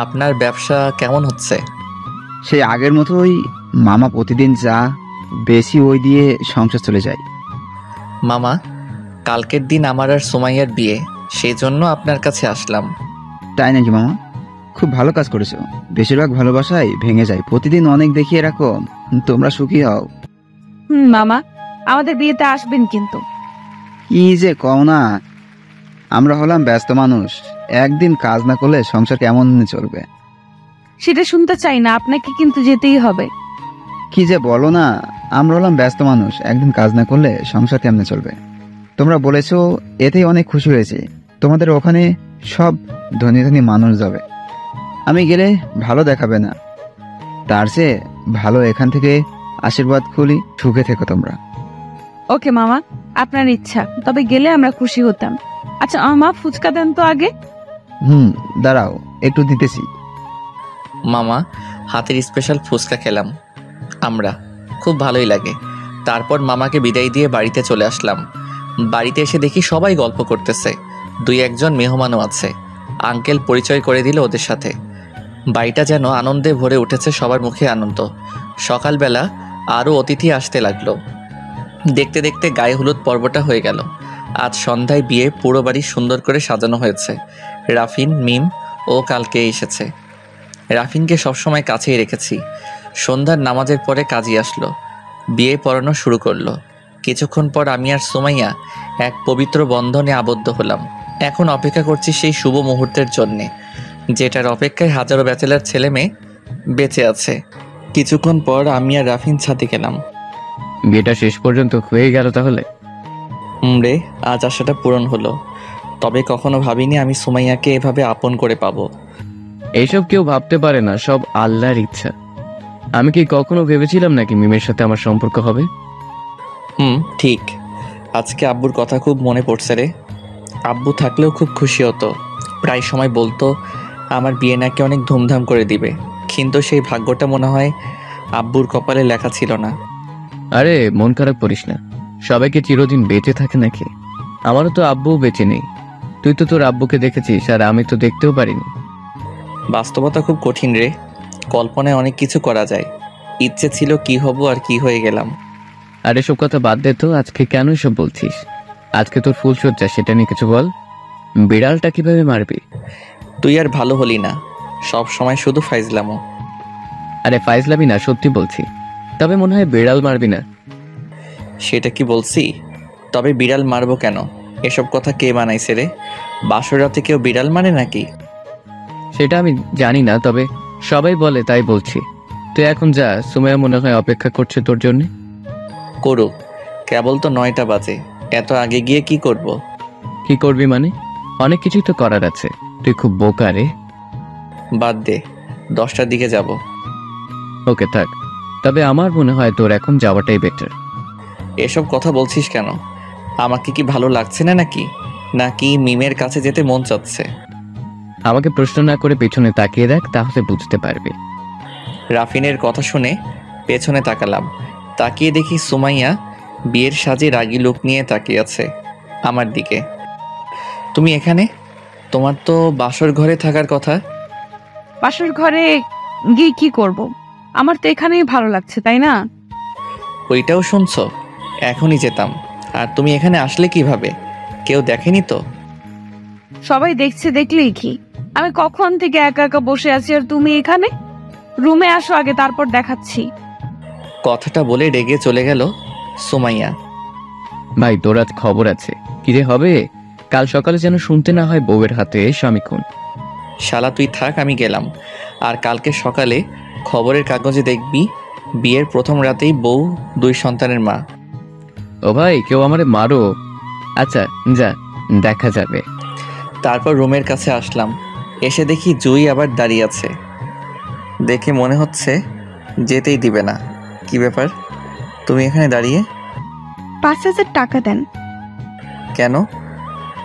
আপনার ব্যবসা কেমন হচ্ছে? সেই আগের মতোই মামা প্রতিদিন যা বেশি ওই দিয়ে সংসার চলে যায়। মামা, কালকের দিন আমার আর সুমাইয়ার বিয়ে, সেই জন্য আপনার কাছে আসলাম। তাই নাকি মামা? খুব ভালো কাজ করেছো। বেশিরভাগ ভালোবাসাই ভেঙে যায়। প্রতিদিন অনেক দেখিয়ে রাখো, তোমরা সুখী হও। মামা, আমাদের বিয়েতে আসবেন কিন্তু। কি যে কও না, আমরা হলাম ব্যস্ত মানুষ। একদিন কাজ না করলে সংসার কেমন চলবে? সেটা শুনতে চাই না, আপনাকে কিন্তু যেতেই হবে। কি যে বলো না, আমরা হলাম ব্যস্ত মানুষ। একদিন কাজ না করলে সংসার কেমনে চলবে? তোমরা বলেছো, এতেই অনেক খুশি হয়েছে। তোমাদের ওখানে সব ধনী ধনী মানুষ যাবে, আমি গেলে ভালো দেখাবে না। তার চেয়ে ভালো এখান থেকে আশীর্বাদ খুলি। সুখে থেকো তোমরা। ওকে মামা, আপনার ইচ্ছা, তবে গেলে আমরা খুশি হতাম। আচ্ছা মা, ফুচকা দেন তো আগে। দাঁড়াও, একটু দিতেছি। মামা হাতের স্পেশাল ফুচকা খেলাম আমরা, খুব ভালোই লাগে। তারপর মামাকে বিদায় দিয়ে বাড়িতে চলে আসলাম। বাড়িতে এসে দেখি সবাই গল্প করতেছে। 2-1 জন মেহমানও আছে। আঙ্কেল পরিচয় করে দিল ওদের সাথে। বাড়িটা যেন আনন্দে ভরে উঠেছে, সবার মুখে আনন্দ। সকালবেলা আরও অতিথি আসতে লাগলো। দেখতে দেখতে গায়ে হলুদ পর্বটা হয়ে গেল। আজ সন্ধ্যায় বিয়ে, পুরো বাড়ি সুন্দর করে সাজানো হয়েছে। রাফিন, মিম ও কালকে এসেছে। রাফিনকে সবসময় কাছেই রেখেছি। সন্ধ্যার নামাজের পরে কাজী আসলো, বিয়ে পড়ানো শুরু করলো। কিছুক্ষণ পর আমি আর সুমাইয়া এক পবিত্র বন্ধনে আবদ্ধ হলাম। এখন অপেক্ষা করছি সেই শুভ মুহূর্তের জন্যে, যেটার অপেক্ষায় হাজারো ব্যাচেলার ছেলে মেয়ে বেঁচে আছে। কিছুক্ষণ পর আমি আর রাফিন ছাদে গেলাম। বিয়েটা শেষ পর্যন্ত হয়ে গেল তাহলে? রে, আজ আশাটা পূরণ হলো। তবে কখনো ভাবিনি আমি সুমাইয়াকে এভাবে আপন করে পাবো। এইসব কেউ ভাবতে পারে না, সব আল্লাহর ইচ্ছা। আমি কি কখনো ভেবেছিলাম নাকি মিমের সাথে আমার সম্পর্ক হবে? ঠিক। আজকে আব্বুর কথা খুব মনে পড়ছে রে। আব্বু থাকলেও খুব খুশি হতো। প্রায় সময় বলতো আমার বিয়ে নাকি অনেক ধুমধাম করে দিবে, কিন্তু সেই ভাগ্যটা মনে হয় আব্বুর কপালে লেখা ছিল না। আরে মন খারাপ করিস না, সবাইকে চিরদিন বেঁচে থাকে নাকি? আমারও তো আব্বুও বেঁচে নেই। তুই তো তোর আব্বুকে দেখেছিস, আর আমি তো দেখতেও পারিনি। বাস্তবতা খুব কঠিন রে। কল্পনায় অনেক কিছু করা যায়। ইচ্ছে ছিল কি হব আর কি হয়ে গেলাম। আর এসব কথা বাদ দে তো, আজকে কেন এসব বলছিস? আজকে তোর ফুলসজ্জা, সেটা নিয়ে কিছু বল। বিড়ালটা কিভাবে মারবি? তুই আর ভালো হলি না, সব সময় শুধু ফাইজলামো। আরে ফাইজলামি না, সত্যি বলছি। তবে মনে হয় বিড়াল মারবি না। সেটা কি বলছি? তবে বিড়াল মারবো কেন? এসব কথা কে বানাইছে রে? বাসর রাতে কেউ বিড়াল মারে নাকি? সেটা আমি জানি না, তবে সবাই বলে তাই বলছি। তুই এখন যা, সুমাইয়া মনে হয় অপেক্ষা করছে তোর জন্য। করুক, কেবল তো 9টা বাজে, এত আগে গিয়ে কি করব? কি করবি মানে? অনেক কিছুই তো করার আছে। তুই খুব বোকা রে। বাদ দে, 10টার দিকে যাব। ওকে থাক, তবে আমার মনে হয় তোর এখন যাওয়াটাই বেটার। এসব কথা বলছিস কেন? আমাকে কি ভালো লাগছে না নাকি? নাকি মিমের কাছে যেতে মন চাচ্ছে? আমাকে প্রশ্ন না করে পেছনে তাকিয়ে দেখ, তাহলে বুঝতে পারবি। রাফিনের কথা শুনে পেছনে তাকালাম। তাকিয়ে দেখি সুমাইয়া বিয়ের সাজে রাগী লোক নিয়ে তাকিয়ে আছে আমার দিকে। তুমি এখানে? তোমার তো বাসর ঘরে থাকার কথা। বাসর ঘরে গিয়ে কি করব? আমার তো এখানেই ভালো লাগছে, তাই না? ওইটাও শুনছো? এখনই যেতাম। আর তুমি এখানে আসলে কিভাবে? কেউ দেখেনি তো? সবাই দেখছে, দেখলেই কি? আমি কখন থেকে একা একা বসে আছি আর তুমি এখানে? রুমে আসো আগে, তারপর দেখাচ্ছি। কথাটা বলে রেগে চলে গেল সুমাইয়া। ভাই তোর আজ খবর আছে। কিরে হবে? কাল সকালে যেন শুনতে না হয় বউয়ের হাতে স্বামী খুন। শালা তুই থাক, আমি গেলাম। আর কালকে সকালে খবরের কাগজে দেখবি বিয়ের প্রথম রাতেই বউ 2 সন্তানের মা। ও ভাই, কেউ আমারে মারো। আচ্ছা যা, দেখা যাবে। তারপর রুমের কাছে আসলাম। এসে দেখি জুই আবার দাঁড়িয়ে আছে। দেখে মনে হচ্ছে যেতেই দিবে না। কি ব্যাপার, তুমি এখানে দাঁড়িয়ে? 5,000 টাকা দেন। কেন?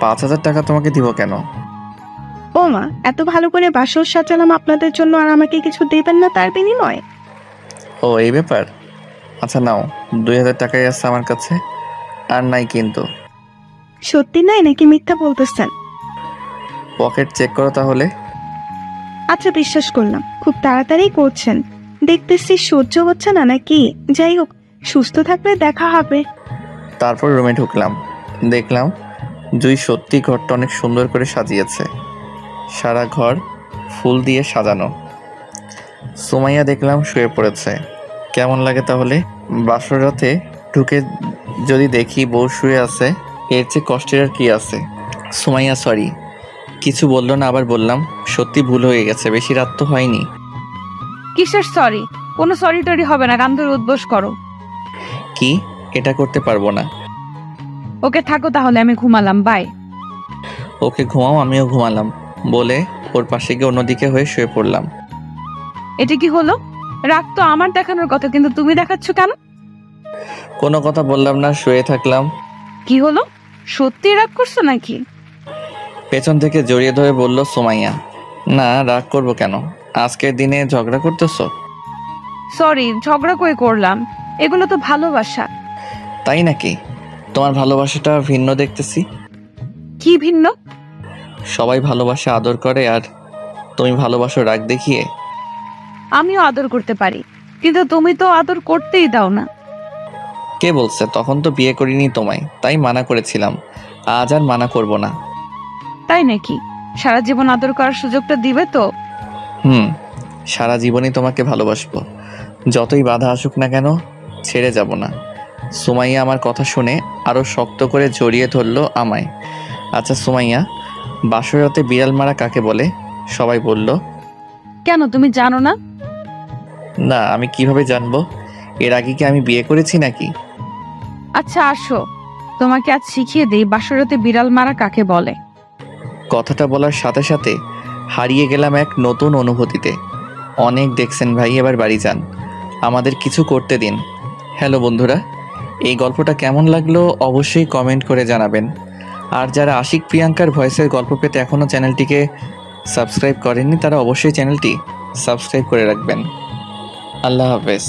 5,000 টাকা তোমাকে দিব কেন? ও মা, এত ভালো করে বাসর সাজালাম আপনাদের জন্য, আর আমাকে কিছু দেবেন না তার বিনিময়ে? ও এই ব্যাপার। আচ্ছা নাও, 2,000 টাকাই আছে আমার কাছে, আর নাই কিন্তু। সত্যি নাই নাকি মিথ্যা বলতেছেন? পকেট চেক করো তাহলে। আচ্ছা বিশ্বাস করলাম, খুব তাড়াতাড়ি করছেন। দেখতেছি সহ্য হচ্ছে না নাকি? যাই হোক, সুস্থ থাকলে দেখা হবে। তারপর রুমে ঢুকলাম। দেখলাম জুই সত্যি ঘরটা অনেক সুন্দর করে সাজিয়েছে। সারা ঘর ফুল দিয়ে সাজানো। সুমাইয়া দেখলাম শুয়ে পড়েছে। কেমন লাগে তাহলে? বাসর রাতে ঢুকে যদি দেখি বউ শুয়ে আছে, এর চেয়ে কষ্টের আর কি আছে? সুমাইয়া সরি। কিছু বললো না, আবার বললাম সত্যি ভুল হয়ে গেছে, বেশি রাত তো হয়নি। কিসের সরি? কোনো সরি টরি হবে না, কান ধরে উদ্বোস করো। কি? এটা করতে পারবো না। ওকে থাকো তাহলে, আমি ঘুমালাম, বাই। ওকে ঘুমাও, আমিও ঘুমালাম বলে ওর পাশে গিয়ে অন্যদিকে হয়ে শুয়ে পড়লাম। এটা কি হলো? রাগ তো আমার দেখানোর কথা, কিন্তু তুমি দেখাচ্ছ কেন? কোনো কথা বললাম না, শুয়ে থাকলাম। কি হলো? সত্যি রাগ করছো নাকি? পেছন থেকে জড়িয়ে ধরে বলল সুমাইয়া। না, রাগ করবো কেন? আজকের দিনে ঝগড়া করতেছো? সরি, ঝগড়া করে করলাম। এগুলো তো ভালোবাসা। তাই নাকি? তোমার ভালোবাসাটা ভিন্ন দেখতেছি। কি ভিন্ন? সবাই ভালোবাসা আদর করে, আর তুমি ভালোবাসো রাগ দেখিয়ে। আমিও আদর করতে পারি, কিন্তু তুমি তো আদর করতেই দাও না। কে বলছে? তখন তো বিয়ে করিনি তোমায়, তাই মানা করেছিলাম। আজ আর মানা করব না। তাই নাকি? সারা জীবন আদর করার সুযোগটা দিবে তো? সারা জীবনই তোমাকে ভালোবাসবো। যতই বাধা আসুক না কেন, ছেড়ে যাব না। সুমাইয়া আমার কথা শুনে আরো শক্ত করে জড়িয়ে ধরলো আমায়। আচ্ছা সুমাইয়া, বাসর রাতে বিড়াল মারা কাকে বলে? সবাই বলল। কেন, তুমি জানো না? না, আমি কিভাবে জানবো? এর আগে কি আমি বিয়ে করেছি নাকি? আচ্ছা আসো, তোমাকে আজ শিখিয়ে দেই বাসরাতে বিড়াল মারা কাকে বলে। কথাটা বলার সাথে সাথে হারিয়ে গেলাম এক নতুন অনুভূতিতে। অনেক দেখছেন ভাই, এবার বাড়ি যান, আমাদের কিছু করতে দিন। হ্যালো বন্ধুরা, এই গল্পটা কেমন লাগলো অবশ্যই কমেন্ট করে জানাবেন। আর যারা আশিক প্রিয়াঙ্কার ভয়েসের গল্প পেতে এখনও চ্যানেলটিকে সাবস্ক্রাইব করেননি, তারা অবশ্যই চ্যানেলটি সাবস্ক্রাইব করে রাখবেন। আল্লাহ হাফেজ।